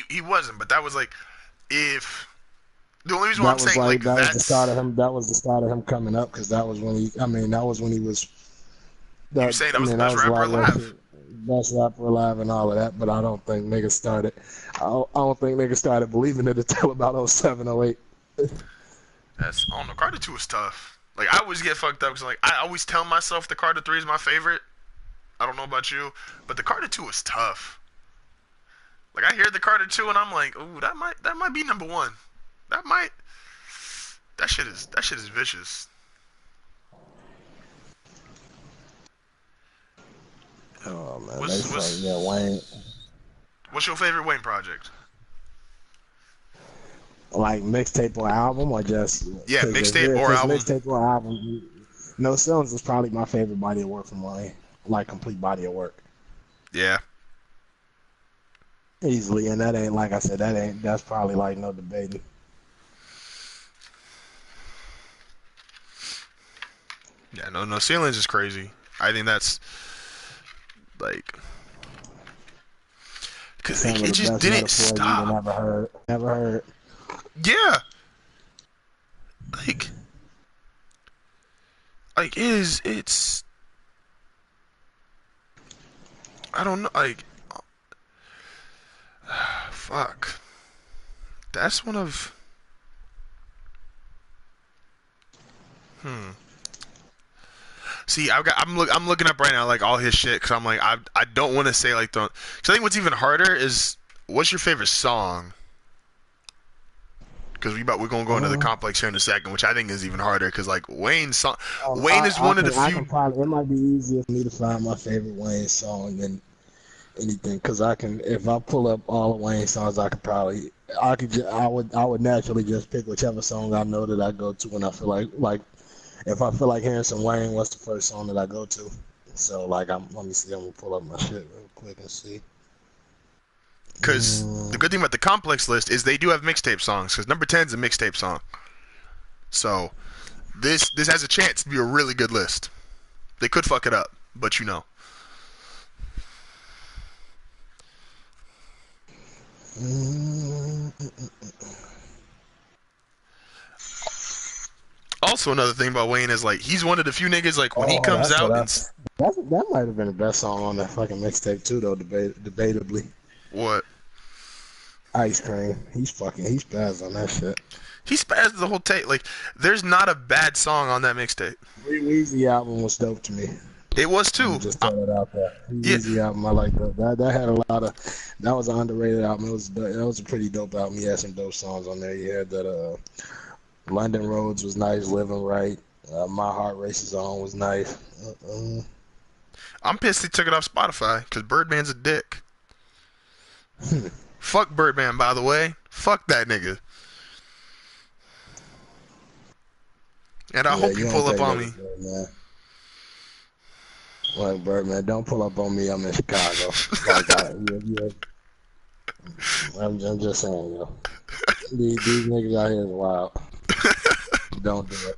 A: He wasn't, but that was like if the only reason why I'm
B: That was
A: saying
B: like
A: like
B: that was the start
A: that's
B: of him. That was the start of him coming up because that was when he. I mean, that was when he was.
A: you saying
B: I
A: that was the
B: mean, that
A: best
B: was a
A: rapper
B: lot less
A: alive.
B: shit. Best rapper alive and all of that, but I don't think niggas started. I don't think niggas started believing it until about '07, '08.
A: I don't know. Carter 2 was tough. Like I always get fucked up because like I always tell myself the Carter 3 is my favorite. I don't know about you, but the Carter 2 is tough. Like I hear the Carter 2 and I'm like, ooh, that might be number one. That might that shit is vicious.
B: Oh man, they
A: What's
B: fuck
A: what's
B: yeah, Wayne.
A: what's your favorite Wayne project?
B: Like mixtape or album or just
A: Yeah,
B: because
A: mixtape
B: if
A: or
B: it's
A: album.
B: mixtape or album, No Ceilings is probably my favorite body of work from Wayne. Like complete body of work.
A: Yeah.
B: Easily, and that ain't like I said. That's probably like no debating.
A: Yeah, no ceilings is crazy. I think that's like because
B: Some of
A: it
B: the
A: just
B: best
A: didn't
B: metaphors you
A: stop.
B: never heard. Never heard.
A: Yeah, like it's I don't know like fuck. That's one of hmm. See, I'm looking up right now like all his shit because I'm like I don't want to say like the. Cause I think what's even harder is what's your favorite song? Because we're gonna go into the
B: Uh,
A: complex here in a second, which I think is even harder. Because like Wayne's song, Wayne is
B: I
A: one of the
B: can
A: few.
B: probably it might be easier for me to find my favorite Wayne song than anything because I can if I pull up all the Wayne songs I could probably I would naturally just pick whichever song I know that I go to when I feel like if I feel like hearing some Wayne, what's the first song that I go to? So like let me see, I'm gonna pull up my shit real quick and see.
A: Because the good thing about the complex list is they do have mixtape songs. Because number 10 is a mixtape song, so this has a chance to be a really good list. They could fuck it up, but you know. Also, another thing about Wayne is like he's one of the few niggas like when he
B: Oh,
A: comes out and
B: that might have been the best song on that fucking mixtape too, though. Debatably,
A: what
B: Ice Cream. He's spazzed on that shit.
A: he spazzed the whole tape. Like there's not a bad song on that mixtape.
B: Free Weezy album was dope to me.
A: It was
B: I'm
A: too.
B: just throwing it out there.
A: Yeah,
B: Easy album, I like that. That had a lot of. That was an underrated album. That was a pretty dope album. He had some dope songs on there. You had that. London Roads was nice. Living Right. My Heart Races On was nice.
A: I'm pissed he took it off Spotify because Birdman's a dick. Fuck Birdman, by the way. Fuck that nigga. And I
B: Yeah,
A: hope
B: you
A: you
B: don't
A: pull up
B: take
A: on
B: that
A: me.
B: with Birdman. Like Birdman, don't pull up on me. I'm in Chicago. I'm just saying, yo. These niggas out here is wild. Don't do it.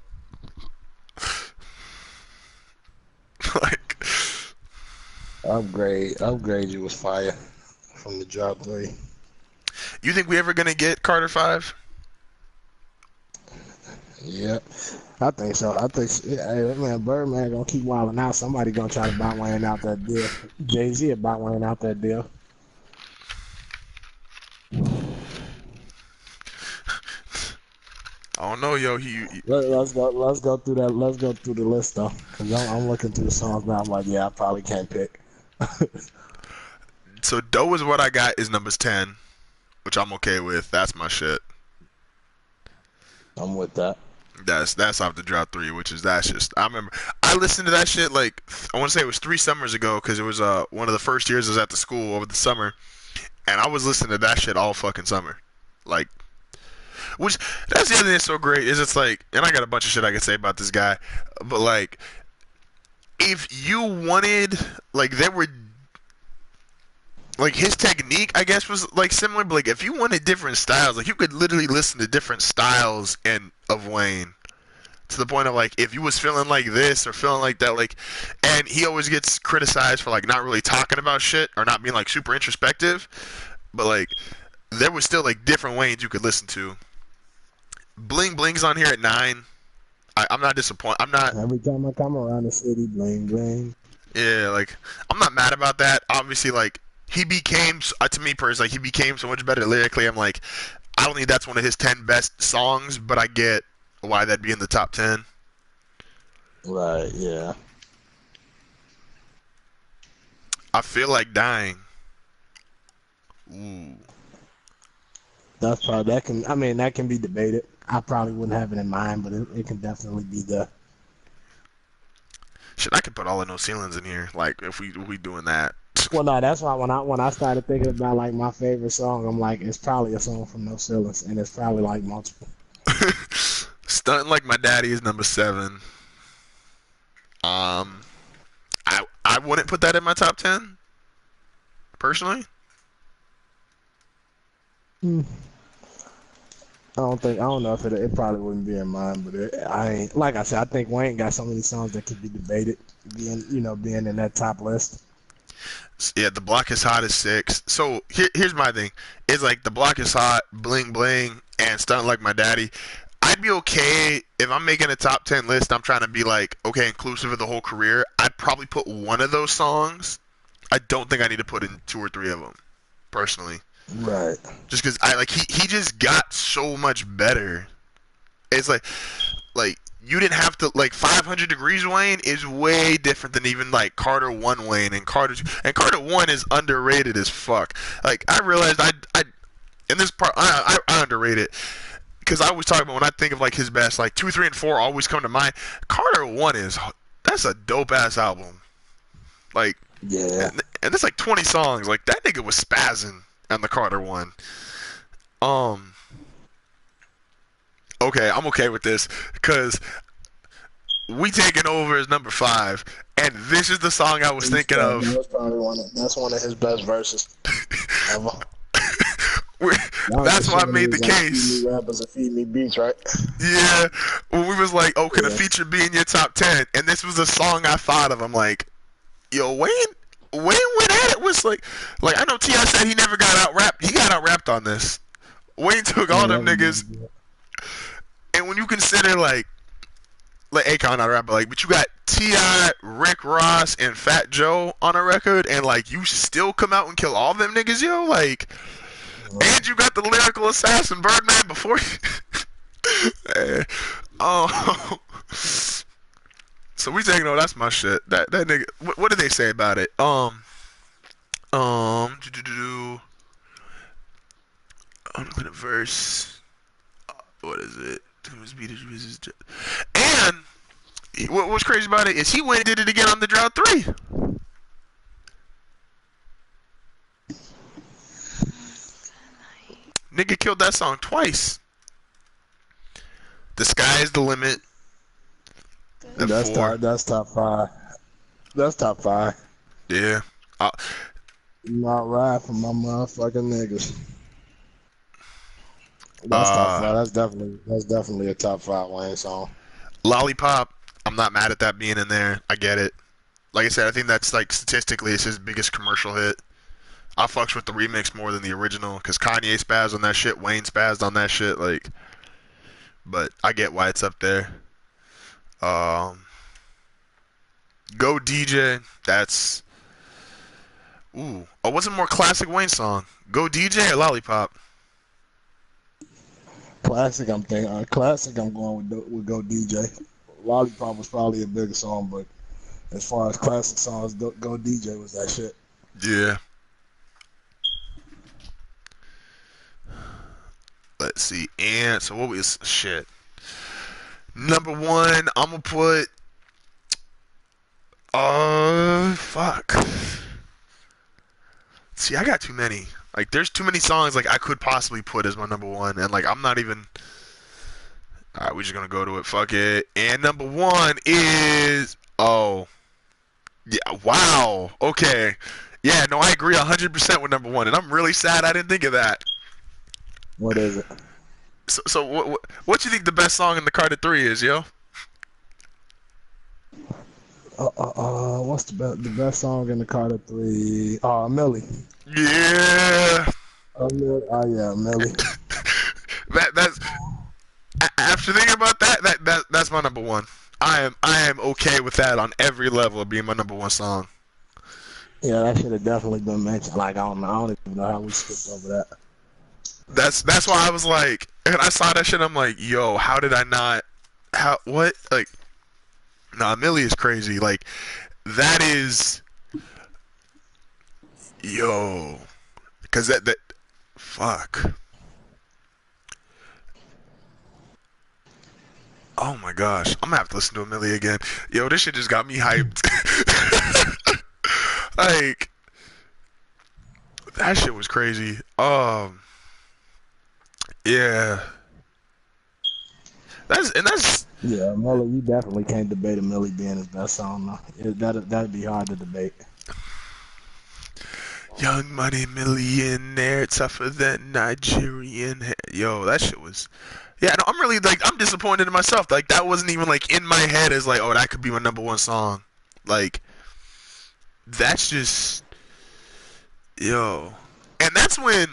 A: Like,
B: Upgrade you was fire from the drop 3.
A: you think we ever gonna get Carter 5?
B: Yep, I think so. Hey, man, Birdman gonna keep wilding out. Somebody gonna try to buy Wayne out that deal. Jay-Z will buy Wayne out that deal.
A: I don't know, yo.
B: Let's go. Let's go through that. Let's go through the list though, because I'm looking through the songs now. I'm like, yeah, I probably can't pick.
A: So Doe is what I got is numbers 10, which I'm okay with. That's my shit.
B: I'm with that.
A: That's off the drop 3, which is that's just. I remember I listened to that shit like I want to say it was 3 summers ago because it was one of the first years I was at the school over the summer, and I was listening to that shit all fucking summer, like. Which that's the other thing that's so great is it's like, and I got a bunch of shit I could say about this guy, but like, if you wanted, like, there were, like, his technique, I guess, was like similar, but like, if you wanted different styles, like, you could literally listen to different styles of Wayne to the point of like, if you was feeling like this or feeling like that, like, and he always gets criticized for like not really talking about shit or not being like super introspective, but like, there was still like different Waynes you could listen to. Bling Bling's on here at 9. I'm not disappointed. I'm not.
B: Every time I come around the city, bling bling.
A: Yeah, like I'm not mad about that. Obviously, like he became to me personally, like, he became so much better lyrically. I'm like, I don't think that's one of his 10 best songs, but I get why that'd be in the top 10.
B: Right. Yeah.
A: I feel like dying. Ooh.
B: That's probably that can. I mean, that can be debated. I probably wouldn't have it in mind, but it can definitely be the.
A: Shit, I could put all of No Ceilings in here. Like if we doing that.
B: Well, no, that's why when I started thinking about like my favorite song, I'm like, it's probably a song from No Ceilings, and it's probably like multiple.
A: Stunting Like My Daddy is number 7. I wouldn't put that in my top 10 personally.
B: I don't know if it probably wouldn't be in mine, but I ain't like I said. I think Wayne got so many songs that could be debated, being in that top list.
A: Yeah, The Block Is Hot is 6. So here's my thing. It's like The Block Is Hot, Bling Bling, and Stunt Like My Daddy. I'd be okay if I'm making a top 10 list. I'm trying to be like, okay, inclusive of the whole career. I'd probably put one of those songs. I don't think I need to put in 2 or 3 of them, personally.
B: Right.
A: Just because I like he just got so much better. It's like you didn't have to like 500 Degrees Wayne is way different than even like Carter 1 Wayne and Carter 1 is underrated as fuck. Like I realized I in this part I underrate it because I always talk about when I think of like his best, like 2, 3, and 4 always come to mind. Carter 1 that's a dope ass album. Like
B: Yeah.
A: and it's like 20 songs. Like that nigga was spazzing on the Carter 1. Okay, I'm okay with this because We Taking Over is number 5, and this is the song I was thinking of.
B: That was probably that's one of his best verses ever.
A: That's why I made the case.
B: Feed me rappers and feed me beats, right?
A: Yeah, when we was like, oh, can a feature be in your top 10? And this was a song I thought of. I'm like, yo, Wayne went at it. Was like I know T.I. said he never got out rapped. He got out rapped on this. Wayne took all them niggas. And when you consider like Akon not rap, but you got T.I., Rick Ross, and Fat Joe on a record, and like you still come out and kill all them niggas, yo, like, and you got the lyrical assassin Birdman before you. Oh, So we saying, no, that's my shit. That nigga. What did they say about it? Do. I'm looking at verse. What is it? And what's crazy about it is he went and did it again on the Drought 3. Nigga killed that song twice. The Sky is the Limit.
B: That's top 5. That's top 5.
A: Yeah.
B: Not right for my motherfucking niggas. That's top 5. That's definitely a top 5 Wayne song.
A: Lollipop. I'm not mad at that being in there. I get it. Like I said, I think that's like statistically it's his biggest commercial hit. I fucks with the remix more than the original because Kanye spazzed on that shit, Wayne spazzed on that shit, like. But I get why it's up there. Go DJ. That's. Ooh. Oh, what's a more classic Wayne song? Go DJ or Lollipop?
B: Classic. I'm going with Go DJ. Lollipop was probably a bigger song, but as far as classic songs, Go DJ was that shit.
A: Yeah. Let's see. And so what was shit? Number 1, I'm gonna put. Fuck. See, I got too many. Like, there's too many songs like I could possibly put as my number 1, and like I'm not even. All right, we're just gonna go to it. Fuck it. And number 1 is yeah. Wow. Okay. Yeah. No, I agree 100% with number 1, and I'm really sad I didn't think of that.
B: What is it?
A: So what you think the best song in the Carter 3 is, yo?
B: What's the best song in the Carter 3? Millie.
A: Yeah.
B: Yeah, Millie.
A: that's after thinking about that's my number 1. I am okay with that on every level of being my number 1 song.
B: Yeah, that should have definitely been mentioned. Like I don't even know how we skipped over that.
A: That's why I was like, and I saw that shit. I'm like, yo, how did I not? What? Like, nah, Millie is crazy. Like, that is, yo, because that, fuck. Oh my gosh, I'm gonna have to listen to a Millie again. Yo, this shit just got me hyped. Like, that shit was crazy. Yeah. That's
B: Yeah, Millie. You definitely can't debate a Millie being his best song. Though. That'd be hard to debate.
A: Young money millionaire, tougher than Nigerian hair. Yo, that shit was. Yeah, no, I'm really like I'm disappointed in myself. Like that wasn't even like in my head as like, oh, that could be my number 1 song. Like that's just yo, and that's when.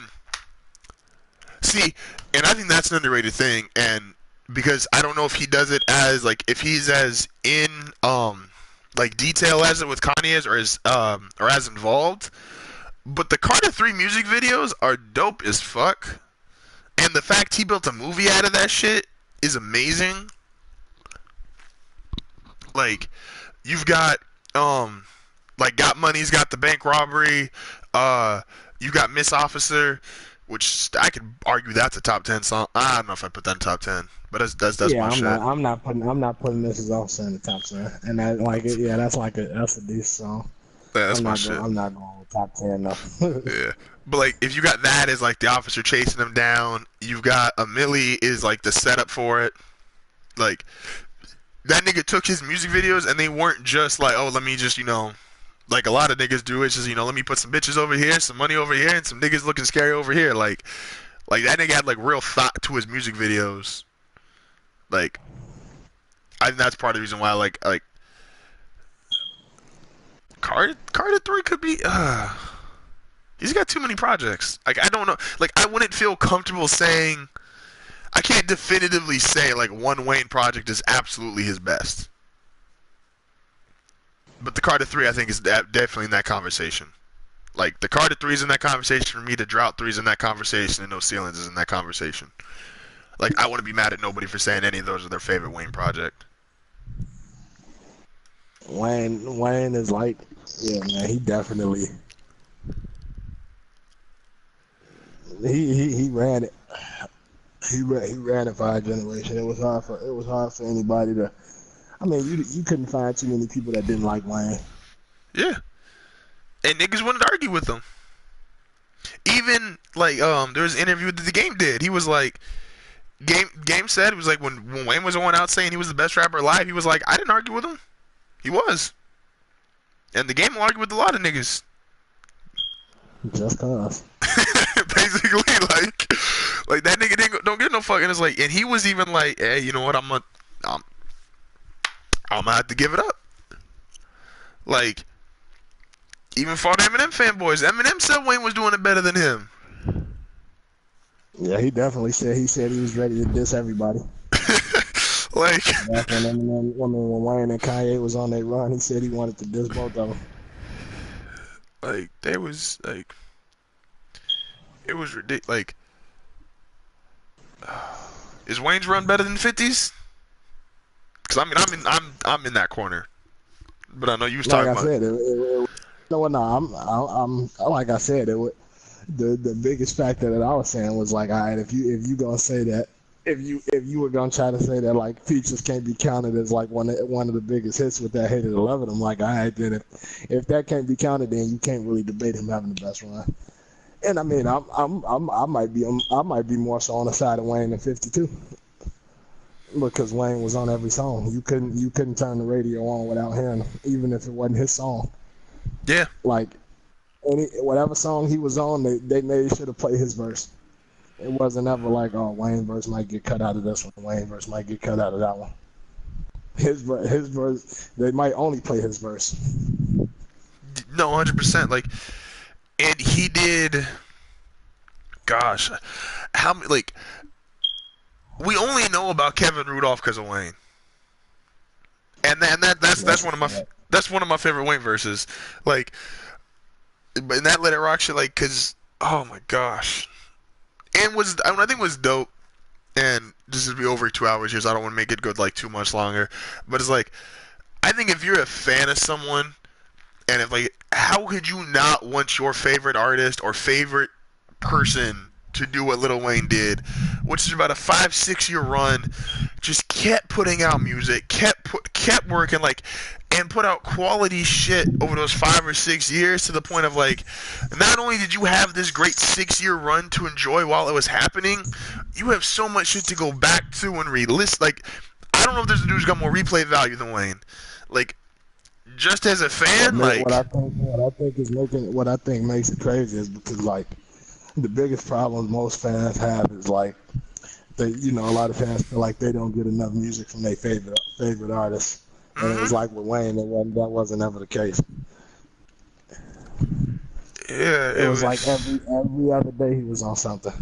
A: See, and I think that's an underrated thing, and because I don't know if he does it as like if he's as in like detail as it with Kanye's or as involved. But the Carter 3 music videos are dope as fuck. And the fact he built a movie out of that shit is amazing. Like, you've got, like, Got Money's got the bank robbery. You got Miss Officer, which I could argue that's a top 10 song. I don't know if I put that in top 10, but that's
B: yeah,
A: my shit.
B: I'm not putting Mrs. Officer in the top 10, and that like it, yeah, that's a decent song.
A: Yeah, that's my shit.
B: I'm not going with top 10 though.
A: Yeah. But like if you got that as like the officer chasing him down, you've got a Millie is like the setup for it. Like that nigga took his music videos and they weren't just like, oh, let me just, like a lot of niggas do. It's just, let me put some bitches over here, some money over here, and some niggas looking scary over here. Like that nigga had like real thought to his music videos. Like I think that's part of the reason why like Carter 3 could be he's got too many projects. Like I don't know. Like I wouldn't feel comfortable saying I can't definitively say like one Wayne project is absolutely his best. But the Carter 3 I think is definitely in that conversation. Like the Carter 3 is in that conversation for me, the Drought 3 is in that conversation, and No Ceilings is in that conversation. Like I wouldn't be mad at nobody for saying any of those are their favorite Wayne project.
B: Wayne is like, yeah, man. He definitely he ran it. He ran it for our generation. It was hard for anybody to. I mean, you couldn't find too many people that didn't like Wayne.
A: Yeah, and niggas wouldn't argue with him. Even like there was an interview that the game did. He was like, game said it was like when Wayne was going out saying he was the best rapper alive. He was like, I didn't argue with him. He was, and the game will argue with a lot of niggas.
B: Just cause.
A: Basically, like that nigga don't get no fuck. And it's like, and he was even like, hey, you know what? I'm gonna have to give it up. Like, even for the Eminem fanboys, Eminem said Wayne was doing it better than him.
B: Yeah, he definitely said he was ready to diss everybody.
A: Like,
B: back when Wayne and Kanye was on their run, he said he wanted to diss both of them.
A: Like, there was like, it was ridiculous. Like, is Wayne's run better than 50's? Because I mean, I'm in that corner, but I know you was talking about.
B: I'm like I said, the biggest factor that I was saying was like, all right, if you gonna say that, if you were gonna try to say that like features can't be counted as like one of the biggest hits with that Hate It or Love It, I'm like, all right, then if that can't be counted, then you can't really debate him having the best run. And I mean, I might be more so on the side of Wayne than 52. Because Wayne was on every song. You couldn't turn the radio on without hearing him, even if it wasn't his song.
A: Yeah.
B: Like whatever song he was on, they made sure to play his verse. It wasn't ever like, oh, Wayne verse might get cut out of this one, Wayne verse might get cut out of that one. His verse, they might only play his verse.
A: No, 100%. Like, and he did. Gosh, how many like. We only know about Kevin Rudolph because of Wayne, and that's one of my favorite Wayne verses. Like, and that Let It Rock shit, like, cause oh my gosh, and I think was dope. And this is be over 2 hours here, so I don't want to make it go like too much longer. But it's like, I think if you're a fan of someone, and if like, how could you not want your favorite artist or favorite person to do what Lil Wayne did, which is about a 5-6 year run, just kept putting out music, kept working, like, and put out quality shit over those 5 or 6 years to the point of like, not only did you have this great 6-year run to enjoy while it was happening, you have so much shit to go back to and re-list. Like, I don't know if there's a dude who's got more replay value than Wayne. Like, just as a fan, like,
B: what I think makes it crazy is because like, the biggest problem most fans have is like a lot of fans feel like they don't get enough music from their favorite artists. And it was like with Wayne, that wasn't ever the case.
A: Yeah,
B: it was like every other day he was on something.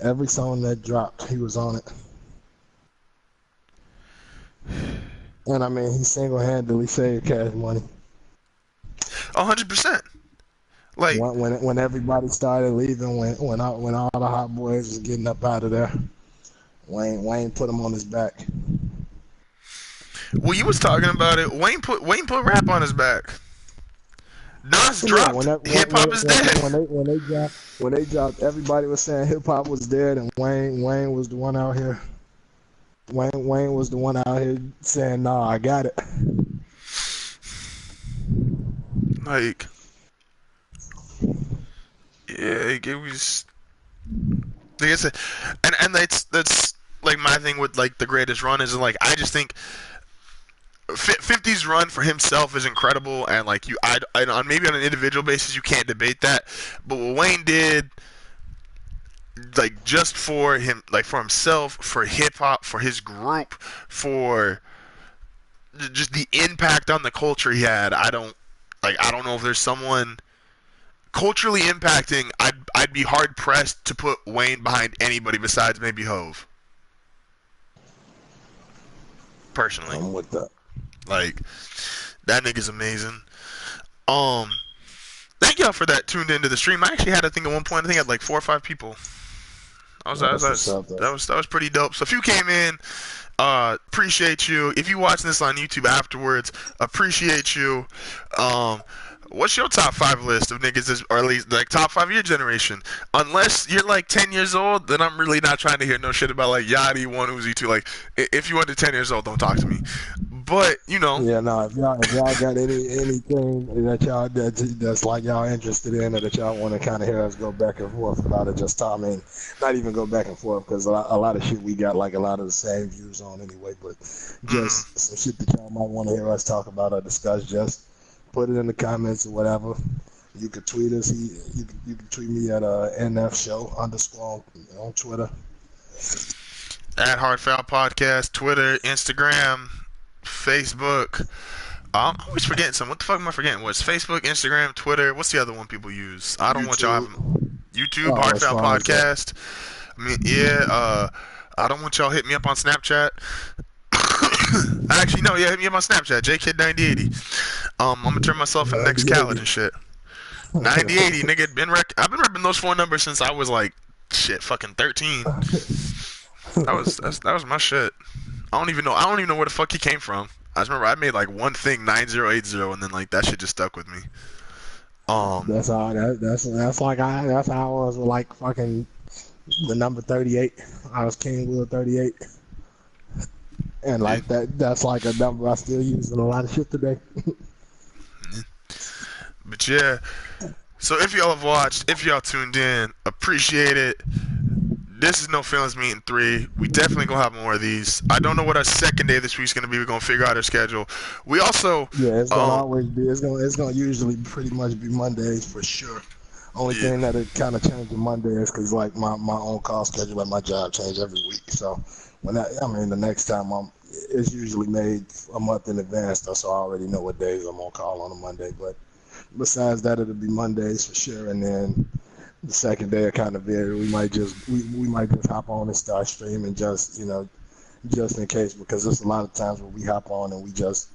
B: Every song that dropped, he was on it. And I mean, he single-handedly saved Cash Money.
A: 100%. Like,
B: when everybody started leaving, when all the hot boys was getting up out of there, Wayne put him on his back.
A: Well, you was talking about it. Wayne put rap on his back. Nas dropped. Hip hop is dead.
B: When they dropped, everybody was saying hip hop was dead, and Wayne was the one out here. Wayne was the one out here saying, "Nah, I got it."
A: Like, yeah, it was. Like I said, and that's like my thing with like the greatest run is like I just think 50's run for himself is incredible, and like I on maybe on an individual basis you can't debate that, but what Wayne did, like just for him, like for himself, for hip hop, for his group, for just the impact on the culture he had, I don't know if there's someone culturally impacting. I'd be hard pressed to put Wayne behind anybody besides maybe Hove. Personally,
B: I'm with that.
A: Like, that nigga's amazing. Thank y'all for that tuned into the stream. I actually had, I think at one point, I had like 4 or 5 people.
B: That's what's up, though.
A: That was pretty dope. So if you came in, appreciate you. If you watching this on YouTube afterwards, appreciate you. Um, what's your top 5 list of niggas, or at least like top 5 of your generation? Unless you're like 10 years old, then I'm really not trying to hear no shit about like Yachty, One Uzi, Two. Like, if you under 10 years old, don't talk to me. But you know,
B: Yeah, no. If y'all got anything that that's like y'all interested in, or that y'all want to kind of hear us go back and forth about it, just tell me. Not even go back and forth, because a lot of shit we got like a lot of the same views on anyway. But just some shit that y'all might want to hear us talk about or discuss, just put it in the comments or whatever. You could tweet us. You can tweet me at NF Show _ on Twitter.
A: at Hardfoul Podcast, Twitter, Instagram, Facebook. I'm always forgetting some. What the fuck am I forgetting? What's Facebook, Instagram, Twitter? What's the other one people use? I don't want y'all having YouTube,
B: Oh, as
A: Hardfoul
B: far as
A: Podcast. I mean, yeah. I don't want y'all hit me up on Snapchat. Actually, no, yeah, hit me up on Snapchat, JKid9080. I'm gonna turn myself into next Khaled and shit. 9080, nigga. I've been repping those 4 numbers since I was like, shit, fucking 13. That was my shit. I don't even know where the fuck he came from. I just remember I made like one thing 9080, and then like that shit just stuck with me.
B: That's how that's how I was with like fucking the number 38. I was King Will 38, and like that's like a number I still use in a lot of shit today.
A: But yeah, so if y'all have watched, if y'all tuned in, appreciate it. This is No Feelings Meeting 3. We definitely gonna have more of these. I don't know what our second day this week's gonna be. We're gonna figure out our schedule. We also
B: it's gonna always be. It's gonna usually pretty much be Mondays for sure. Only thing that it kind of changes Monday is because like my own call schedule at my job change every week. So the next time it's usually made a month in advance, though, so I already know what days I'm on call on a Monday. But besides that, it'll be Mondays for sure, and then the second day it kind of vary. We might just hop on and start streaming just in case, because there's a lot of times where we hop on and we just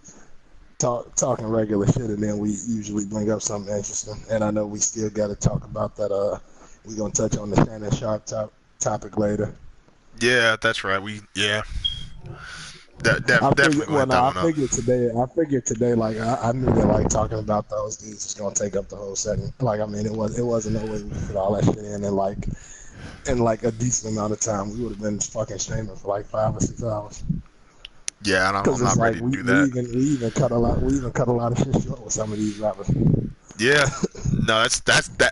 B: talking regular shit, and then we usually bring up something interesting. And I know we still got to talk about that. We're gonna touch on the Shannon Sharp topic later.
A: Yeah, that's right. Definitely gonna hit that one up.
B: I figured today, like I knew that like talking about those dudes is gonna take up the whole segment. Like, I mean, it wasn't no way we could put all that shit in like a decent amount of time. We would have been fucking streaming for like 5 or 6 hours.
A: Yeah, I'm not ready to do that.
B: We even cut a lot of shit short with some of these rappers.
A: Yeah, no, that's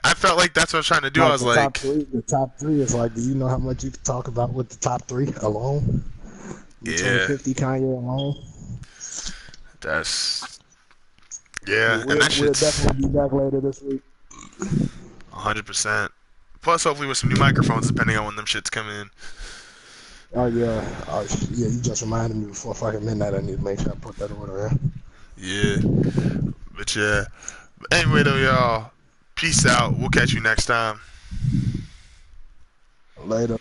A: I felt like that's what I was trying to do. I was like,
B: the top three is like, do you know how much you could talk about with the top 3 alone?
A: Yeah,
B: 50 Kanye alone.
A: And that
B: we'll definitely be back later this week.
A: 100%. Plus, hopefully with some new microphones, depending on when them shits come in.
B: Oh yeah, you just reminded me before fucking midnight. I need to make sure I put that order in.
A: Yeah, but yeah. But anyway, though, y'all, peace out. We'll catch you next time.
B: Later.